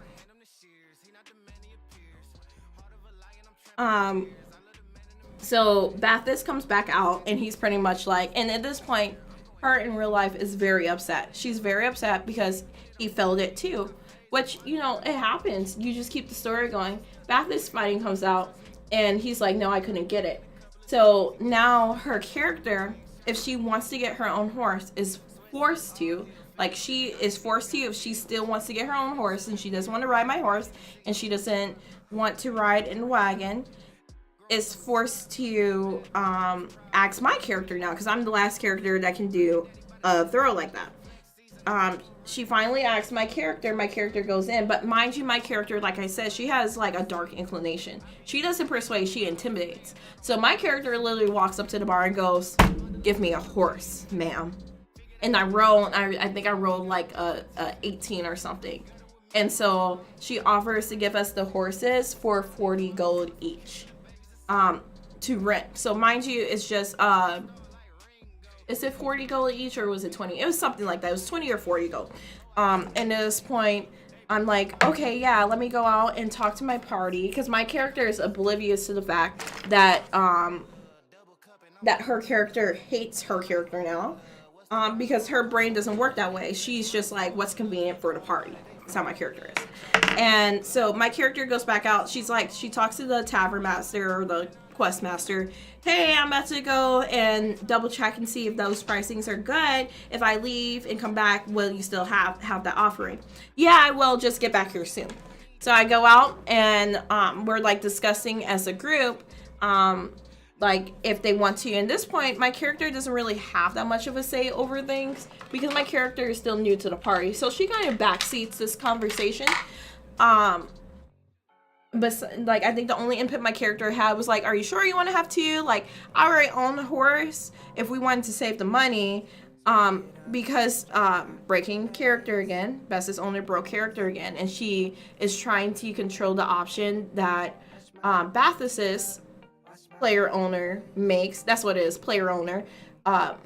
Speaker 3: So Bathis comes back out and he's pretty much like, and at this point, her in real life is very upset. She's very upset because he failed it too. Which, you know, it happens. You just keep the story going. Bathis fighting comes out and he's like, no, I couldn't get it. So now her character, if she wants to get her own horse, is forced to. Like, she is forced to, if she still wants to get her own horse and she doesn't want to ride my horse and she doesn't want to ride in the wagon, is forced to ask my character now, because I'm the last character that can do a throw like that. She finally asks my character goes in, but mind you, my character, like I said, she has like a dark inclination. She doesn't persuade, she intimidates. So my character literally walks up to the bar and goes, give me a horse, ma'am. And I think I rolled like a 18 or something. And so she offers to give us the horses for 40 gold each, to rent. So mind you, it's just, is it 40 gold each or was it 20? It was something like that. It was 20 or 40 gold. And at this point, I'm like, okay, yeah, let me go out and talk to my party, because my character is oblivious to the fact that that her character hates her character now, because her brain doesn't work that way. She's just like, what's convenient for the party. That's how my character is. And so my character goes back out. She's like, she talks to the tavern master or the quest master. Hey, I'm about to go and double check and see if those pricings are good. If I leave and come back, will you still have that offering? Yeah, I will. Just get back here soon. So I go out and we're like discussing as a group, like if they want to. At this point, my character doesn't really have that much of a say over things because my character is still new to the party. So she kind of backseats this conversation. But like, I think the only input my character had was like, are you sure you want to have 2? Like, I already own the horse if we wanted to save the money. Because breaking character again, Bess's owner broke character again, and she is trying to control the option that Bathis's player owner makes. That's what it is, player owner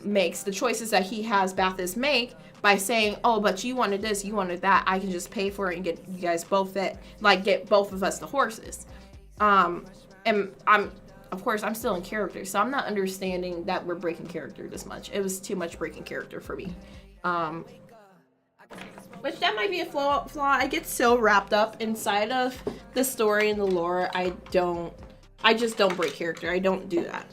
Speaker 3: makes. The choices that he has Bathis make by saying, oh, but you wanted this, you wanted that, I can just pay for it and get you guys both get both of us the horses. And of course, I'm still in character, so I'm not understanding that we're breaking character this much. It was too much breaking character for me. Which that might be a flaw. I get so wrapped up inside of the story and the lore, I just don't break character. I don't do that.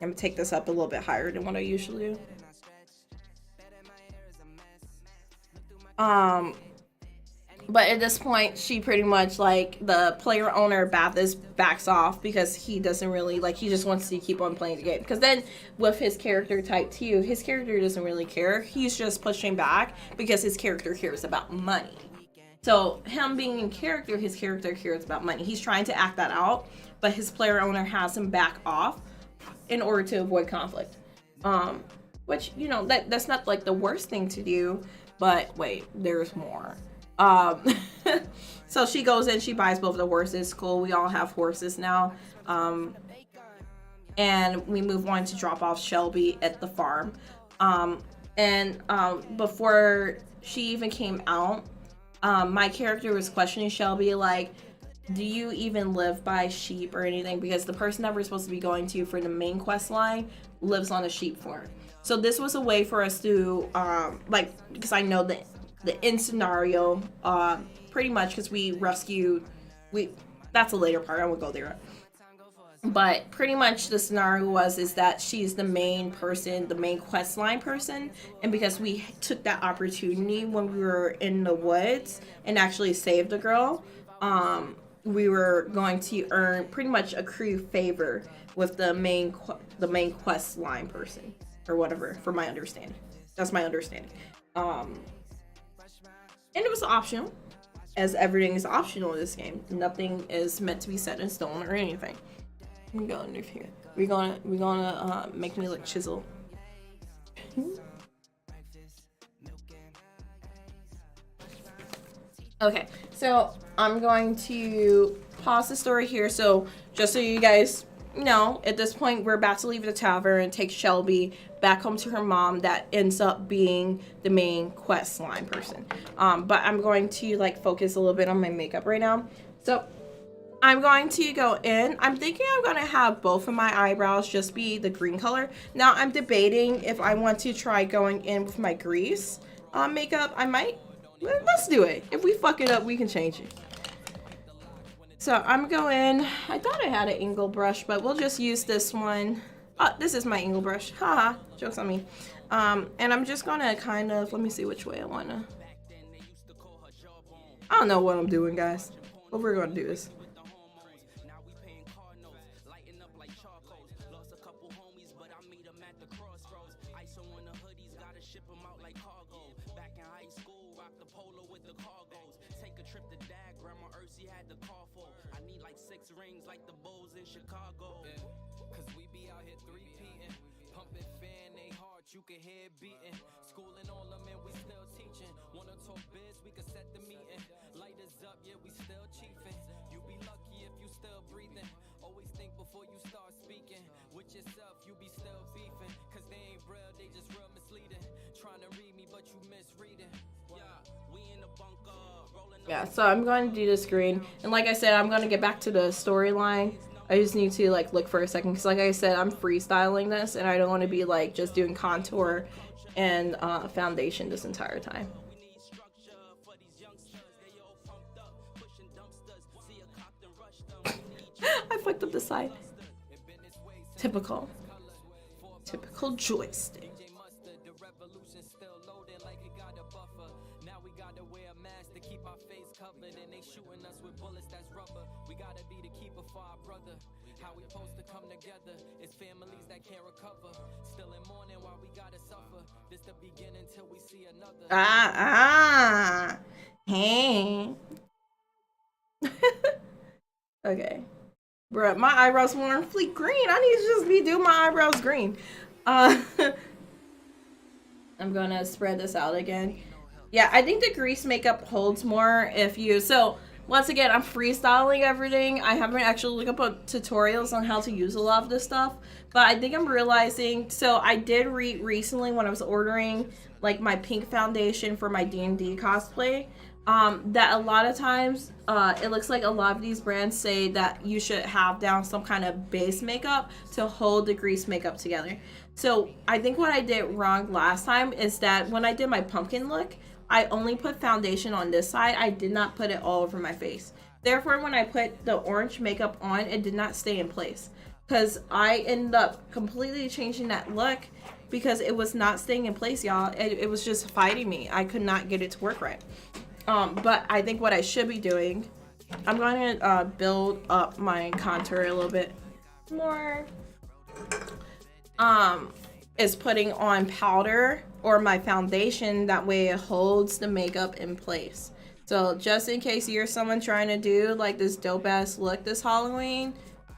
Speaker 3: I'm gonna take this up a little bit higher than what I usually do. But at this point, she pretty much, like, the player owner Bathis backs off because he doesn't really, like, he just wants to keep on playing the game. Because then with his character type 2, his character doesn't really care. He's just pushing back because his character cares about money. So him being in character, his character cares about money. He's trying to act that out, but his player owner has him back off in order to avoid conflict. Which, you know, that's not, like, the worst thing to do, but wait, there's more. So she goes in, she buys both the horses. Cool, we all have horses now. And we move on to drop off Shelby at the farm. Before she even came out, my character was questioning Shelby, like, do you even live by sheep or anything? Because the person that we're supposed to be going to for the main quest line lives on a sheep farm. So this was a way for us to, because I know the end scenario, pretty much, because we rescued, that's a later part, I won't go there. But pretty much the scenario is that she's the main person, the main quest line person, and because we took that opportunity when we were in the woods and actually saved the girl, we were going to earn pretty much accrue favor with the main quest line person or whatever, for my understanding. That's my understanding. And it was optional, as everything is optional in this game. Nothing is meant to be set in stone or anything. Let me go under here. We're gonna make me look chiseled. Okay, so I'm going to pause the story here. So just so you guys know, at this point, we're about to leave the tavern and take Shelby back home to her mom that ends up being the main quest line person. But I'm going to like focus a little bit on my makeup right now. So I'm going to go in. I'm thinking I'm going to have both of my eyebrows just be the green color. Now I'm debating if I want to try going in with my grease makeup. I might. Let's do it. If we fuck it up, we can change it. So I'm going. I thought I had an angle brush, but we'll just use this one. This is my angle brush. Haha, jokes on me. And I'm just gonna kind of, let me see which way I wanna. I don't know what I'm doing, guys, but we're gonna do this.
Speaker 5: You can hear beating, schooling all them and we still teaching. Wanna talk biz, we can set the meeting. Light is up, yeah, we still chiefing. You be lucky if you still breathing. Always think before you start speaking. With yourself, you be still beefing. Cause they ain't real, they just real misleading. Trying to read me, but you misreading. Yeah, we in the bunker, rolling.
Speaker 3: Yeah, so I'm going to do the screen. And like I said, I'm going to get back to the storyline. I just need to like look for a second because like I said, I'm freestyling this and I don't want to be like just doing contour and foundation this entire time. I fucked up the side. Typical joystick.
Speaker 5: How we supposed to come together? It's families that can't recover. Still in mourning while we gotta suffer. This the beginning till we see another.
Speaker 3: Hey. Okay. Bruh, my eyebrows weren't fleek green. I need to just be doing my eyebrows green. I'm gonna spread this out again. Yeah, I think the grease makeup holds more if you, so once again, I'm freestyling everything. I haven't actually looked up tutorials on how to use a lot of this stuff, but I think I'm realizing, so I did read recently when I was ordering like my pink foundation for my D&D cosplay, that a lot of times it looks like a lot of these brands say that you should have down some kind of base makeup to hold the grease makeup together. So I think what I did wrong last time is that when I did my pumpkin look, I only put foundation on this side. I did not put it all over my face. Therefore, when I put the orange makeup on, it did not stay in place. Because I ended up completely changing that look because it was not staying in place, y'all. It was just fighting me. I could not get it to work right. But I think what I should be doing, I'm going to build up my contour a little bit more. Is putting on powder or my foundation, that way it holds the makeup in place. So just in case you're someone trying to do like this dope ass look this Halloween,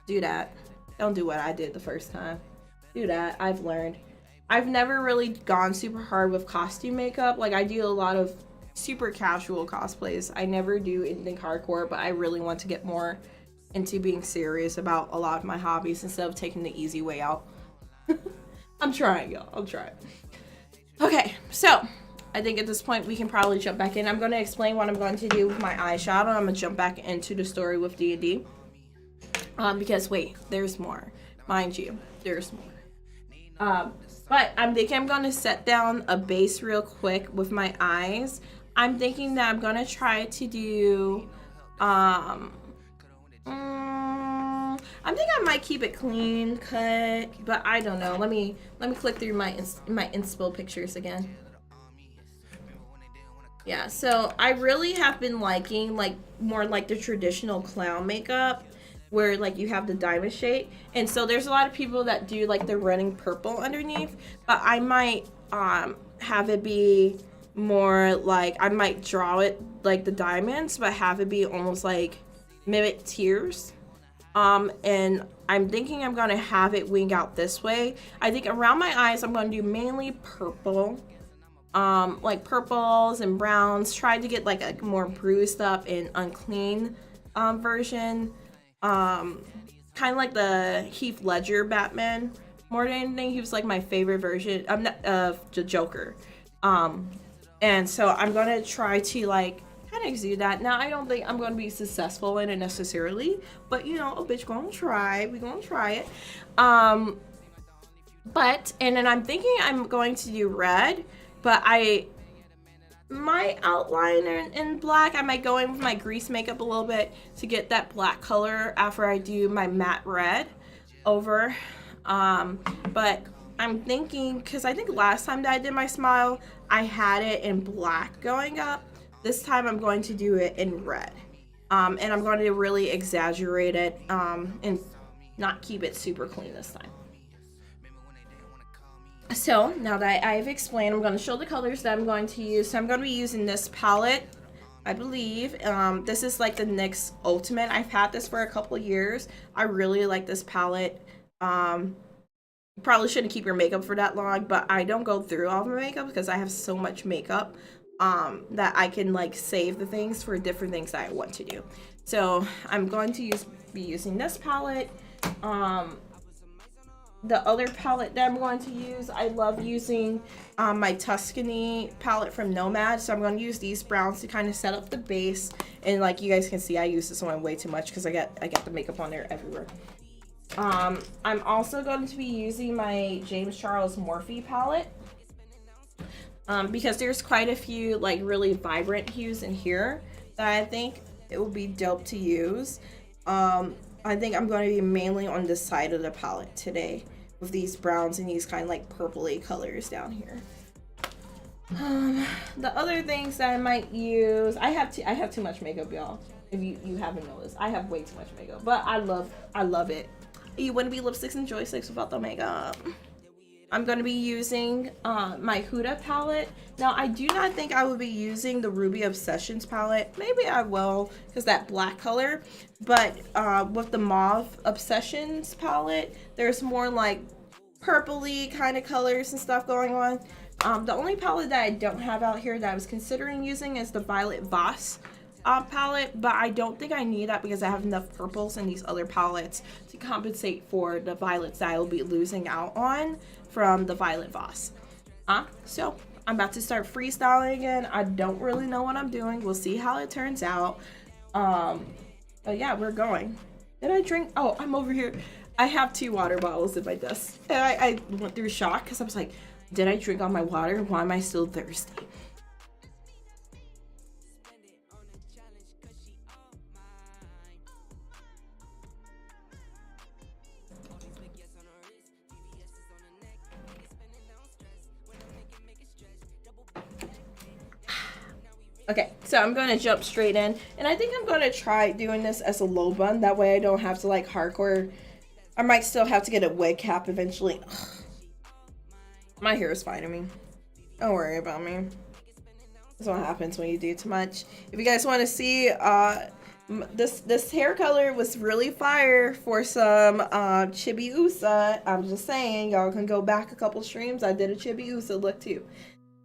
Speaker 3: do that. Don't do what I did the first time. Do that. I've learned. I've never really gone super hard with costume makeup. Like I do a lot of super casual cosplays. I never do anything hardcore, but I really want to get more into being serious about a lot of my hobbies instead of taking the easy way out. I'm trying, y'all. I'm trying. Okay, so I think at this point we can probably jump back in. I'm going to explain what I'm going to do with my eyeshadow. I'm going to jump back into the story with D&D. Because wait, there's more. Mind you, there's more. But I'm thinking I'm going to set down a base real quick with my eyes. I'm thinking that I'm going to try to do I think I might keep it clean cut, but I don't know. Let me click through my inspo pictures again. Yeah, so I really have been liking like more like the traditional clown makeup where like you have the diamond shape. And so there's a lot of people that do like the running purple underneath, but I might have it be more like I might draw it like the diamonds, but have it be almost like mimic tears. And I'm thinking I'm gonna have it wing out this way. I think around my eyes I'm gonna do mainly purple. Like purples and browns. Tried to get like a more bruised up and unclean version. Kind of like the Heath Ledger Batman. More than anything, he was like my favorite version. I'm not of the Joker. And so I'm gonna try to like kind of exude that. Now I don't think I'm gonna be successful in it necessarily, but you know, a bitch gonna try. We gonna try it. But and then I'm thinking I'm going to do red, but I might outline in black. I might go in with my grease makeup a little bit to get that black color after I do my matte red over. But I'm thinking, because I think last time that I did my smile, I had it in black going up. This time I'm going to do it in red. And I'm going to really exaggerate it and not keep it super clean this time. So now that I've explained, I'm going to show the colors that I'm going to use. So I'm going to be using this palette, I believe. This is like the NYX Ultimate. I've had this for a couple years. I really like this palette. You probably shouldn't keep your makeup for that long, but I don't go through all of my makeup because I have so much makeup that I can like save the things for different things that I want to do. So I'm going to be using this palette. The other palette that I'm going to use, I love using my Tuscany palette from Nomad. So I'm going to use these browns to kind of set up the base. And like you guys can see, I use this one way too much because I get the makeup on there everywhere. I'm also going to be using my James Charles Morphe palette. Because there's quite a few like really vibrant hues in here that I think it will be dope to use. I think I'm going to be mainly on this side of the palette today with these browns and these kind of like purpley colors down here. The other things that I might use, I have too much makeup, y'all. If you haven't noticed, I have way too much makeup, but I love it. You wouldn't be lipsticks and joysticks without the makeup. I'm going to be using my Huda palette. Now, I do not think I will be using the Ruby Obsessions palette. Maybe I will, because that black color. But with the Mauve Obsessions palette, there's more like purpley kind of colors and stuff going on. The only palette that I don't have out here that I was considering using is the Violet Voss palette, but I don't think I need that because I have enough purples in these other palettes to compensate for the violets that I will be losing out on from the Violet Voss. So I'm about to start freestyling again. I don't really know what I'm doing. We'll see how it turns out. But yeah, we're going. Did I drink? Oh, I'm over here. I have 2 water bottles in my desk. And I went through shock because I was like, did I drink all my water? Why am I still thirsty? Okay, so I'm going to jump straight in. And I think I'm going to try doing this as a low bun. That way I don't have to like hardcore. I might still have to get a wig cap eventually. Ugh. My hair is fine to me. Don't worry about me. That's what happens when you do too much. If you guys want to see, this hair color was really fire for some Chibi Usa. I'm just saying, y'all can go back a couple streams. I did a Chibi Usa look too.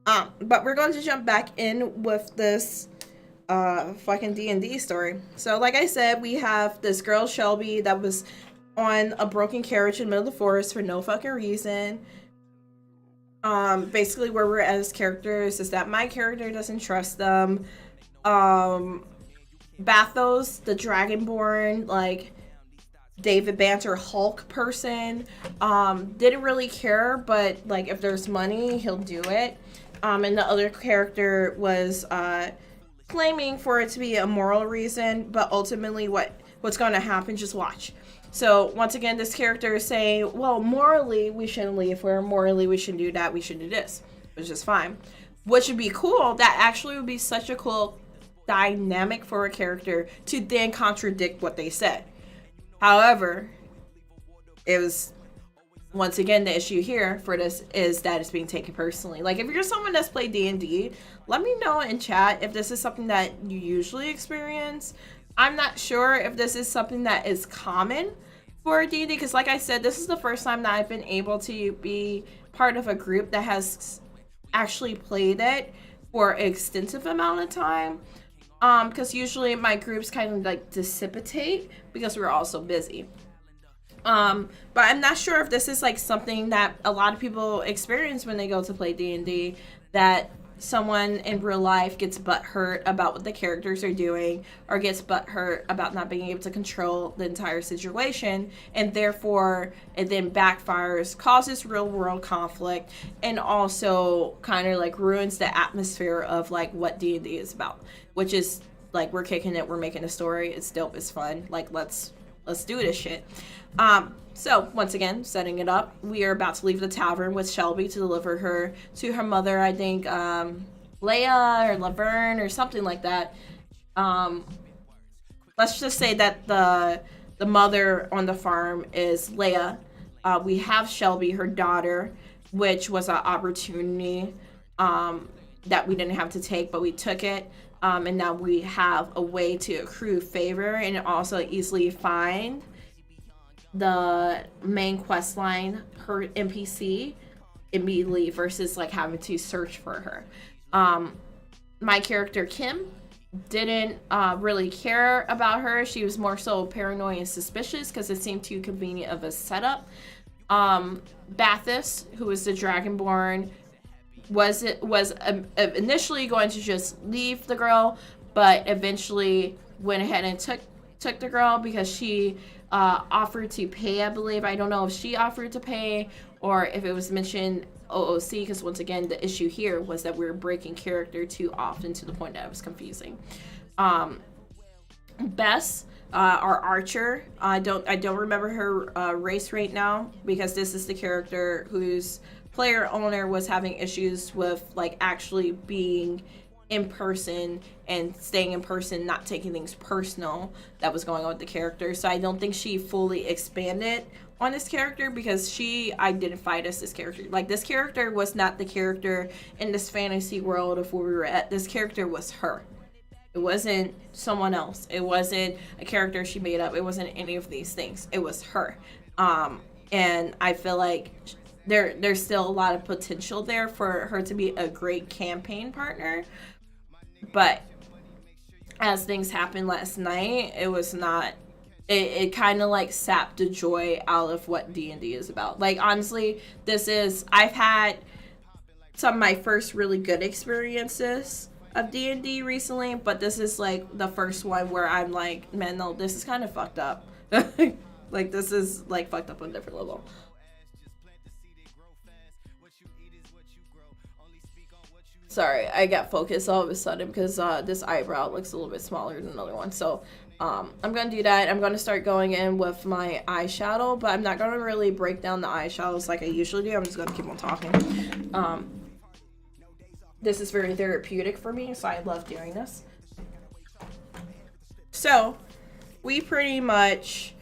Speaker 3: But we're going to jump back in with this fucking D&D story. So like I said, we have this girl Shelby that was on a broken carriage in the middle of the forest for no fucking reason. Basically where we're as characters is that my character doesn't trust them. Bathos, the Dragonborn, like David Banter Hulk person, didn't really care, but like if there's money, he'll do it. And the other character was claiming for it to be a moral reason, but ultimately what's going to happen, just watch. So once again, this character is saying, well, morally we shouldn't leave here, morally we shouldn't do that, we should do this, which is fine. which would be cool. That actually would be such a cool dynamic for a character to then contradict what they said. However, it was, once again, the issue here for this is that it's being taken personally. Like, if you're someone that's played D&D, let me know in chat if this is something that you usually experience. I'm not sure if this is something that is common for D&D, because like I said, this is the first time that I've been able to be part of a group that has actually played it for an extensive amount of time. Because usually my groups kind of like dissipate because we're all so busy. But I'm not sure if this is like something that a lot of people experience when they go to play D&D, that someone in real life gets butthurt about what the characters are doing, or gets butthurt about not being able to control the entire situation, and therefore it then backfires, causes real world conflict, and also kind of like ruins the atmosphere of like what D&D is about, which is like, we're kicking it, we're making a story, it's dope, it's fun, like let's do this shit. So once again, setting it up, we are about to leave the tavern with Shelby to deliver her to her mother. I think Leia or Laverne or something like that. Let's just say that the mother on the farm is Leia. We have Shelby, her daughter, which was an opportunity that we didn't have to take, but we took it. And now we have a way to accrue favor and also easily find the main quest line per NPC immediately versus like having to search for her. My character Kim didn't really care about her. She was more so paranoid and suspicious because it seemed too convenient of a setup. Bathis, who was the Dragonborn, was initially going to just leave the girl, but eventually went ahead and took the girl because she offered to pay, I believe. I don't know if she offered to pay or if it was mentioned OOC, because once again, the issue here was that we were breaking character too often to the point that it was confusing. Bess, our archer, I don't remember her race right now, because this is the character whose player owner was having issues with like actually being in person and staying in person, not taking things personal that was going on with the character. So I don't think she fully expanded on this character because she identified as this character. Like, this character was not the character in this fantasy world of where we were at. This character was her. It wasn't someone else. It wasn't a character she made up. It wasn't any of these things. It was her. And I feel like there's still a lot of potential there for her to be a great campaign partner. But as things happened last night, it was not, it kind of like sapped the joy out of what D&D is about. Like, honestly, I've had some of my first really good experiences of D&D recently, but this is like the first one where I'm like, man, no, this is kind of fucked up. Like, this is like fucked up on a different level. Sorry, I got focused all of a sudden because this eyebrow looks a little bit smaller than another one. So I'm going to do that. I'm going to start going in with my eyeshadow, but I'm not going to really break down the eyeshadows like I usually do. I'm just going to keep on talking. This is very therapeutic for me, so I love doing this. So we pretty much...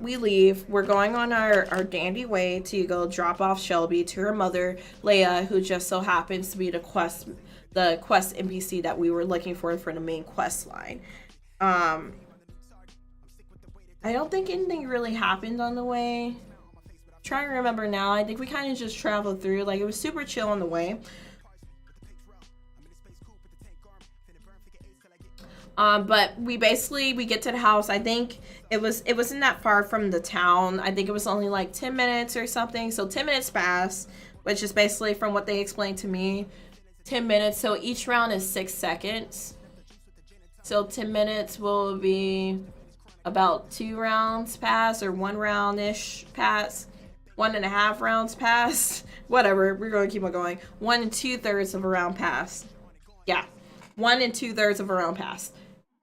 Speaker 3: we leave. We're going on our dandy way to go drop off Shelby to her mother, Leia, who just so happens to be the quest NPC that we were looking for the main quest line. I don't think anything really happened on the way. I'm trying to remember now. I think we kind of just traveled through. Like, it was super chill on the way. But we get to the house. I think it wasn't that far from the town. I think it was only like 10 minutes or something. So 10 minutes pass, which is basically, from what they explained to me, 10 minutes. So each round is 6 seconds. So 10 minutes will be about 2 rounds pass, or 1 round-ish pass. 1.5 rounds pass. Whatever, we're going to keep on going. 1 2/3 of a round pass. Yeah, 1 2/3 of a round pass,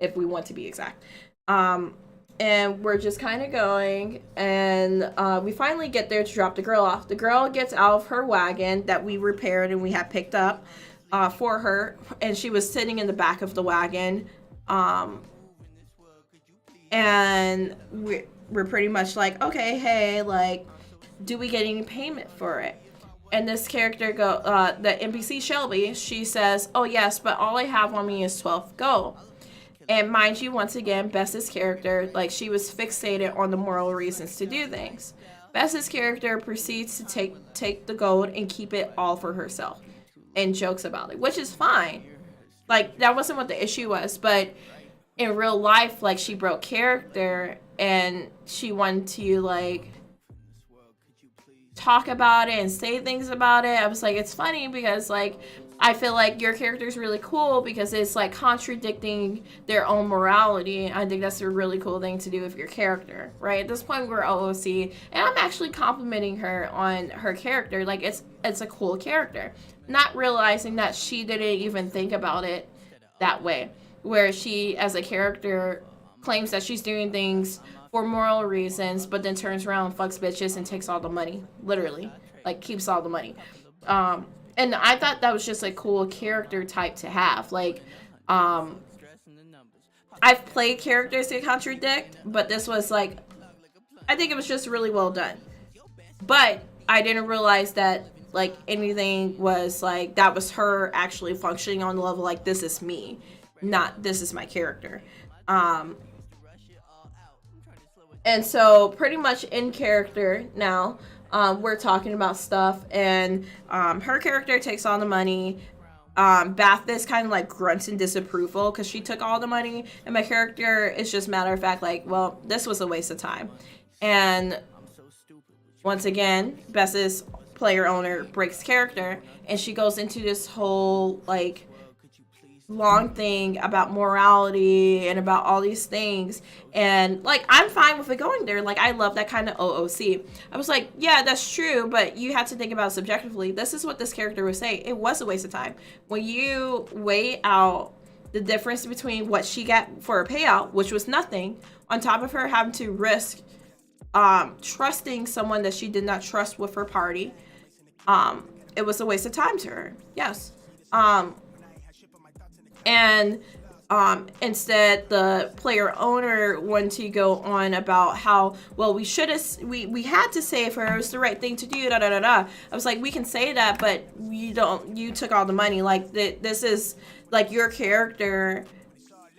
Speaker 3: if we want to be exact. and we're just kind of going, and we finally get there to drop the girl off. The girl gets out of her wagon that we repaired and we had picked up for her, and she was sitting in the back of the wagon, and we're pretty much like, okay, hey, like, do we get any payment for it? And this character the NPC Shelby, she says, oh yes, but all I have on me is 12 gold. And mind you, once again, Bess's character, like, she was fixated on the moral reasons to do things. Bess's character proceeds to take the gold and keep it all for herself and jokes about it, which is fine. Like, that wasn't what the issue was, but in real life, like, she broke character and she wanted to, like, talk about it and say things about it. I was like, it's funny because, like, I feel like your character is really cool because it's, like, contradicting their own morality. I think that's a really cool thing to do with your character, right? At this point, we're OOC, and I'm actually complimenting her on her character. Like, it's a cool character. Not realizing that she didn't even think about it that way, where she, as a character, claims that she's doing things for moral reasons, but then turns around and fucks bitches and takes all the money. Literally. Like, keeps all the money. And I thought that was just a cool character type to have. Like, I've played characters that contradict, but this was, like, I think it was just really well done. But I didn't realize that, like, anything was, like, that was her actually functioning on the level, like, this is me, not this is my character. And so pretty much in character now, we're talking about stuff, and her character takes all the money. Bathis kind of like grunts in disapproval because she took all the money, and my character is just matter of fact like, well, this was a waste of time. And once again, Bess's player owner breaks character, and she goes into this whole like long thing about morality and about all these things, and like I'm fine with it going there. Like I love that kind of OOC. I was like, yeah, that's true, but you have to think about it subjectively. This is what this character would say. It was a waste of time. When you weigh out the difference between what she got for a payout, which was nothing, on top of her having to risk trusting someone that she did not trust with her party, it was a waste of time to her. Yes. And instead, the player owner wanted to go on about how, well, we had to save her. It was the right thing to do. Da da da da. I was like, we can say that, but you took all the money. Like this is like your character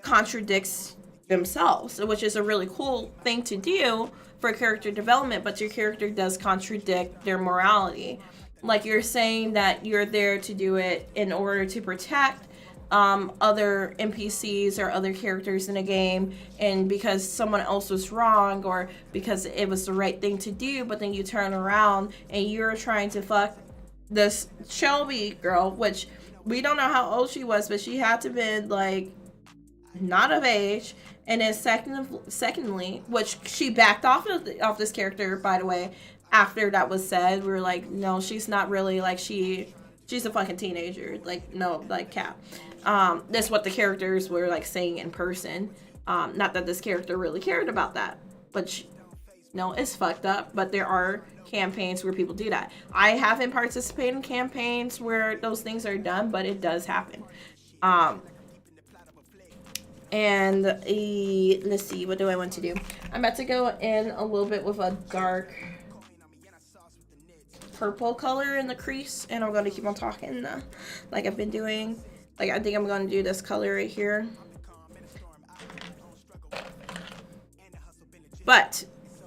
Speaker 3: contradicts themselves, which is a really cool thing to do for character development. But your character does contradict their morality. Like you're saying that you're there to do it in order to protect other NPCs or other characters in a game, and because someone else was wrong or because it was the right thing to do, but then you turn around and you're trying to fuck this Shelby girl, which we don't know how old she was, but she had to have been like not of age. And then secondly, which she backed off this character, by the way, after that was said. We were like, no, she's not really like she's a fucking teenager. Like, no, like cap. That's what the characters were like saying in person. Not that this character really cared about that, but it's fucked up. But there are campaigns where people do that. I haven't participated in campaigns where those things are done, but it does happen. And let's see, what do I want to do? I'm about to go in a little bit with a dark purple color in the crease, and I'm going to keep on talking like I've been doing. Like, I think I'm going to do this color right here. But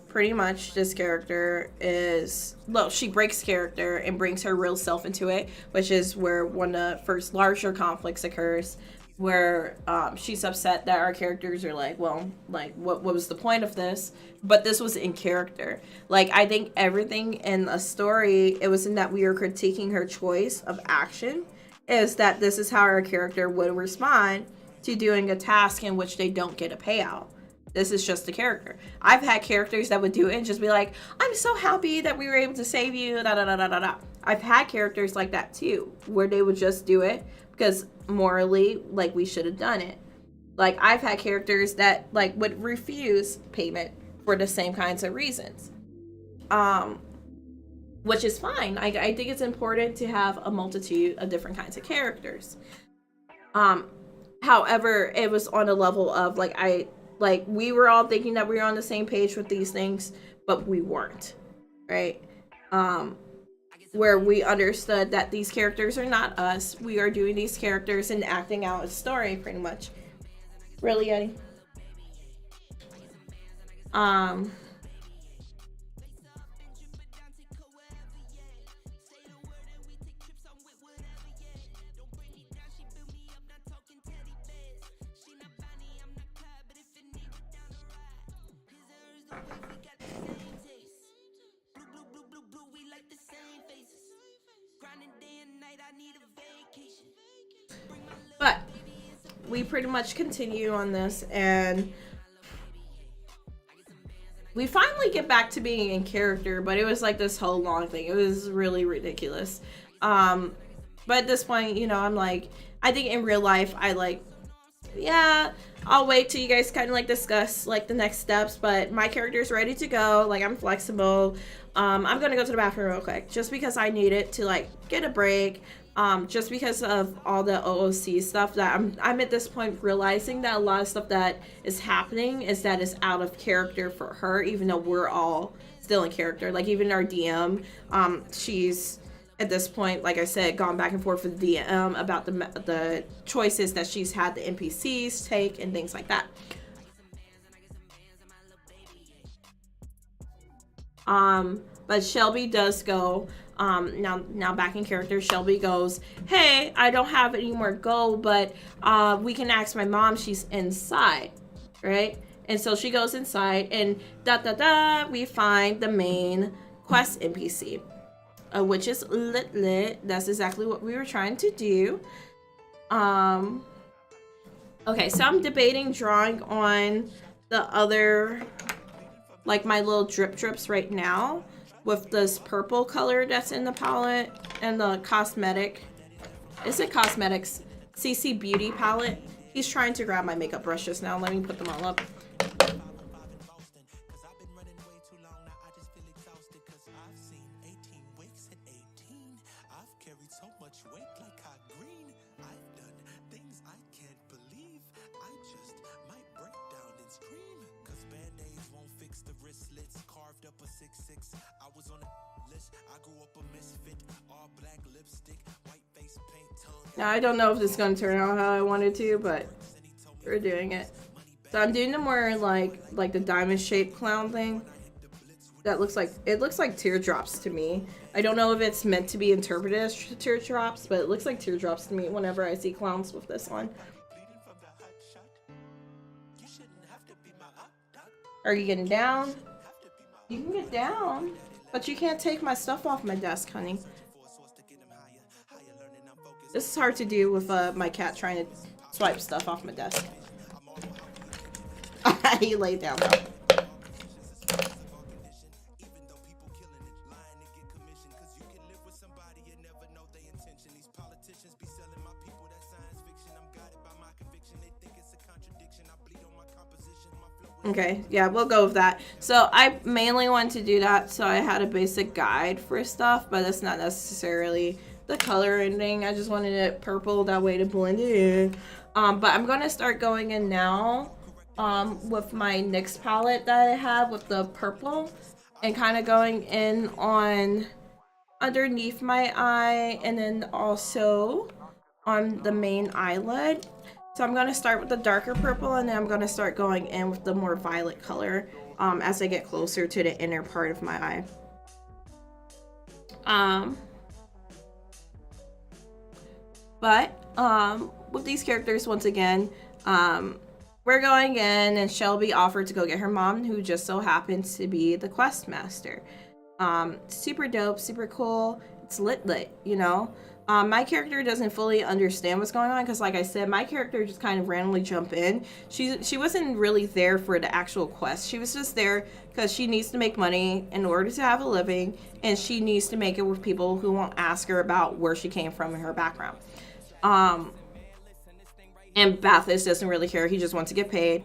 Speaker 3: pretty much this character is, well, she breaks character and brings her real self into it, which is where one of the first larger conflicts occurs, where she's upset that our characters are like, well, like, what was the point of this? But this was in character. Like, I think everything in a story, it was in that we were critiquing her choice of action, is that this is how our character would respond to doing a task in which they don't get a payout. This is just the character. I've had characters that would do it and just be like, I'm so happy that we were able to save you, da da da da da da. I've had characters like that too, where they would just do it because morally, like, we should have done it. Like, I've had characters that like would refuse payment for the same kinds of reasons, which is fine. I think it's important to have a multitude of different kinds of characters. However, it was on a level of like we were all thinking that we were on the same page with these things, but we weren't, right? Where we understood that these characters are not us. We are doing these characters and acting out a story, pretty much. Really, Eddie? But we pretty much continue on this, and we finally get back to being in character, but it was like this whole long thing. It was really ridiculous. But at this point, you know, I'm like, I think in real life, yeah, I'll wait till you guys kind of like discuss like the next steps, but my character's ready to go. Like, I'm flexible. I'm gonna go to the bathroom real quick just because I need it to like get a break. Just because of all the OOC stuff that I'm at this point realizing that a lot of stuff that is happening is out of character for her, even though we're all still in character. Like, even our DM, she's at this point, like I said, gone back and forth with the DM about the choices that she's had the NPCs take and things like that. But Shelby does go. Now back in character, Shelby goes, hey, I don't have any more gold, but we can ask my mom, she's inside, right? And so she goes inside, and we find the main quest NPC, which is lit. That's exactly what we were trying to do. Okay, so I'm debating drawing on the other, like my little drips right now, with this purple color that's in the palette and the cosmetic, is it cosmetics? CC Beauty palette. He's trying to grab my makeup brushes now. Let me put them all up. Now, I don't know if this is going to turn out how I wanted to, but we're doing it. So I'm doing the more like the diamond shaped clown thing. That looks like teardrops to me. I don't know if it's meant to be interpreted as teardrops, but it looks like teardrops to me whenever I see clowns with this one. Are you getting down? You can get down, but you can't take my stuff off my desk, honey. This is hard to do with my cat trying to swipe stuff off my desk. He laid down though. Okay, yeah, we'll go with that. So I mainly wanted to do that, so I had a basic guide for stuff, but that's not necessarily the color ending. I just wanted it purple, that way to blend it in. But I'm gonna start going in now with my NYX palette that I have with the purple, and kind of going in on underneath my eye, and then also on the main eyelid. So I'm gonna start with the darker purple, and then I'm gonna start going in with the more violet color as I get closer to the inner part of my eye. But with these characters, once again, we're going in, and Shelby offered to go get her mom, who just so happens to be the quest master. Super dope, super cool. It's lit, you know. My character doesn't fully understand what's going on because, like I said, my character just kind of randomly jumped in. She wasn't really there for the actual quest. She was just there because she needs to make money in order to have a living, and she needs to make it with people who won't ask her about where she came from and her background. And Bathis doesn't really care. He just wants to get paid.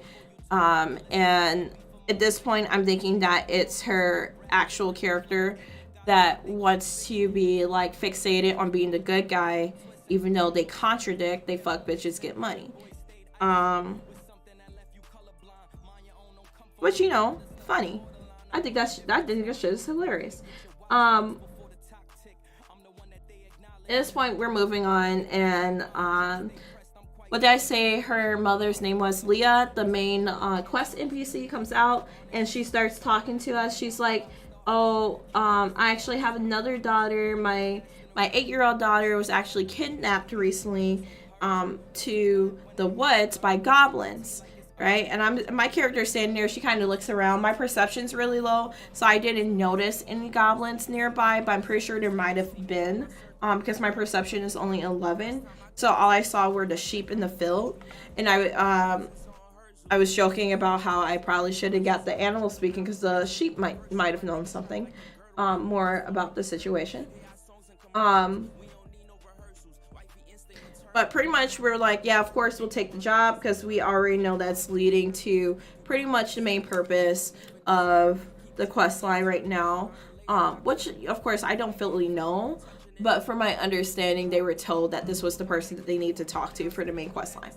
Speaker 3: And at this point, I'm thinking that it's her actual character that wants to be like fixated on being the good guy, even though they contradict. They fuck bitches, get money. Which, you know, funny. I think that shit is hilarious. At this point, we're moving on, and what did I say? Her mother's name was Leah. The main quest NPC comes out, and she starts talking to us. She's like, "Oh, I actually have another daughter. My 8-year-old daughter was actually kidnapped recently to the woods by goblins." Right? And my character standing there, she kind of looks around. My perception's really low, so I didn't notice any goblins nearby, but I'm pretty sure there might have been, because my perception is only 11. So all I saw were the sheep in the field. And I was joking about how I probably should have got the animal speaking, because the sheep might have known something more about the situation. But pretty much we're like, yeah, of course we'll take the job, because we already know that's leading to pretty much the main purpose of the quest line right now. Which, of course, I don't fully know. But from my understanding, they were told that this was the person that they need to talk to for the main quest line.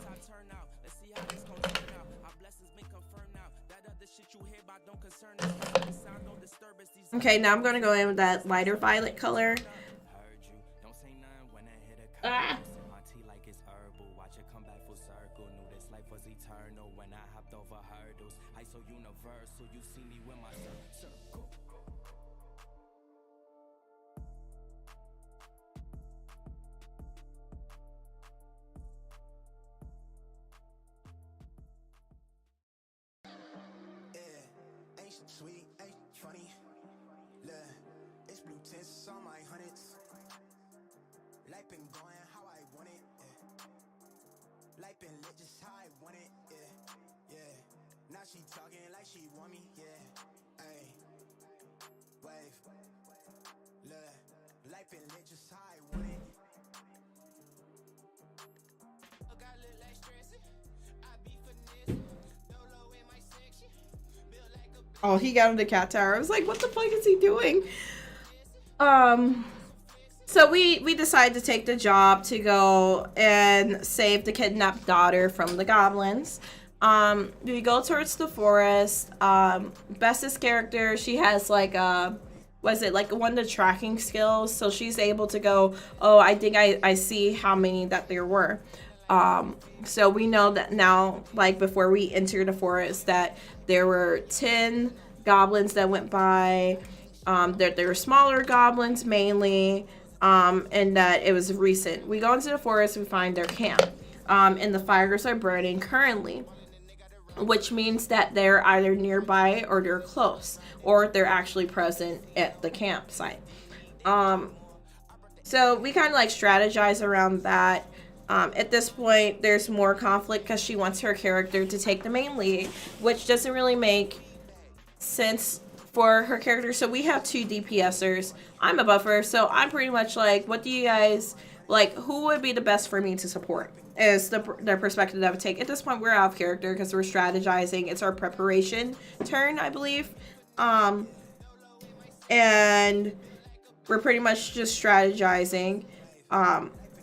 Speaker 3: Okay, now I'm going to go in with that lighter violet color. Ah!
Speaker 1: Sweet, ain't funny. Look, it's blue tints on my hundreds. Life been going how I want it. Yeah. Life been lit just how I want it. Yeah, yeah. Now she talking like she want me. Yeah, ayy. Wave. Look, life been lit just how I want it. Look, I look like stressing. I be finessing. Dolo in my section.
Speaker 3: Oh, he got him the cat tower. I was like, what the fuck is he doing? So we decided to take the job to go and save the kidnapped daughter from the goblins. We go towards the forest. Best's character, she has like one of the tracking skills, so she's able to go, oh, I think I see how many that there were. So we know that now, like before we enter the forest, that there were 10 goblins that went by, that there were smaller goblins mainly, and that it was recent. We go into the forest, we find their camp, and the fires are burning currently, which means that they're either nearby or they're close, or they're actually present at the campsite. So we kind of like strategize around that. At this point, there's more conflict because she wants her character to take the main lead, which doesn't really make sense for her character. So we have 2 DPSers. I'm a buffer, so I'm pretty much like, what do you guys, like, who would be the best for me to support? Is the perspective that I would take. At this point, we're out of character because we're strategizing. It's our preparation turn, I believe. And we're pretty much just strategizing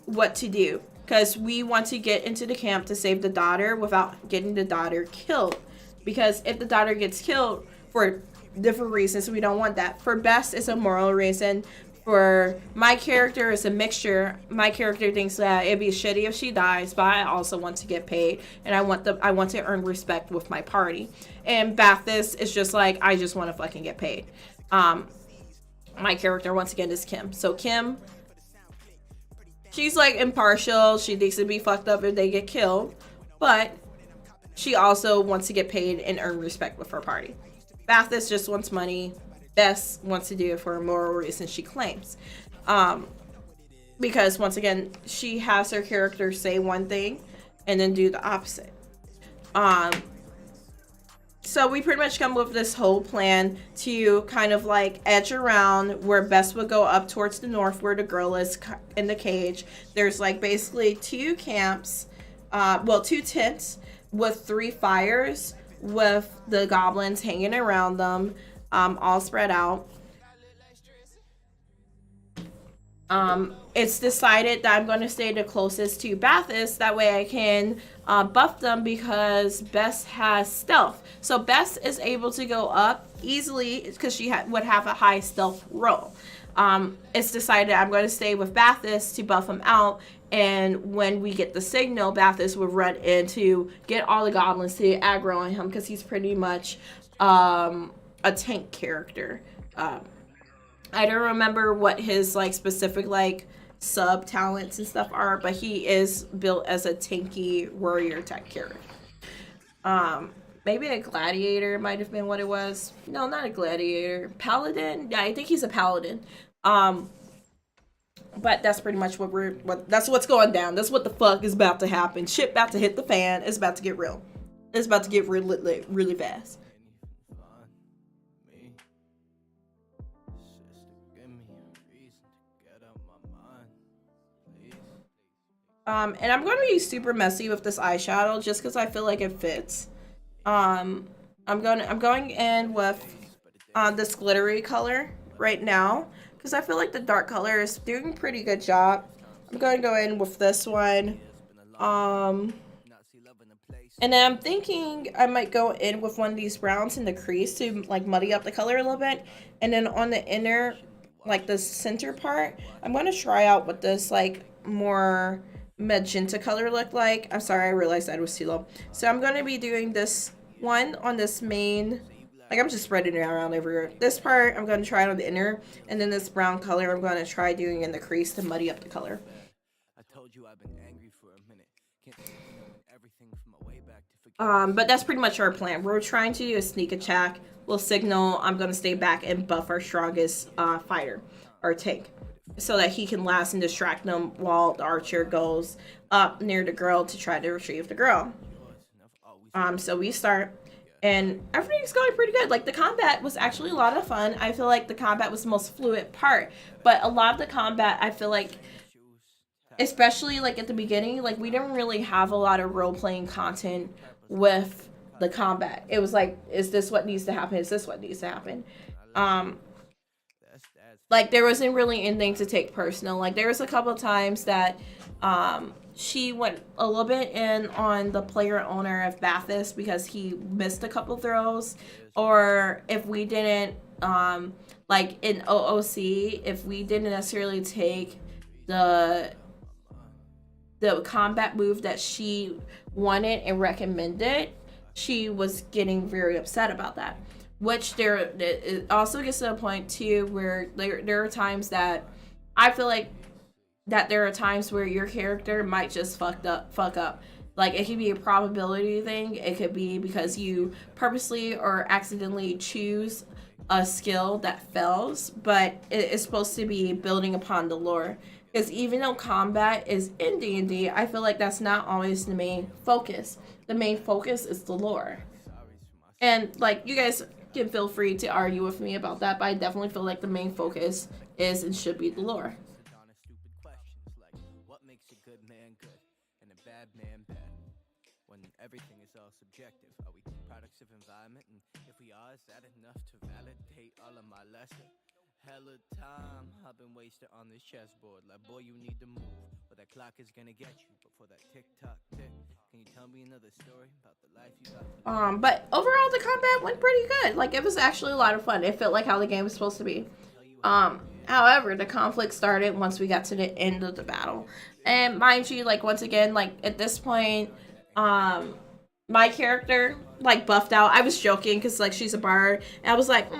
Speaker 3: what to do. Because we want to get into the camp to save the daughter without getting the daughter killed. Because if the daughter gets killed for different reasons, we don't want that. For Best, it's a moral reason. For my character, it's a mixture. My character thinks that it'd be shitty if she dies, but I also want to get paid. And I want to earn respect with my party. And Bathis is just like, I just want to fucking get paid. My character, once again, is Kim. So Kim, she's like impartial. She thinks it'd be fucked up if they get killed, but she also wants to get paid and earn respect with her party. Bathis just wants money. Bess wants to do it for a moral reason, she claims. Because once again, she has her character say one thing and then do the opposite. So we pretty much come up with this whole plan to kind of like edge around where Bess would go up towards the north where the girl is in the cage. There's like basically 2 camps well, 2 tents with 3 fires with the goblins hanging around them, all spread out. It's decided that I'm going to stay the closest to Bathis. That way I can buff them because Bess has stealth. So Bess is able to go up easily because she would have a high stealth roll. It's decided I'm going to stay with Bathis to buff him out. And when we get the signal, Bathis would run in to get all the goblins to aggro on him because he's pretty much a tank character. I don't remember what his like specific like sub talents and stuff are, but he is built as a tanky warrior type character. Maybe a gladiator might have been what it was. No, not a gladiator. Paladin? Yeah, I think he's a paladin. But that's pretty much that's what's going down. That's what the fuck is about to happen. Shit about to hit the fan. It's about to get real. It's about to get really fast. And I'm going to be super messy with this eyeshadow just because I feel like it fits. I'm going in with this glittery color right now because I feel like the dark color is doing a pretty good job. I'm going to go in with this one. And then I'm thinking I might go in with one of these browns in the crease to like muddy up the color a little bit. And then on the inner, like the center part, I'm going to try out what this like more magenta color look like. I'm sorry, I realized that was too low. So I'm going to be doing this one on this main, like I'm just spreading it around everywhere. This part I'm going to try it on the inner, and then this brown color I'm going to try doing in the crease to muddy up the color. But that's pretty much our plan. We're trying to do a sneak attack. We'll signal I'm going to stay back and buff our strongest fighter, or tank, so that he can last and distract them while the archer goes up near the girl to try to retrieve the girl. So we start, and everything's going pretty good. Like, the combat was actually a lot of fun. I feel like the combat was the most fluid part, but a lot of the combat, I feel like, especially like at the beginning, like we didn't really have a lot of role-playing content with the combat. It was like, is this what needs to happen? Is this what needs to happen? Like, there wasn't really anything to take personal. Like, there was a couple of times that she went a little bit in on the player owner of Bathis because he missed a couple throws. Or if we didn't, like in OOC, if we didn't necessarily take the combat move that she wanted and recommended, she was getting very upset about that. Which it also gets to a point too where there are times that I feel like that there are times where your character might just fuck up. Like, it could be a probability thing. It could be because you purposely or accidentally choose a skill that fails, but it's supposed to be building upon the lore. Because even though combat is in D&D, I feel like that's not always the main focus. The main focus is the lore. And, like, you guys can feel free to argue with me about that, but I definitely feel like the main focus is and should be the lore.
Speaker 1: What makes a good man good and a bad man bad? When everything is all subjective, are we products of environment? And if we are, is that enough to validate all of my lessons? Hella time I've been wasted on this chessboard. Like, boy, you need to move, or that clock is gonna get you before that tick-tock tick. Can you tell me another story about the life you got?
Speaker 3: But overall the combat went pretty good. Like, it was actually a lot of fun. It felt like how the game was supposed to be. However, the conflict started once we got to the end of the battle. And mind you, like, once again, like, at this point, my character, like, buffed out. I was joking because, like, she's a bard. And I was like,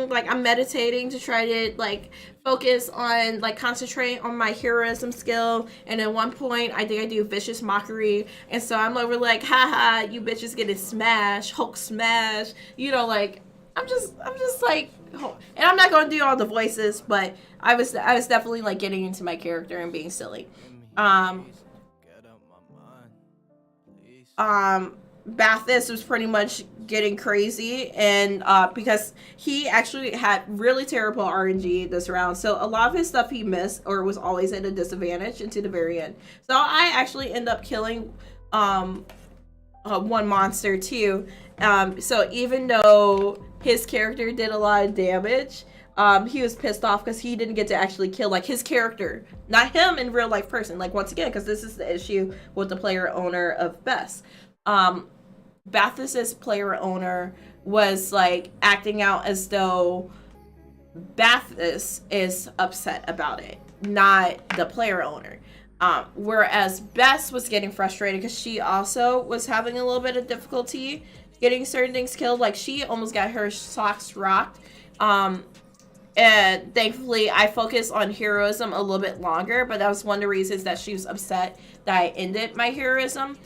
Speaker 3: like, I'm meditating to try to, like, focus on, like, concentrate on my heroism skill. And at one point, I think I do vicious mockery. And so I'm over like, haha, you bitches getting smashed, Hulk smash. You know, like, I'm just like, and I'm not going to do all the voices, but I was definitely, like, getting into my character and being silly. Bathis was pretty much getting crazy, and because he actually had really terrible RNG this round, so a lot of his stuff he missed or was always at a disadvantage into the very end. So I actually end up killing one monster too. So even though his character did a lot of damage, he was pissed off because he didn't get to actually kill like his character, not him in real life person. Like once again, because this is the issue with the player owner of Bess. Bathis's player owner was like acting out as though Bathis is upset about it, not the player owner. Whereas Bess was getting frustrated because she also was having a little bit of difficulty getting certain things killed. Like she almost got her socks rocked. And thankfully I focused on heroism a little bit longer, but that was one of the reasons that she was upset that I ended my heroism.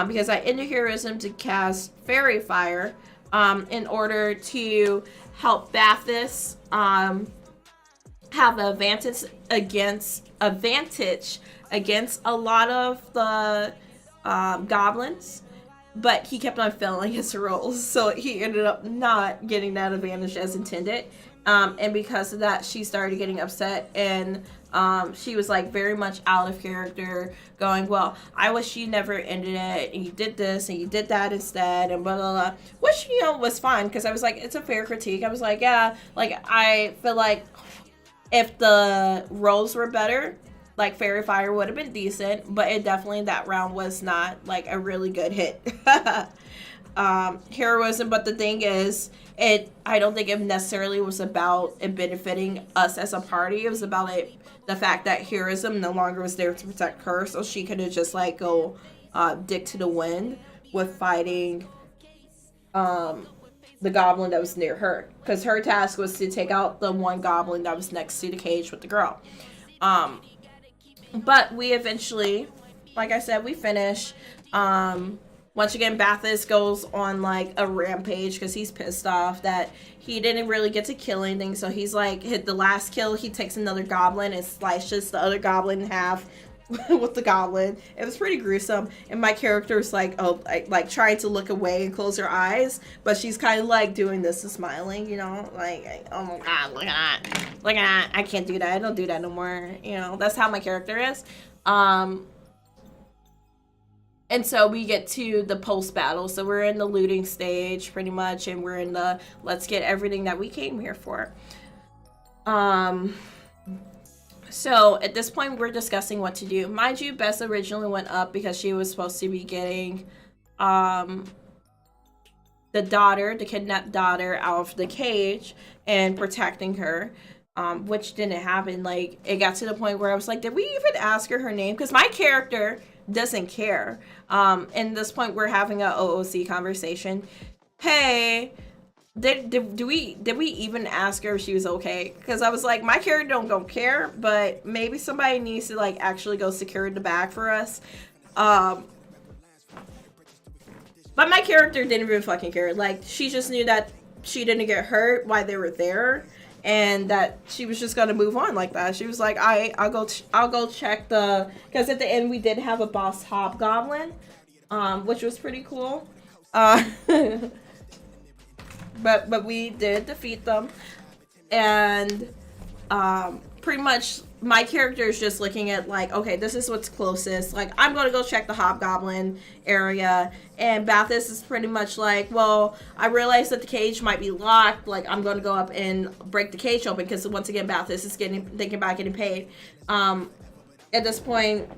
Speaker 3: Because I ended heroism to cast Fairy Fire in order to help Bathis have an advantage against a lot of the goblins, but he kept on failing his rolls, so he ended up not getting that advantage as intended. And because of that, she started getting upset, and she was like very much out of character, going, well, I wish you never ended it, and you did this and you did that instead, and blah blah blah, which, you know, was fine because I was like, it's a fair critique. I was like, yeah, like I feel like if the rolls were better, like Fairy Fire would have been decent, but it definitely, that round was not like a really good hit. Heroism, but the thing is, I don't think it necessarily was about it benefiting us as a party. It was about the fact that heroism no longer was there to protect her, so she could have just like go dick to the wind with fighting the goblin that was near her, because her task was to take out the one goblin that was next to the cage with the girl. But we eventually, like I said, we finish. Once again, Bathis goes on like a rampage because he's pissed off that he didn't really get to kill anything. So he's like, hit the last kill, he takes another goblin and slices the other goblin in half with the goblin. It was pretty gruesome. And my character is like, oh, like trying to look away and close her eyes, but she's kind of like doing this and smiling, you know, like, oh my god, look at that, look at that. I can't do that. I don't do that no more. You know, that's how my character is. And so we get to the post-battle. So we're in the looting stage, pretty much, and we're in the let's get everything that we came here for. So at this point, we're discussing what to do. Mind you, Bess originally went up because she was supposed to be getting the kidnapped daughter, out of the cage and protecting her. Which didn't happen. Like, it got to the point where I was like, did we even ask her name? Because my character doesn't care. In this point, we're having a OOC conversation. Hey, did we even ask her if she was okay? Because I was like, my character don't care, but maybe somebody needs to like actually go secure the bag for us. But my character didn't even fucking care. Like, she just knew that she didn't get hurt while they were there, and that she was just gonna move on like that. She was like, I'll go check the, because at the end we did have a boss hobgoblin, which was pretty cool. But we did defeat them, and pretty much my character is just looking at like, okay, this is what's closest. Like, I'm gonna go check the hobgoblin area, and Bathis is pretty much like, well, I realize that the cage might be locked. Like, I'm gonna go up and break the cage open, because once again, Bathis is thinking about getting paid. At this point,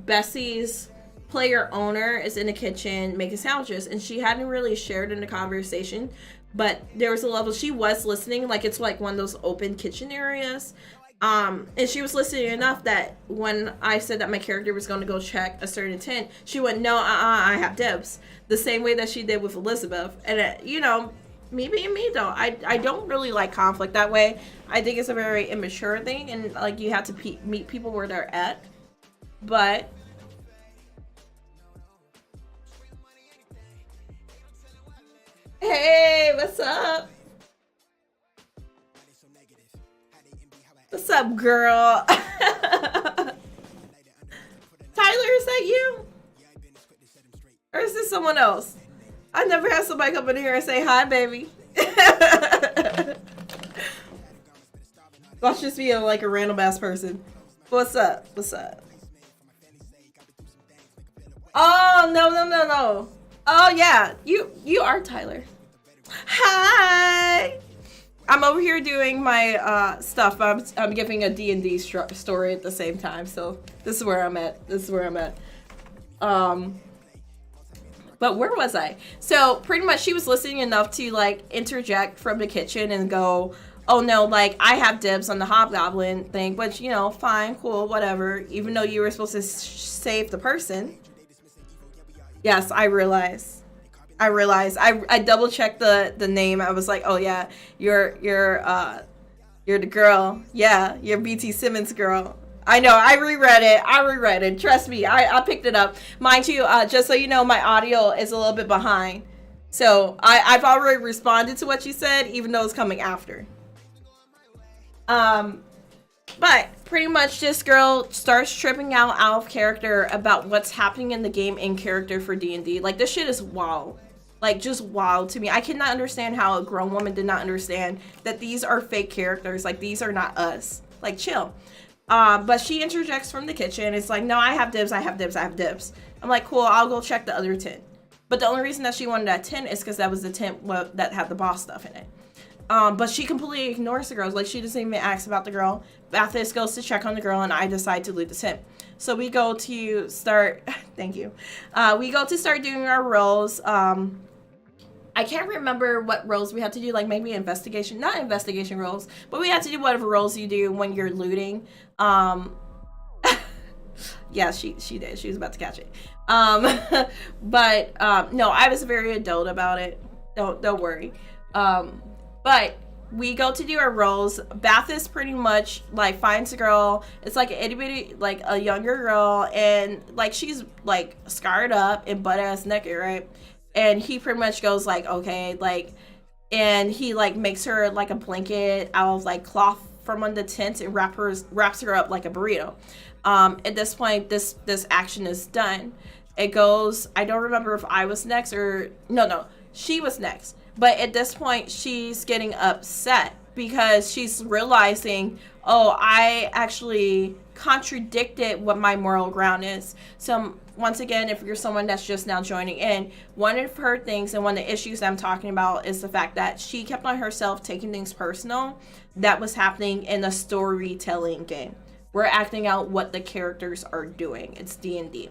Speaker 3: Bessie's player owner is in the kitchen making sandwiches, and she hadn't really shared in the conversation, but there was a level she was listening. Like, it's like one of those open kitchen areas. And she was listening enough that when I said that my character was going to go check a certain tent, she went, no, I have dibs. The same way that she did with Elizabeth. And, you know, me being me, though, I don't really like conflict that way. I think it's a very immature thing, and, like, you have to meet people where they're at. But hey, what's up? What's up, girl? Tyler, is that you? Or is this someone else? I never had somebody come in here and say, hi, baby. Must just be like a random ass person. What's up? What's up? Oh, no. No. Oh yeah, you are Tyler. Hi. I'm over here doing my stuff. I'm giving a D&D story at the same time. So this is where I'm at. But where was I? So pretty much she was listening enough to like interject from the kitchen and go, oh no, like I have dibs on the hobgoblin thing, but you know, fine, cool, whatever. Even though you were supposed to save the person. Yes, I realize. I double checked the name. I was like, oh yeah, you're the girl. Yeah, you're BT Simmons girl. I know. I reread it. Trust me. I picked it up. Mind you, just so you know, my audio is a little bit behind. So I've already responded to what you said, even though it's coming after. But pretty much this girl starts tripping out of character about what's happening in the game in character for D&D. Like, this shit is wild. Like, just wild to me. I cannot understand how a grown woman did not understand that these are fake characters. Like, these are not us. Like, chill. But she interjects from the kitchen. It's like, no, I have dibs. I'm like, cool, I'll go check the other tent. But the only reason that she wanted that tent is because that was the tent that had the boss stuff in it. But she completely ignores the girls. Like, she doesn't even ask about the girl. Bathis goes to check on the girl, and I decide to leave the tent. So we go to start... Thank you. We go to start doing our roles. I can't remember what roles we had to do. Like, maybe investigation. Not investigation roles. But we had to do whatever roles you do when you're looting. Yeah, she did. She was about to catch it. But no, I was very adult about it. Don't worry. But we go to do our roles. Bathis pretty much like finds a girl. It's like an itty bitty, like a younger girl, and like she's like scarred up and butt ass naked, right? And he pretty much goes like, okay, like, and he like makes her like a blanket out of like cloth from under the tent and wraps her up like a burrito. At this point, this action is done. It goes. I don't remember if I was next or no, she was next. But at this point, she's getting upset because she's realizing, oh, I actually contradicted what my moral ground is. So once again, if you're someone that's just now joining in, one of her things and one of the issues I'm talking about is the fact that she kept on herself taking things personal that was happening in a storytelling game. We're acting out what the characters are doing. It's D&D.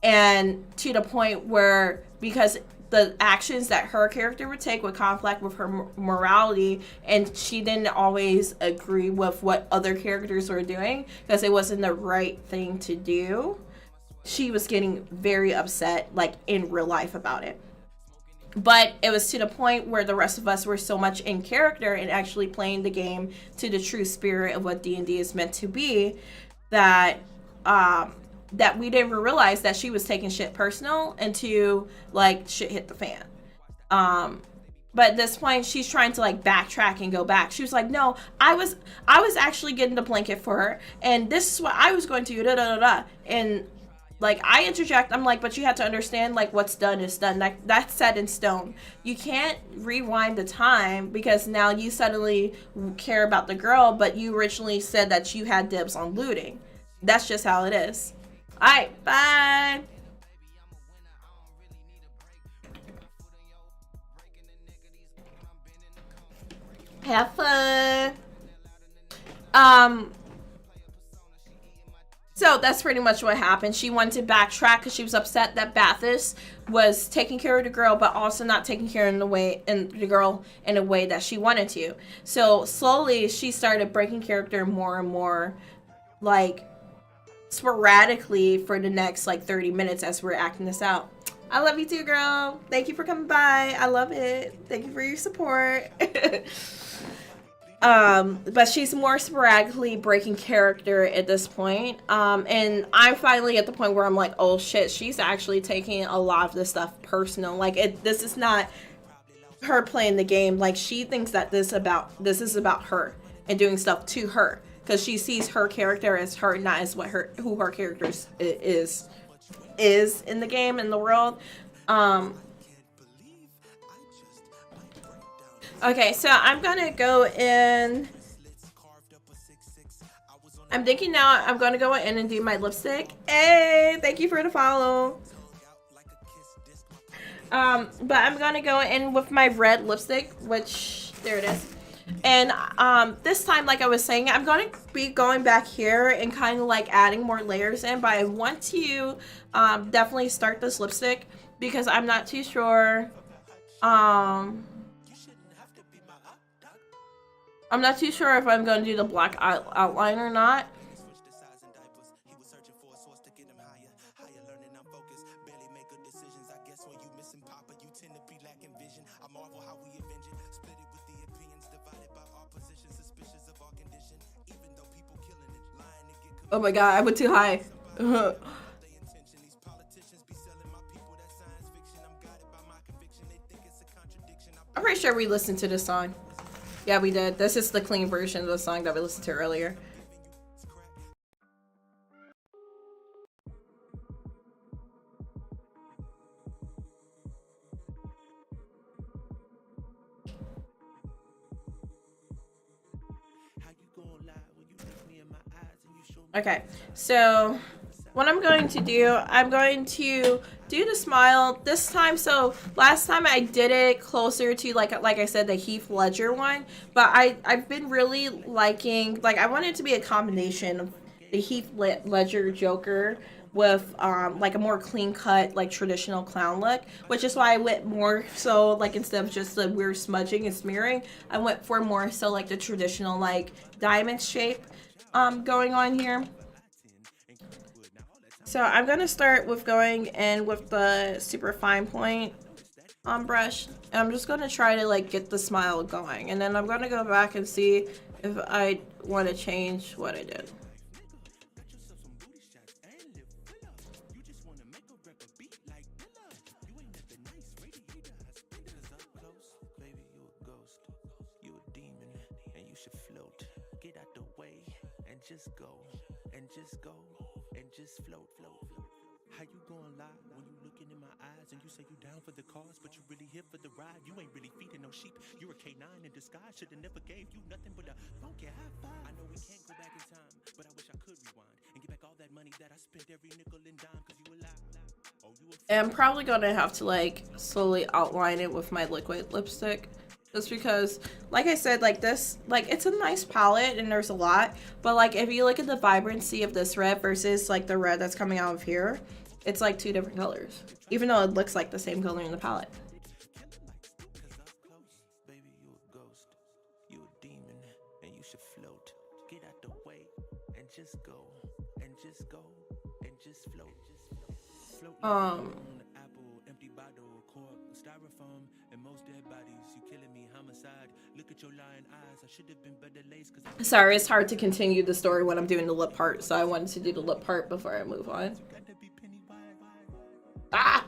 Speaker 3: And to the point where, because the actions that her character would take would conflict with her morality, and she didn't always agree with what other characters were doing because it wasn't the right thing to do. She was getting very upset, like in real life, about it. But it was to the point where the rest of us were so much in character and actually playing the game to the true spirit of what D&D is meant to be, that that we didn't realize that she was taking shit personal until like shit hit the fan. But at this point, she's trying to like backtrack and go back. She was like, no, I was actually getting the blanket for her, and this is what I was going to do, and like I interject, I'm like, but you have to understand, like, what's done is done. Like, that's set in stone. You can't rewind the time because now you suddenly care about the girl, but you originally said that you had dibs on looting. That's just how it is. All right, bye. Have fun. So that's pretty much what happened. She wanted to backtrack because she was upset that Bathis was taking care of the girl, but also not taking care of the girl in a way that she wanted to. So slowly she started breaking character more and more, like sporadically for the next like 30 minutes as we're acting this out. I love you too, girl. Thank you for coming by. I love it. Thank you for your support. But she's more sporadically breaking character at this point. And I'm finally at the point where I'm like, oh shit, she's actually taking a lot of this stuff personal. Like, this is not her playing the game. Like, she thinks that this is about her and doing stuff to her because she sees her character as her, not as who her character is in the game, in the world. Okay, so I'm gonna go in. I'm thinking now I'm gonna go in and do my lipstick. Hey, thank you for the follow. But I'm gonna go in with my red lipstick, which there it is. And this time, like I was saying, I'm going to be going back here and kind of like adding more layers in, but I want to definitely start this lipstick because I'm not too sure. I'm not too sure if I'm going to do the black outline or not. Oh my god, I went too high. I'm pretty sure we listened to this song. Yeah, we did. This is the clean version of the song that we listened to earlier. Okay, so what I'm going to do the smile this time. So last time I did it closer to like I said, the Heath Ledger one, but I've been really liking, like I want it to be a combination of the Heath Ledger Joker with like a more clean cut, like traditional clown look, which is why I went more so like instead of just the weird smudging and smearing, I went for more so like the traditional like diamond shape going on here. So I'm gonna start with going in with the super fine point brush, and I'm just gonna try to like get the smile going, and then I'm gonna go back and see if I want to change what I did.
Speaker 2: Just go and just go and just float. How you gonna lie when you looking in my eyes and you say you down for the cause, but you really here for the ride? You ain't really feeding no sheep. You're a K9 in disguise. Should've never gave you nothing but a funky high five. I know we can't go back in time, but I wish I could rewind and get back all that money that I spent every nickel and dime. Cause you alive.
Speaker 3: And I'm probably gonna have to like slowly outline it with my liquid lipstick. Just because, like I said, like this, like it's a nice palette and there's a lot, but like if you look at the vibrancy of this red versus like the red that's coming out of here, it's like two different colors, even though it looks like the same color in the palette. Sorry, it's hard to continue the story when I'm doing the lip part, so I wanted to do the lip part before I move on. Ah!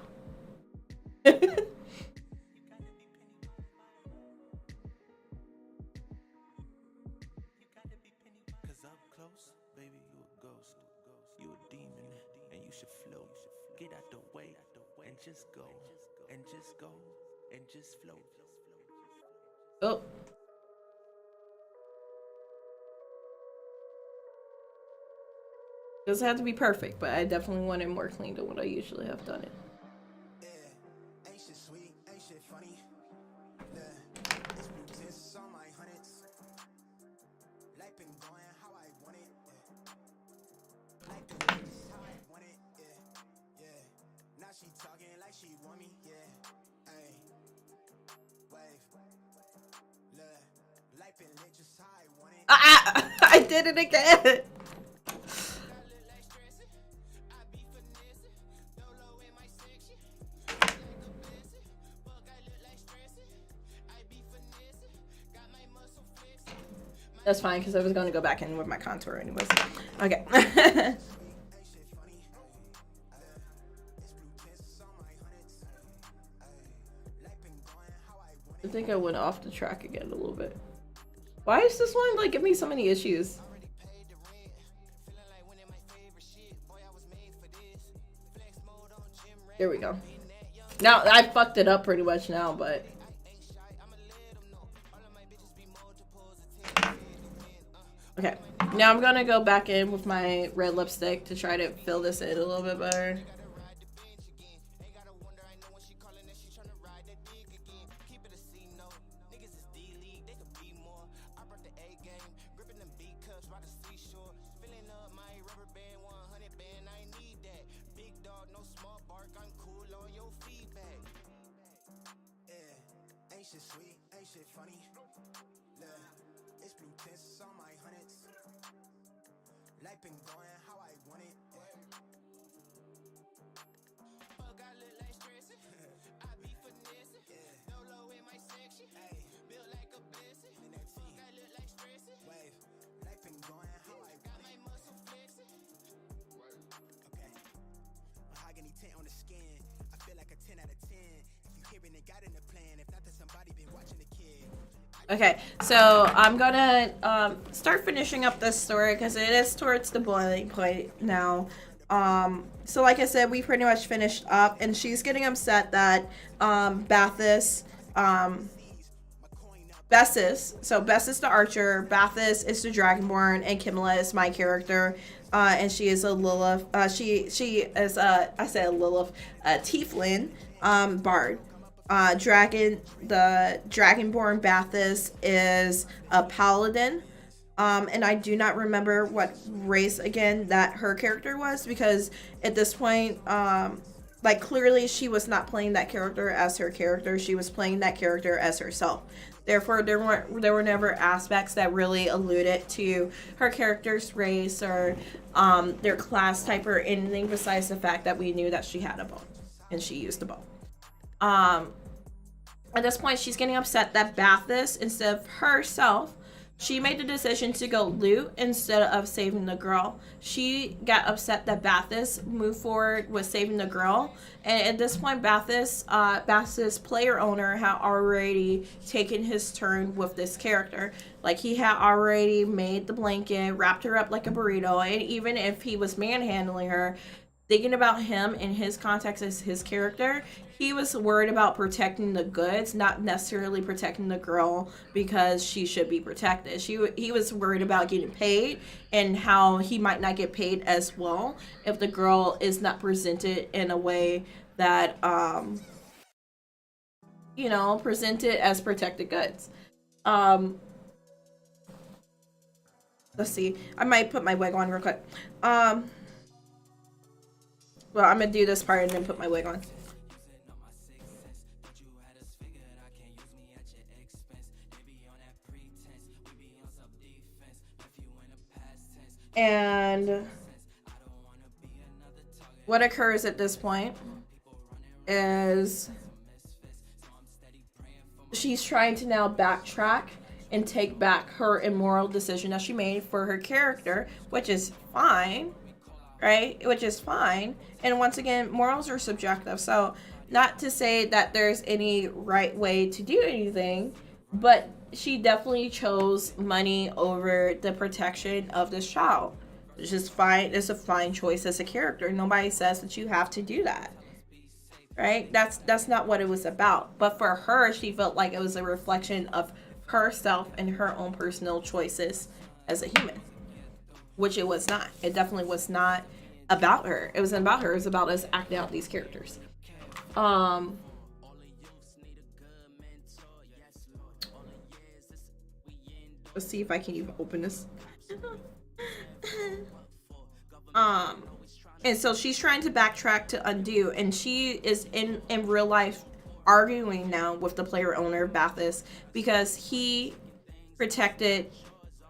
Speaker 3: Oh. Doesn't have to be perfect, but I definitely want it more clean than what I usually have done it. I did it again. That's fine, because I was going to go back in with my contour anyways. Okay. I think I went off the track again a little bit. Why is this one like giving me so many issues? There we go. Now I fucked it up pretty much now, but okay. Now I'm gonna go back in with my red lipstick to try to fill this in a little bit better.
Speaker 6: like that dig again. Keep it a C note. Niggas is D-League, they could be more. I brought the A game, gripping them B cups by the seashore. Filling up my rubber band, 100 band, I need that. Big dog, no small bark, I'm cool on your feedback. Yeah, ain't shit sweet, ain't shit funny. Look, it's blue tints on my hundreds. Life been going how I want it. Fuck, I look like stressing. I be finessing. Dolo in my section. Built like a blessing. Fuck, I look like stressing. Wave. Life been going how I got my muscle flexing. Okay. Mahogany tint on the skin. I feel like a 10 out of 10. If you hearing it, got in the plan. If not, then somebody been watching the kid.
Speaker 3: Okay, so I'm gonna start finishing up this story because it is towards the boiling point now. So like I said, we pretty much finished up, and she's getting upset that Bessis, so Bessis the archer, Bessis is the dragonborn, and Kimla is my character, and she is a Lilith. She is a tiefling bard. The dragonborn Bessis is a paladin, and I do not remember what race again that her character was, because at this point, like, clearly she was not playing that character as her character. She was playing that character as herself. Therefore, there were never aspects that really alluded to her character's race or their class type or anything besides the fact that we knew that she had a bow and she used a bow. At this point, she's getting upset that Bessis, instead of herself, she made the decision to go loot instead of saving the girl. She got upset that Bessis moved forward with saving the girl. And at this point, Bessis, player owner, had already taken his turn with this character. Like, he had already made the blanket, wrapped her up like a burrito, and even if he was manhandling her, thinking about him in his context as his character, he was worried about protecting the goods, not necessarily protecting the girl because she should be protected. He was worried about getting paid and how he might not get paid as well if the girl is not presented in a way that, presented as protected goods. Let's see. I might put my wig on real quick. Well, I'm gonna do this part and then put my wig on. And what occurs at this point is she's trying to now backtrack and take back her immoral decision that she made for her character, which is fine, right? Which is fine. And once again, morals are subjective. So not to say that there's any right way to do anything, but she definitely chose money over the protection of this child. It's just fine. It's a fine choice as a character. Nobody says that you have to do that, right? That's not what it was about. But for her, she felt like it was a reflection of herself and her own personal choices as a human, which it was not. It definitely was not about her. It wasn't about her. It was about us acting out these characters. Let's see if I can even open this. And so she's trying to backtrack to undo, and she is in real life arguing now with the player owner Bessis because he protected,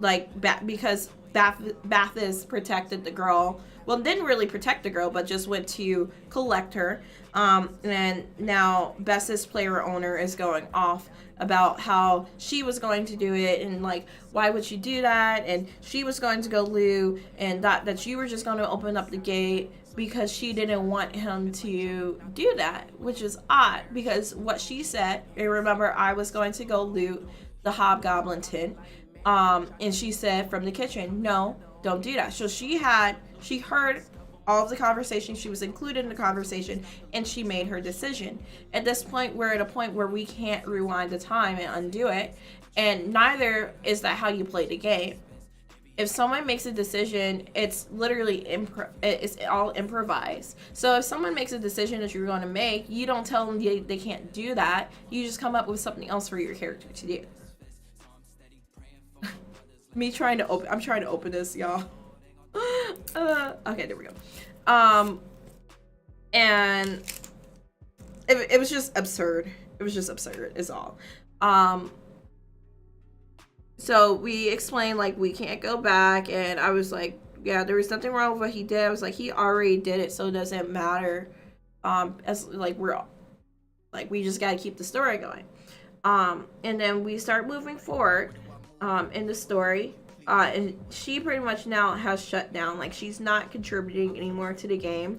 Speaker 3: because Bessis protected the girl. Well, didn't really protect the girl, but just went to collect her. And now Bessis player owner is going off about how she was going to do it and why would she do that, and she was going to go loot, and that you were just going to open up the gate because she didn't want him to do that, which is odd because what she said, and remember I was going to go loot the hobgoblin tent, and she said from the kitchen, no, don't do that. So she heard all of the conversation, she was included in the conversation, and she made her decision. At this point, we're at a point where we can't rewind the time and undo it, and neither is that how you play the game. if someone makes a decision, it's literally it's all improvised. So if someone makes a decision that you're going to make, you don't tell them they can't do that. You just come up with something else for your character to do. I'm trying to open this, y'all. Okay, there we go. And it was just absurd. It was just absurd is all. So we explained, like, we can't go back, and I was like, yeah, there was nothing wrong with what he did. I was like, he already did it, so it doesn't matter. As like we just gotta keep the story going. And then we start moving forward in the story. And she pretty much now has shut down. Like, she's not contributing anymore to the game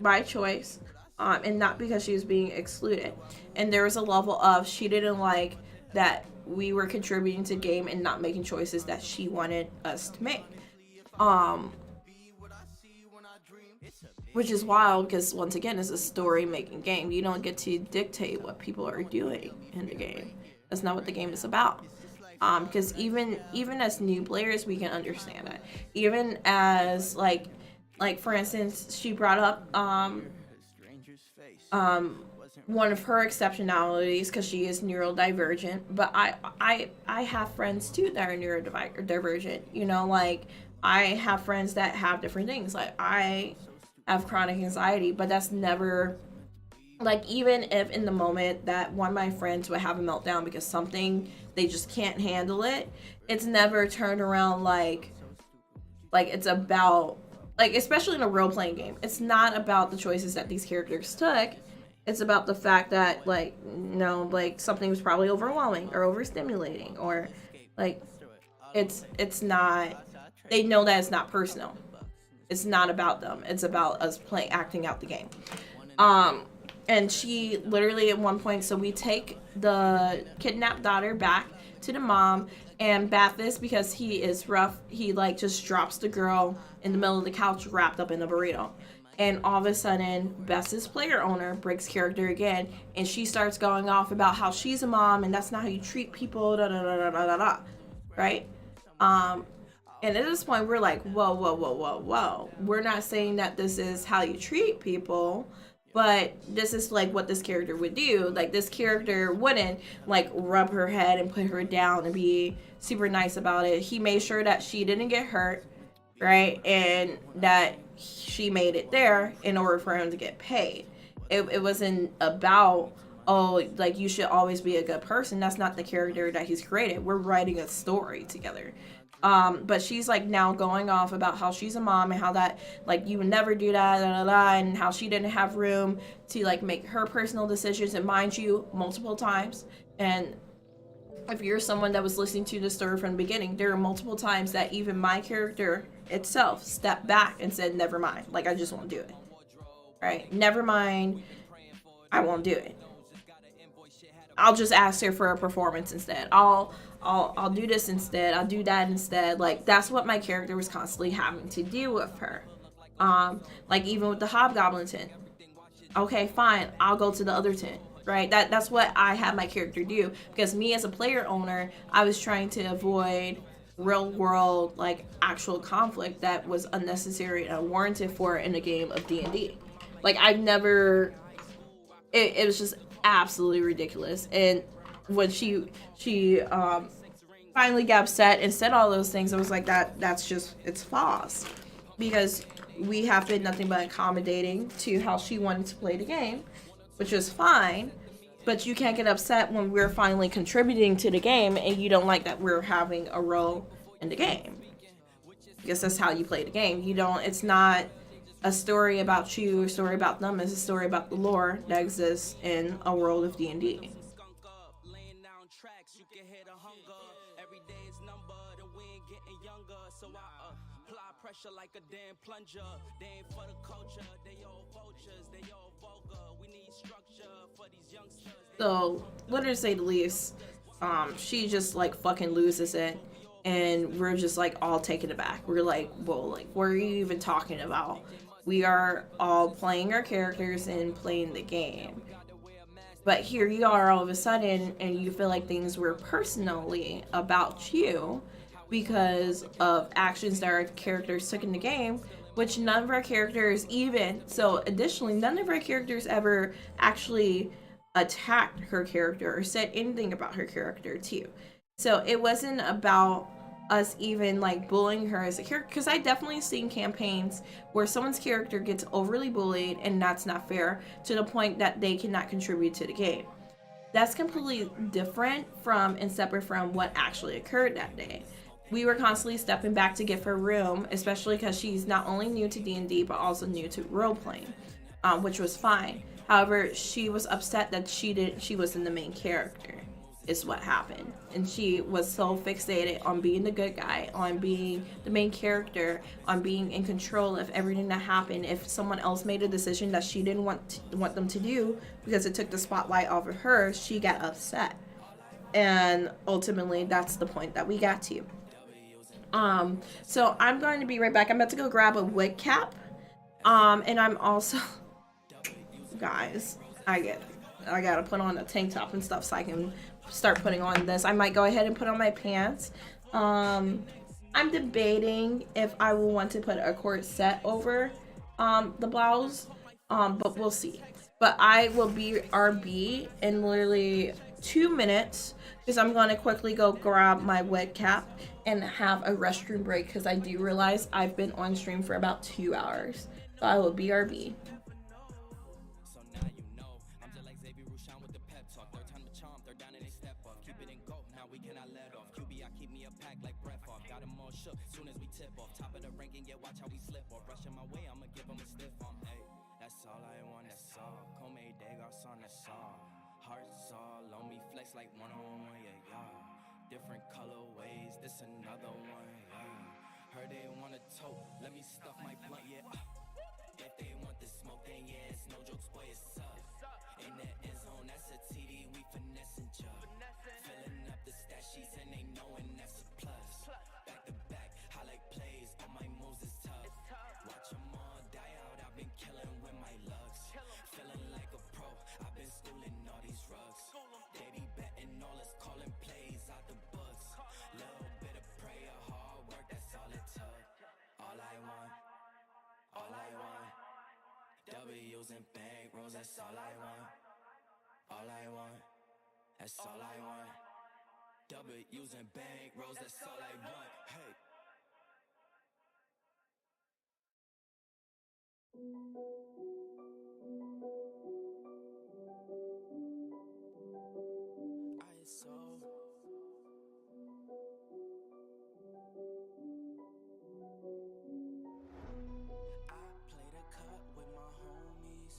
Speaker 3: by choice, and not because she was being excluded. And there was a level of she didn't like that we were contributing to the game and not making choices that she wanted us to make. Which is wild because, once again, it's a story-making game. You don't get to dictate what people are doing in the game. That's not what the game is about. Because even as new players, we can understand it. Even as, like for instance, she brought up one of her exceptionalities because she is neurodivergent, but I have friends too that are neurodivergent. You know, like, I have friends that have different things. Like, I have chronic anxiety, but that's never, like, even if in the moment that one of my friends would have a meltdown because something, they just can't handle it, it's never turned around like it's about, like, especially in a role-playing game, it's not about the choices that these characters took. It's about the fact that, like, no, like, something was probably overwhelming or overstimulating, or, like, it's not, they know that it's not personal. It's not about them. It's about us acting out the game. And she literally at one point, so we take the kidnapped daughter back to the mom, and Bathis, because he is rough, he, like, just drops the girl in the middle of the couch wrapped up in a burrito. And all of a sudden, Bess's player owner breaks character again, and she starts going off about how she's a mom and that's not how you treat people, da da da da da da da, right? And at this point, we're like, whoa. We're not saying that this is how you treat people, but this is, like, what this character would do. Like, this character wouldn't, like, rub her head and put her down and be super nice about it. He made sure that she didn't get hurt, right? And that she made it there in order for him to get paid. It wasn't about, oh, like, you should always be a good person. That's not the character that he's created. We're writing a story together. But she's, like, now going off about how she's a mom and how that, like, you would never do that, and how she didn't have room to, like, make her personal decisions, and mind you, multiple times. And if you're someone that was listening to the story from the beginning, there are multiple times that even my character itself stepped back and said, never mind, like, I just won't do it. Right? Never mind, I won't do it. I'll just ask her for a performance instead. I'll do this instead. I'll do that instead. Like, that's what my character was constantly having to do with her. Like, even with the Hobgoblin tent. Okay, fine, I'll go to the other tent. Right? That's what I had my character do. Because me as a player owner, I was trying to avoid real world, like, actual conflict that was unnecessary and unwarranted for in a game of D&D. Like, I've never, it was just absolutely ridiculous. And when she finally got upset and said all those things, I was like, that's just, it's false. Because we have been nothing but accommodating to how she wanted to play the game, which is fine, but you can't get upset when we're finally contributing to the game and you don't like that we're having a role in the game. Because that's how you play the game. It's not a story about you or a story about them. It's a story about the lore that exists in a world of D&D.
Speaker 5: Like a damn plunger, they ain't for the culture, they all vultures, they all vulgar. We need structure for these youngsters.
Speaker 3: So, literally say the least, she just, like, fucking loses it, and we're just, like, all taken aback. We're like, whoa, like, what are you even talking about? We are all playing our characters and playing the game. But here you are all of a sudden, and you feel like things were personally about you, because of actions that our characters took in the game, which none of our characters even so additionally none of our characters ever actually attacked her character or said anything about her character too. So it wasn't about us even like bullying her as a character, because I definitely seen campaigns where someone's character gets overly bullied and that's not fair to the point that they cannot contribute to the game. That's completely different from and separate from what actually occurred that day. We were constantly stepping back to give her room, especially because she's not only new to D&D but also new to role playing, which was fine. However, she was upset that she wasn't the main character, is what happened, and she was so fixated on being the good guy, on being the main character, on being in control of everything that happened. If someone else made a decision that she didn't want them to do because it took the spotlight off of her, she got upset, and ultimately that's the point that we got to. So I'm going to be right back. I'm about to go grab a wood cap, and I'm also guys, I gotta put on a tank top and stuff so I can start putting on this. I might go ahead and put on my pants. I'm debating if I will want to put a corset over the blouse, but we'll see. But I will be RB in literally 2 minutes because I'm going to quickly go grab my wet cap and have a restroom break because I do realize I've been on stream for about 2 hours. So I will be RB.
Speaker 5: Soon as we tip off, top of the ranking, yeah, watch how we slip off. Rushing my way, I'ma give them a stiff arm. Hey, that's all I want, that's all. Come day, garçon, that's all. Hearts all on me, flex like one-on-one, yeah, yeah. Different colorways, this another one, yeah. Heard they want a tote, let me stuff my blunt, yeah. If they want the smoke, then yeah, it's no jokes, boy, it's up. In that end zone, that's a TD, we finessing, ya. Filling up the stat sheets and they knowing that's a plus. Back to back, highlight plays, all my moves is tough. Watch them all die out, I've been killing with my lugs. Feeling like a pro, I've been schooling all these rugs. They be betting all us, calling plays out the books. Little bit of prayer, hard work, that's all it took. All I want, W's and bank rolls, that's all I want. All I want, that's all I want. W's and bank rolls, that's all I want. Hey. ISO. I play the cut with my homies,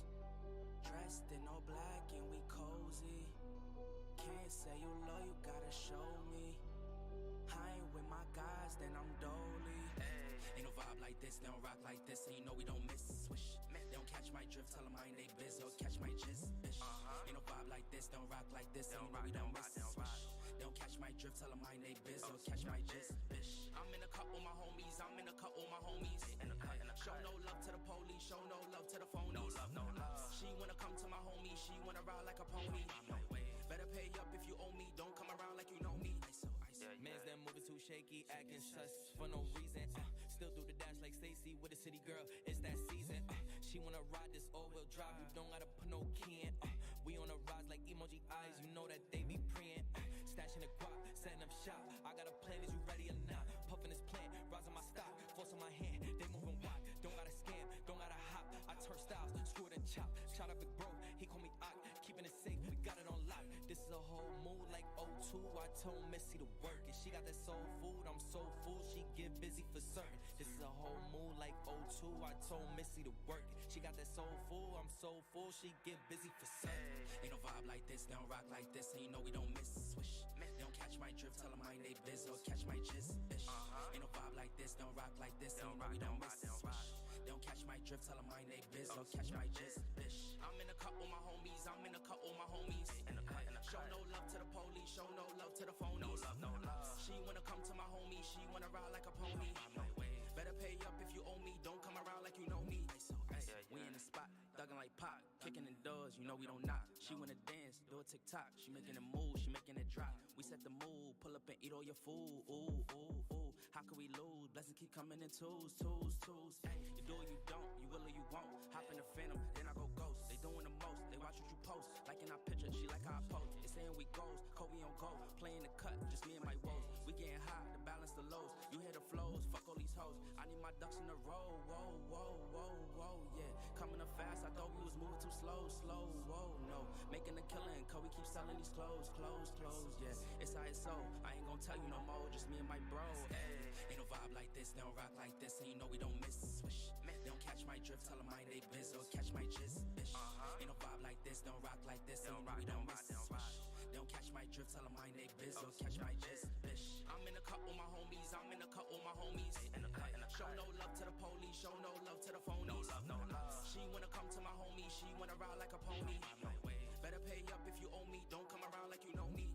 Speaker 5: dressed in all black and we cozy. Can't say you love, you gotta show me. I ain't with my guys, then I'm dolly. Ain't no vibe like this, they don't rock like this, and you know we don't miss. Swish, they don't catch my drift, tell them mind they biz, they'll catch my gist, bitch. Ain't no vibe like this, they don't rock like this, and you know we don't miss. Swish, they don't catch my drift, tell them mind they biz, they'll catch my gist, bitch. I'm in a cut with my homies, I'm in a cut with my homies. Show no love to the police, show no love to the phonies. No love. She wanna come to my homie, she wanna ride like a pony. Better pay up if you owe me, don't come around like you know me. Man's that moving too shaky, acting sus for no reason. Still do the dash like Stacy with a city girl, it's that season. She wanna ride this all-wheel drive, you don't gotta put no key in. We on a rise like emoji eyes, you know that they be preying. Stashing the guap, setting up shop. I got a plan, is you ready or not? Puffing this plant, rising my stock, force on my hand, they moving wide. Don't gotta scam, don't gotta hop. I turn styles, screw it and chop. Shout out big bro, he call me Ock, keeping it safe, we got it on lock. This is a whole mood like O2. I told Missy to work it. She got that soul food, I'm so full, she get busy for certain. This is a whole mood like O2. I told Missy to work it. She got that soul food, I'm so full, she get busy for certain. Ain't no vibe like this, they don't rock like this, and you know we don't miss. Swish, they don't catch my drift, tell them mind they biz, they'll catch my gist, bitch. Ain't no vibe like this, they don't rock like this, and you know we don't miss. Swish, they don't catch my drift, tell them mind they biz, they'll catch my gist, bitch. I'm in a cut with my homies, I'm in a cut with my homies. Show no love to the police, show no love to the phonies. No love. She wanna come to my homie, she wanna ride like a pony. Better pay up if you owe me, don't come around like you know me. We in the spot, thugging like Pac, kicking in doors, you know we we don't knock. She wanna dance, do a TikTok. She making a move, she making it drop. We set the mood, pull up and eat all your food. Ooh, ooh, ooh. How can we lose? Blessings keep coming in twos. Ay, you do or you don't, you will or you won't. Hop in the phantom, then I go ghost. They doing the most, they watch what you post. Liking our picture, she like how I post. They saying we goals, Kobe on goal. Playing the cut, just me and my woes. We getting high to balance the lows. You hear the flows, fuck all these hoes. I need my ducks in a row, whoa, yeah. Coming up fast, I thought we was moving too slow, whoa, no. Making a killing, cause we keep selling these clothes, yeah. It's how it's so, I ain't gon' tell you no more, just me and my bro, ayy. Ain't no vibe like this, they don't rock like this, and you know we don't miss, swish. They don't catch my drift, tell them mind they biz, or catch my jizz, ish. Ain't no vibe like this, don't rock like this, and you know we don't miss, swish. They don't catch my drift, tell them mind they biz, or catch my jizz, ish. I'm in a cut with my homies, Show no love to the police, show no love to the phonies. No love. She wanna come to my homie, she wanna ride like a pony. Better pay up if you owe me, don't come around like you know me.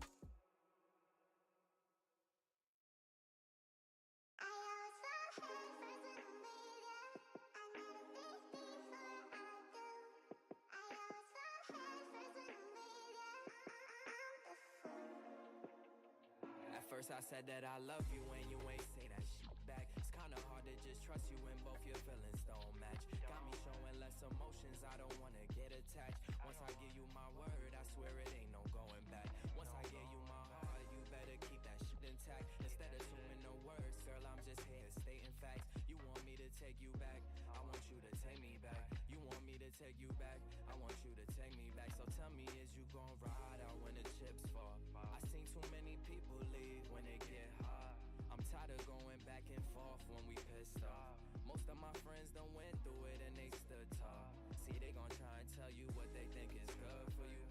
Speaker 7: At first I said that I love you and you ain't say that shit back. It's kinda hard to just trust you when both your feelings don't match. Got me showing less emotions, I don't wanna get attached. Once I give you my word, I swear it ain't no going back. Once I give you my heart, you better keep that shit intact. Instead of doing no words, girl, I'm just here stating facts. You want me to take you back, I want you to take me back. You want me to take you back, I want you to take me back. So tell me, is you gon' ride out when the chips fall? I seen too many people leave when it get hard. I'm tired of going back and forth when we pissed off. Most of my friends done went through it and they stood tall. See, they gon' try and tell you what they think is good for you.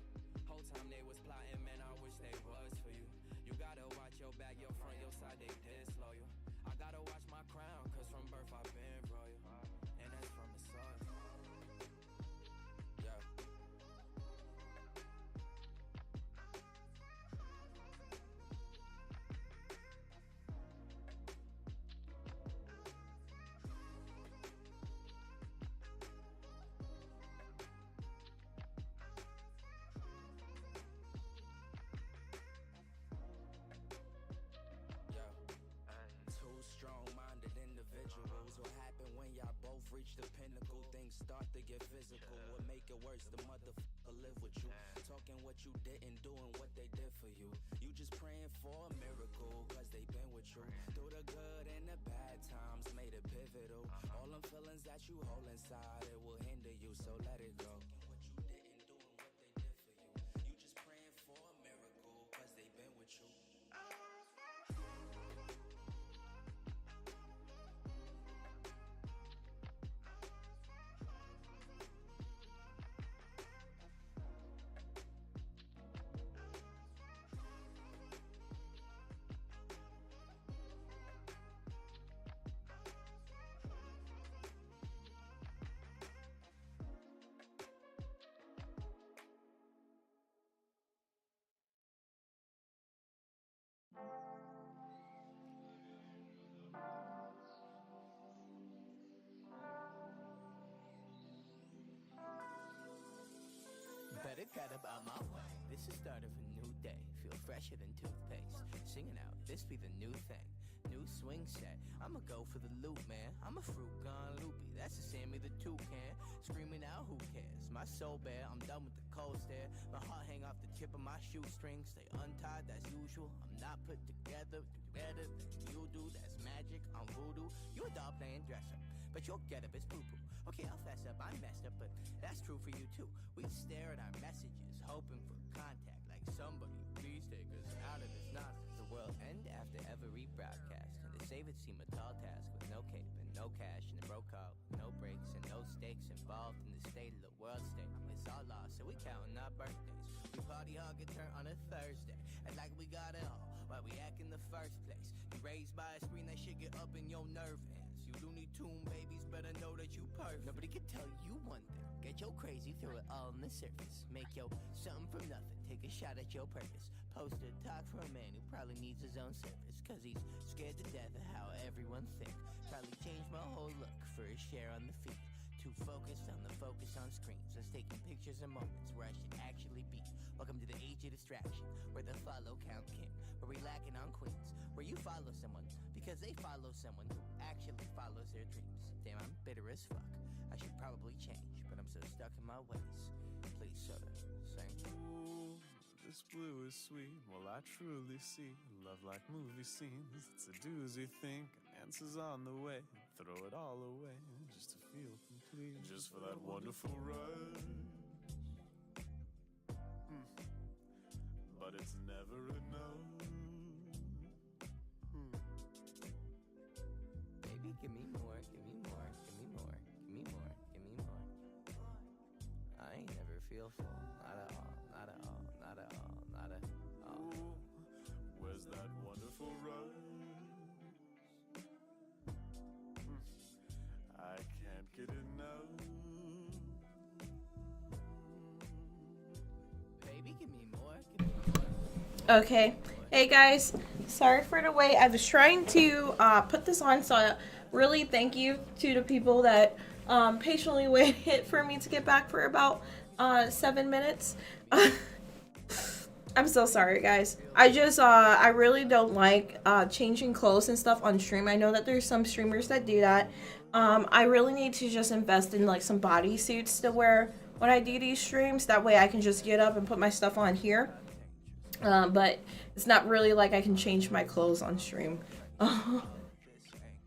Speaker 7: Whole time they was plotting, man, I wish they was for you. You gotta watch your back, your front, your side, they disloyal. I gotta watch my crown, cause from birth I've been royal. And that's from the soil. Yeah. Two strong-minded individuals. What happen when y'all both reach the pinnacle? Things start to get physical. What make it worse? The motherfucker live with you, talking what you didn't, doing what they did for you. You just praying for a miracle, cause they been with you through the good and the bad times, made it pivotal. All them feelings that you hold inside, it will hinder you, so let it go. What you didn't, doing what they did for you. You just praying for a miracle, cause they been with you.
Speaker 1: Better get about my way. This is start of a new day. Feel fresher than toothpaste. Singing out, this be the new thing. New swing set. I'ma go for the loop, man. I'm a fruit gone loopy. That's the Sammy the Toucan. Screaming out, who cares? My soul bare. I'm done with the cold stare. My heart hang off the tip of my shoestring. Stay untied, that's usual. I'm not put together. Do better than you do. That's magic. I'm voodoo. You a doll playing dress up, but your get up is poo-poo. Okay, I'll fess up, I'm messed up, but that's true for you too. We stare at our messages, hoping for contact, like somebody please take us out of this nonsense. The world end after every broadcast, and to save it seem a tall task, with no cape and no cash and a broke call, no breaks and no stakes involved in the state of the world state. It's all lost, so we counting our birthdays. We party hard, get turned on a Thursday, and like we got it all, why we act in the first place. You raised by a screen, that shit get up in your nerve ends. You do need tune babies, better know that you perfect. Nobody can tell you one thing. Get your crazy, throw it all on the surface. Make yo something from nothing, take a shot at your purpose. Post a talk for a man who probably needs his own service, cause he's scared to death of how everyone think. Probably change my whole look for a share on the feed.
Speaker 8: Too focused on the focus on screens. Just taking pictures of moments where I should actually be. Welcome to the age of distraction, where the follow count king, where we lacking on queens, where you follow someone because they follow someone who actually follows their dreams. Damn, I'm bitter as fuck. I should probably change, but I'm so stuck in my ways. Please, soda, sing.
Speaker 9: Ooh, this blue is sweet. Well, I truly see love like movie scenes. It's a doozy thing, answers on the way. Throw it all away just to feel complete. Just for that wonderful rush. But it's never enough.
Speaker 8: Baby, give me more, give me more, give me more, give me more, give me more. I ain't never feel full, not at all, not at all, not at all, not at all.
Speaker 9: Ooh, where's that wonderful rush? I can't get enough.
Speaker 8: Baby, give me more, give me more.
Speaker 3: Okay. Hey guys, sorry for the wait. I was trying to put this on, so I really thank you to the people that patiently waited for me to get back for about 7 minutes. I'm so sorry, guys. I really don't like changing clothes and stuff on stream. I know that there's some streamers that do that. I really need to just invest in like some bodysuits to wear when I do these streams. That way I can just get up and put my stuff on here. But it's not really like I can change my clothes on stream.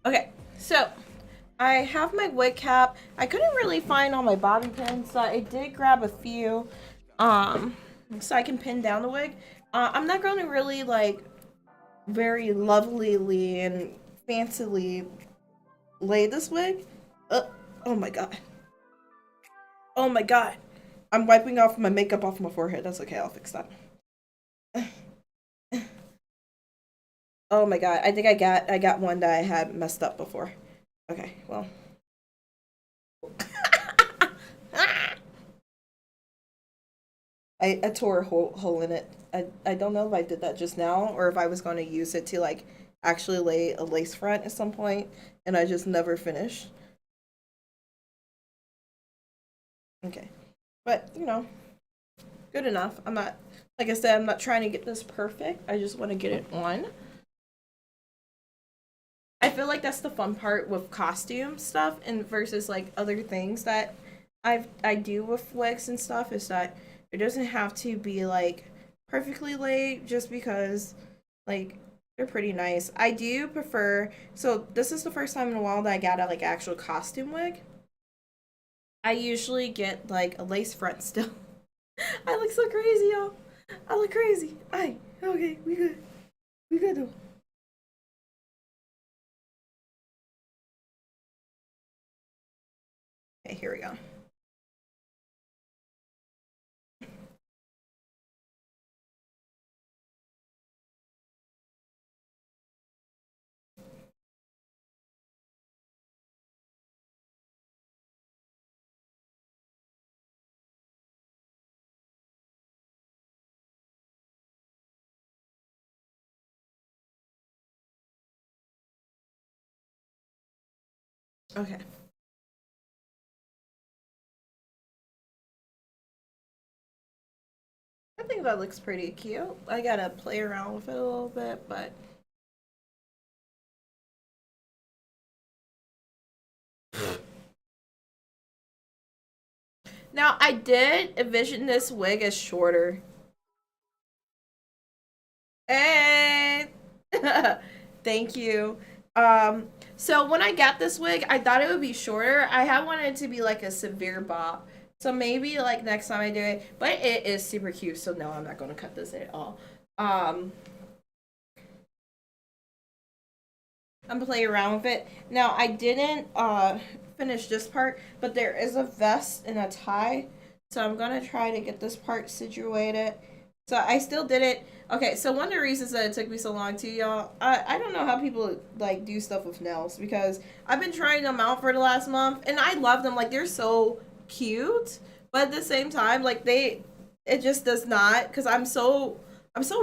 Speaker 3: Okay, so I have my wig cap. I couldn't really find all my bobby pins, so I did grab a few so I can pin down the wig. I'm not going to really like very lovelily and fancily lay this wig. Oh my god. Oh my god. I'm wiping off my makeup off my forehead. That's okay, I'll fix that. Oh my god, I think I got one that I had messed up before. Okay, well. I tore a hole in it. I don't know if I did that just now or if I was going to use it to like actually lay a lace front at some point and I just never finished. Okay. But, you know, good enough. I'm not, like I said, I'm not trying to get this perfect. I just want to get it on. I feel like that's the fun part with costume stuff and versus like other things that I do with wigs and stuff is that it doesn't have to be like perfectly laid just because like they're pretty nice. I do prefer, so this is the first time in a while that I got a like actual costume wig. I usually get like a lace front still. I look so crazy, y'all. I look crazy. Aye, okay, we good. We good though. Okay, here we go. Okay. I think that looks pretty cute. I gotta play around with it a little bit, but now I did envision this wig as shorter. Hey, thank you. So when I got this wig, I thought it would be shorter. I had wanted it to be like a severe bob. So maybe like next time I do it, but it is super cute. So no, I'm not going to cut this at all. I'm gonna play around with it. Now I didn't finish this part, but there is a vest and a tie. So I'm gonna try to get this part situated. So I still did it. Okay, so one of the reasons that it took me so long too, y'all, I don't know how people like do stuff with nails because I've been trying them out for the last month and I love them. Like they're so cute, but at the same time, like it just does not, because I'm so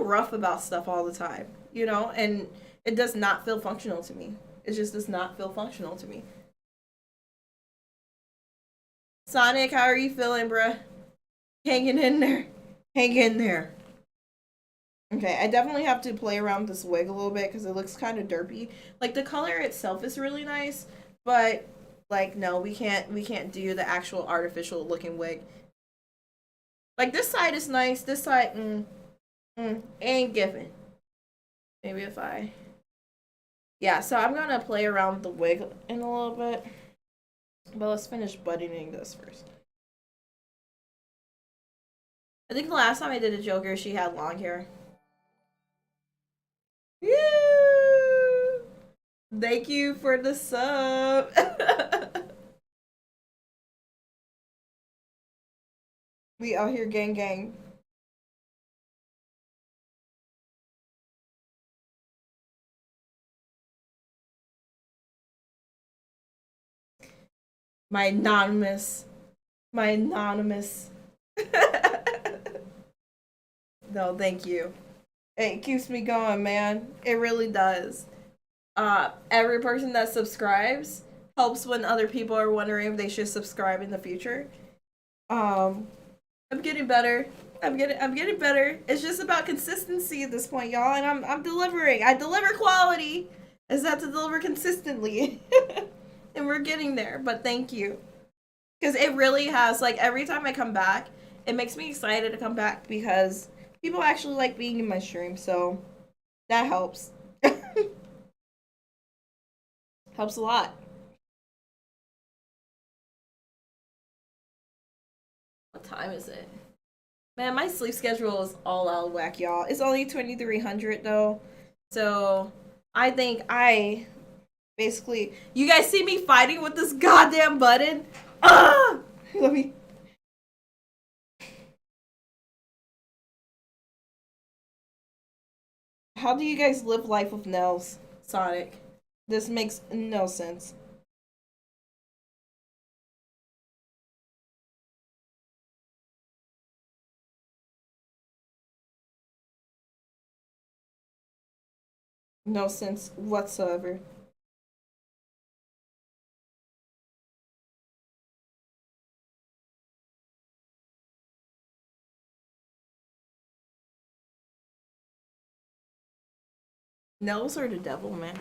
Speaker 3: rough about stuff all the time, you know, and it does not feel functional to me. It just does not feel functional to me. Sonic, how are you feeling, bruh? Hanging in there. Hang in there. Okay, I definitely have to play around with this wig a little bit because it looks kind of derpy. Like the color itself is really nice, but like no, we can't do the actual artificial looking wig. Like this side is nice. This side, ain't giving. Maybe if I, yeah. So I'm gonna play around with the wig in a little bit, but let's finish buttoning this first. I think the last time I did a Joker, she had long hair. Woo! Thank you for the sub. We out here gang gang. My anonymous. My anonymous. No, thank you. It keeps me going, man. It really does. Every person that subscribes helps when other people are wondering if they should subscribe in the future. I'm getting better. I'm getting better. It's just about consistency at this point, y'all, and I'm delivering. I deliver quality. I just have to deliver consistently. And we're getting there, but thank you. Because it really has, like, every time I come back, it makes me excited to come back because people actually like being in my stream, so that helps. Helps a lot. What time is it? Man, my sleep schedule is all out of whack, y'all. It's only 2300 though. So I think I basically, you guys see me fighting with this goddamn button? Ah! Let me. How do you guys live life with nails, Sonic? This makes no sense. No sense whatsoever. Nails are the devil, man.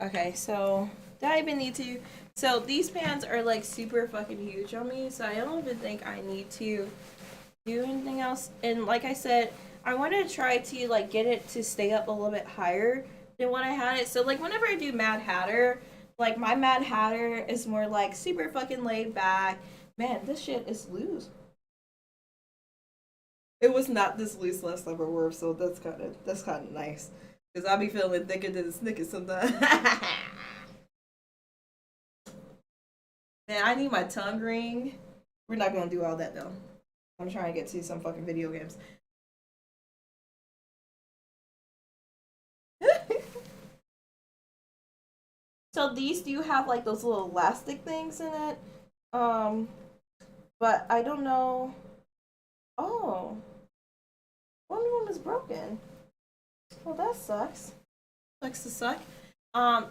Speaker 3: Okay, so do I even need to? So these pants are like super fucking huge on me, so I don't even think I need to do anything else. And like I said, I want to try to like get it to stay up a little bit higher than when I had it. So like whenever I do Mad Hatter, like my Mad Hatter is more like super fucking laid back. Man, this shit is loose. It was not this loose last time I wore, so that's kind of nice. Cause I be feeling thicker than a Snickers sometimes. Man, I need my tongue ring. We're not gonna do all that though. I'm trying to get to some fucking video games. So these do have like those little elastic things in it. But I don't know. Oh. One of them is broken. Well, that sucks. Sucks to suck.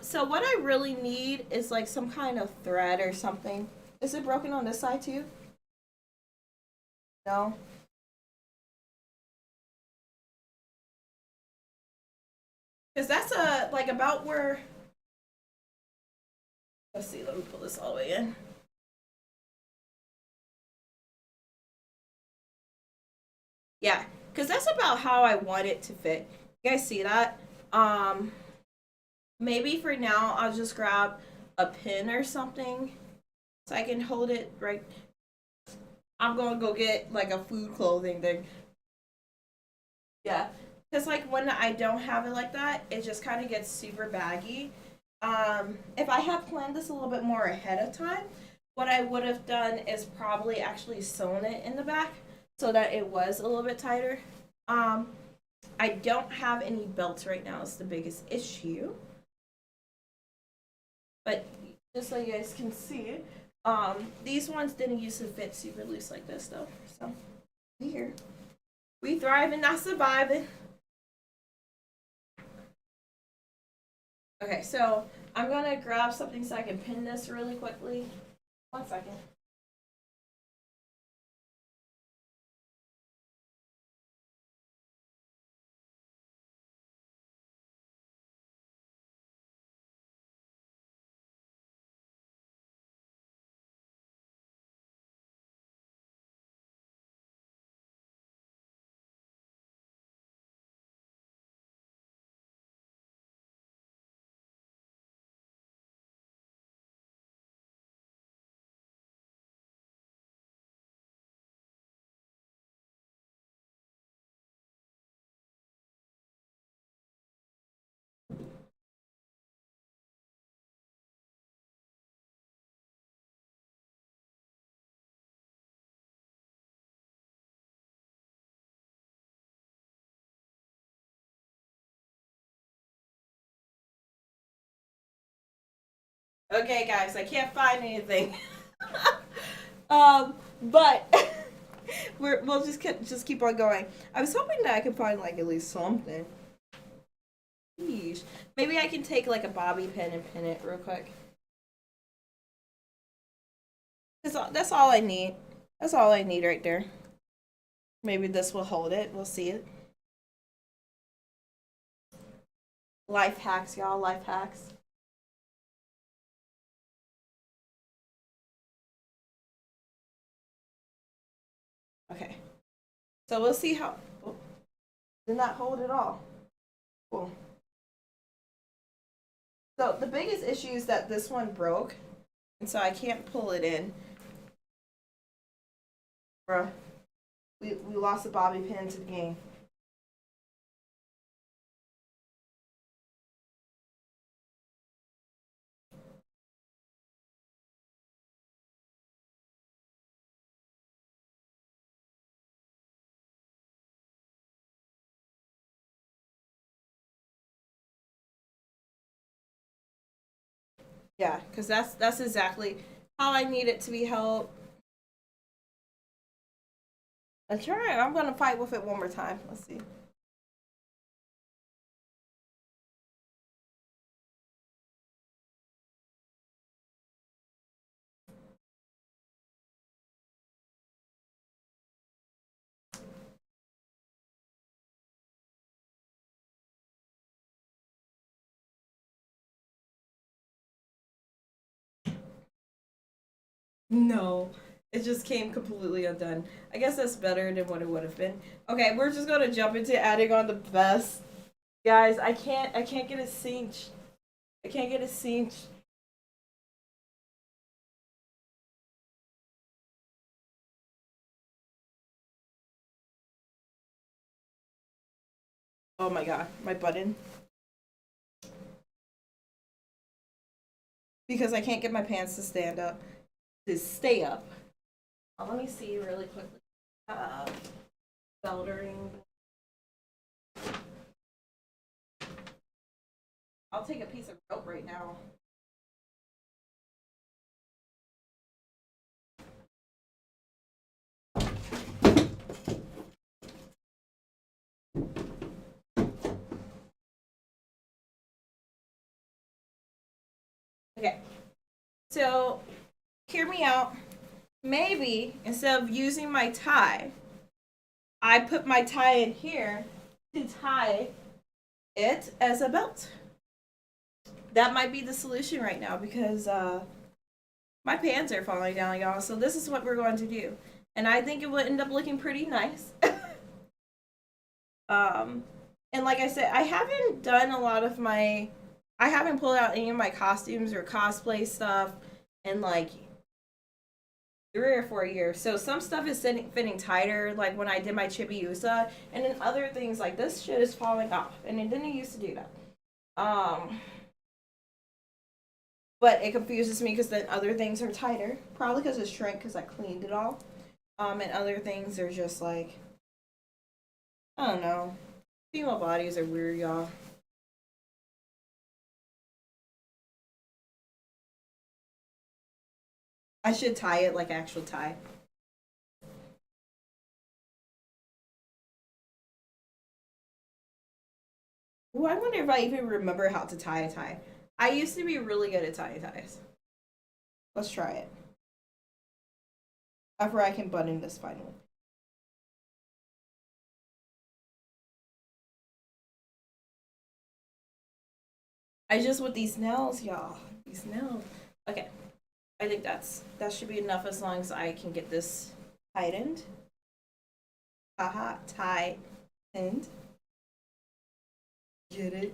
Speaker 3: So what I really need is like some kind of thread or something. Is it broken on this side too? No. Because that's like about where. Let's see, let me pull this all the way in. Yeah, because that's about how I want it to fit. You guys see that? Maybe for now I'll just grab a pin or something so I can hold it right. I'm gonna go get like a food clothing thing. Yeah, because like when I don't have it like that, it just kind of gets super baggy. If I had planned this a little bit more ahead of time, what I would have done is probably actually sewn it in the back so that it was a little bit tighter. I don't have any belts right now. It's the biggest issue. But just so you guys can see, these ones didn't used to fit super loose like this though. So we here. We thriving, not surviving. Okay, so I'm gonna grab something so I can pin this really quickly. 1 second. Okay, guys, I can't find anything. But we'll just keep on going. I was hoping that I could find like at least something. Yeesh. Maybe I can take like a bobby pin and pin it real quick. That's all I need. That's all I need right there. Maybe this will hold it. We'll see it. Life hacks, y'all. Life hacks. Okay. So we'll see how. Oh, did not hold it all. Cool. So the biggest issue is that this one broke, and so I can't pull it in. Bruh. We lost the bobby pin to the game. Yeah, because that's exactly how I need it to be held. I'm gonna fight with it one more time. Let's see. No, it just came completely undone. I guess that's better than what it would have been. Okay, we're just gonna jump into adding on the best. Guys, I can't get a cinch. I can't get a cinch. Oh my god, my button. Because I can't get my pants to stand up. To stay up. Let me see really quickly. Soldering. I'll take a piece of rope right now. Okay. So, hear me out. Maybe instead of using my tie, I put my tie in here to tie it as a belt. That might be the solution right now because my pants are falling down, y'all. So this is what we're going to do, and I think it would end up looking pretty nice. And like I said, I haven't done a lot of my, I haven't pulled out any of my costumes or cosplay stuff in like 3 or 4 years. So some stuff is fitting tighter, like when I did my Chibiusa, and then other things like this shit is falling off, and it didn't used to do that. But it confuses me because then other things are tighter, probably because it shrank because I cleaned it all. And other things are just like, I don't know. Female bodies are weird, y'all. I should tie it like actual tie. Ooh, I wonder if I even remember how to tie a tie. I used to be really good at tying ties. Let's try it. After I can button this finally. I just with these nails, y'all. These nails. Okay. I think that should be enough as long as I can get this tightened. Haha, tightened. Get it?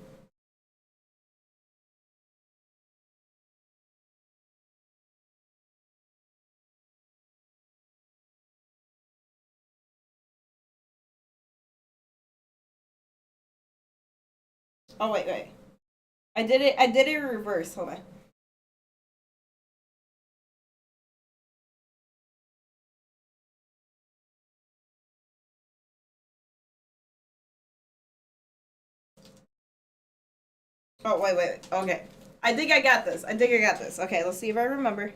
Speaker 3: Oh wait. I did it in reverse. Hold on. Oh wait. Okay. I think I got this. I think I got this. Okay, let's see if I remember.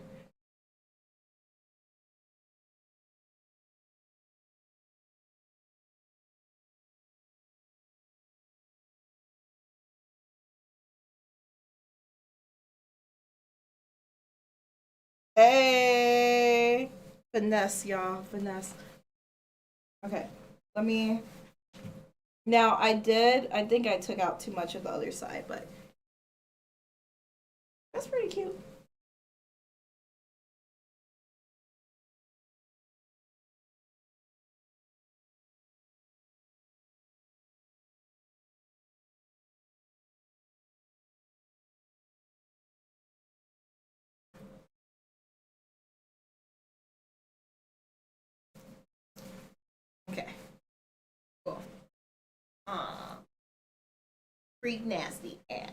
Speaker 3: Hey, finesse, y'all, finesse. Okay, let me. Now I did. I think I took out too much of the other side, but that's pretty cute. Okay, cool. Freak nasty. Yeah.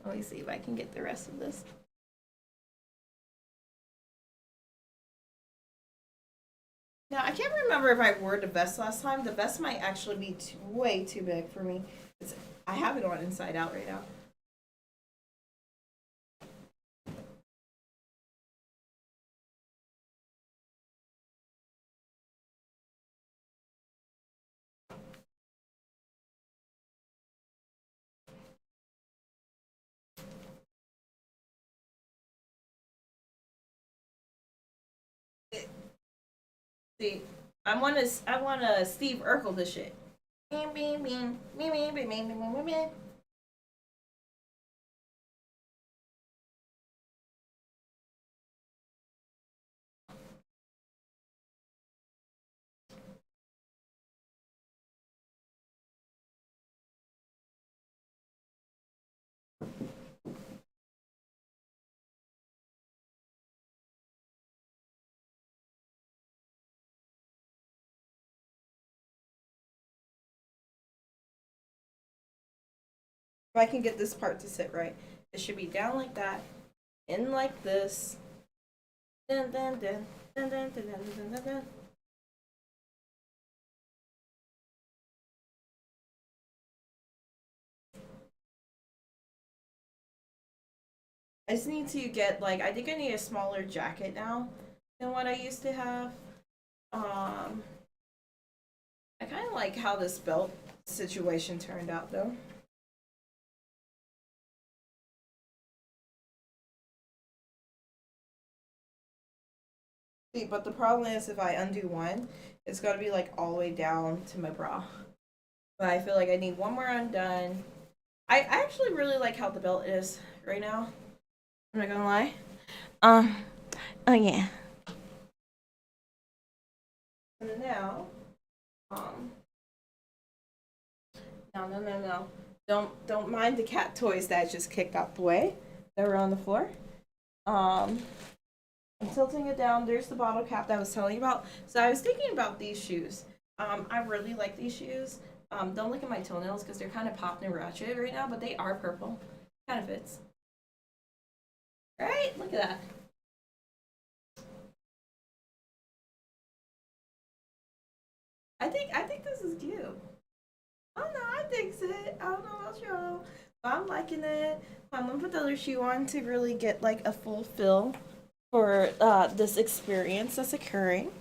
Speaker 3: Let me see if I can get the rest of this. Now I can't remember if I wore the vest last time. The vest might actually be way too big for me. I have it on inside out right now. See, I want to Steve Urkel this shit. Beam, beam, beam, beam, beam, beam, beam, beam, beam, beam. If I can get this part to sit right, it should be down like that, in like this. Dun, dun, dun, dun, dun, dun, dun, dun, dun, dun. I just need to get like I think I need a smaller jacket now than what I used to have. I kind of like how this belt situation turned out though. See, but the problem is if I undo one, it's got to be like all the way down to my bra. But I feel like I need one more undone. I actually really like how the belt is right now. I'm not gonna lie. Um, oh yeah. And now, um, no. Don't mind the cat toys that I just kicked out the way. That were on the floor. Um, I'm tilting it down. There's the bottle cap that I was telling you about. So I was thinking about these shoes. I really like these shoes. Don't look at my toenails because they're kind of popped and ratchet right now, but they are purple. Kind of fits. Right? Look at that. I think this is cute. Oh no, I think so. I don't know about y'all. But I'm liking it. I'm gonna put the other shoe on to really get like a full fill for this experience that's occurring.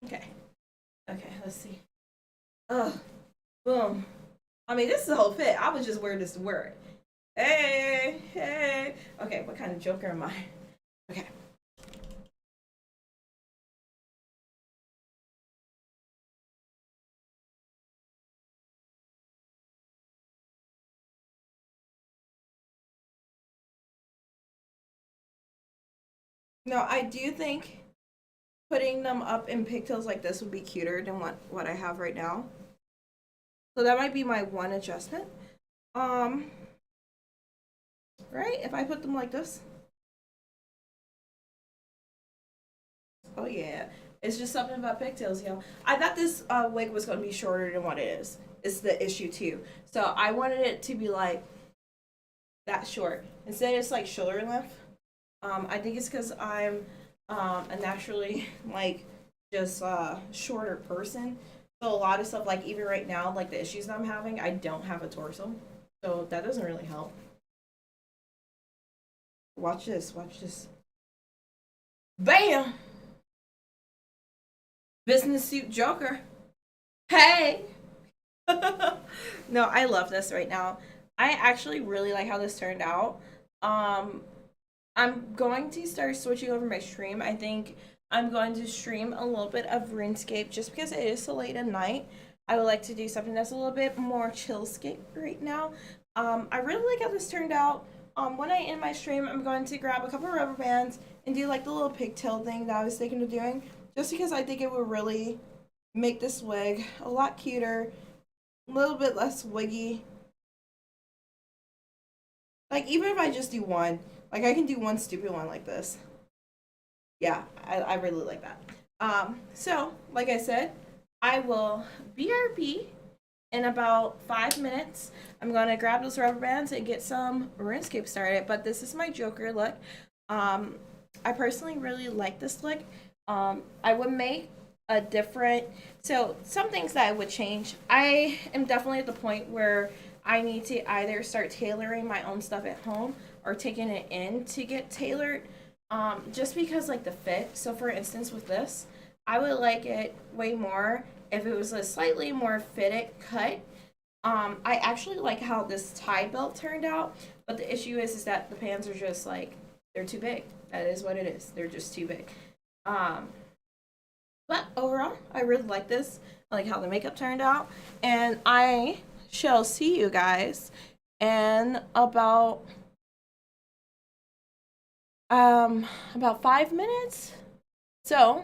Speaker 3: Okay. Okay, let's see. Oh, boom. I mean, this is the whole fit. I would just wear this to work. Hey, hey. Okay, what kind of joker am I? Okay. No, I do think putting them up in pigtails like this would be cuter than what I have right now. So that might be my one adjustment. Um, right? If I put them like this. Oh yeah. It's just something about pigtails, yo. I thought this wig was gonna be shorter than what it is. It's the issue too. So I wanted it to be like that short. Instead it's like shoulder length. I think it's because I'm a naturally like just shorter person. So a lot of stuff, like even right now, like the issues that I'm having, I don't have a torso. So that doesn't really help. Watch this, watch this. Bam! Business suit Joker. Hey! No, I love this right now. I actually really like how this turned out. I'm going to start switching over my stream. I think I'm going to stream a little bit of RuneScape just because it is so late at night. I would like to do something that's a little bit more chillscape right now. I really like how this turned out. When I end my stream, I'm going to grab a couple of rubber bands and do like the little pigtail thing that I was thinking of doing, just because I think it would really make this wig a lot cuter, a little bit less wiggy. Like, even if I just do one, like I can do one stupid one like this. Yeah, I really like that. So, like I said, I will BRB in about 5 minutes. I'm going to grab those rubber bands and get some RuneScape started. But this is my Joker look. I personally really like this look. I would make a different... So, some things that I would change. I am definitely at the point where I need to either start tailoring my own stuff at home or taking it in to get tailored. Just because, like, the fit. So, for instance, with this, I would like it way more if it was a slightly more fitted cut. I actually like how this tie belt turned out, but the issue is that the pants are just like, they're too big. That is what it is. They're just too big. But overall, I really like this. I like how the makeup turned out, and I shall see you guys in about 5 minutes. So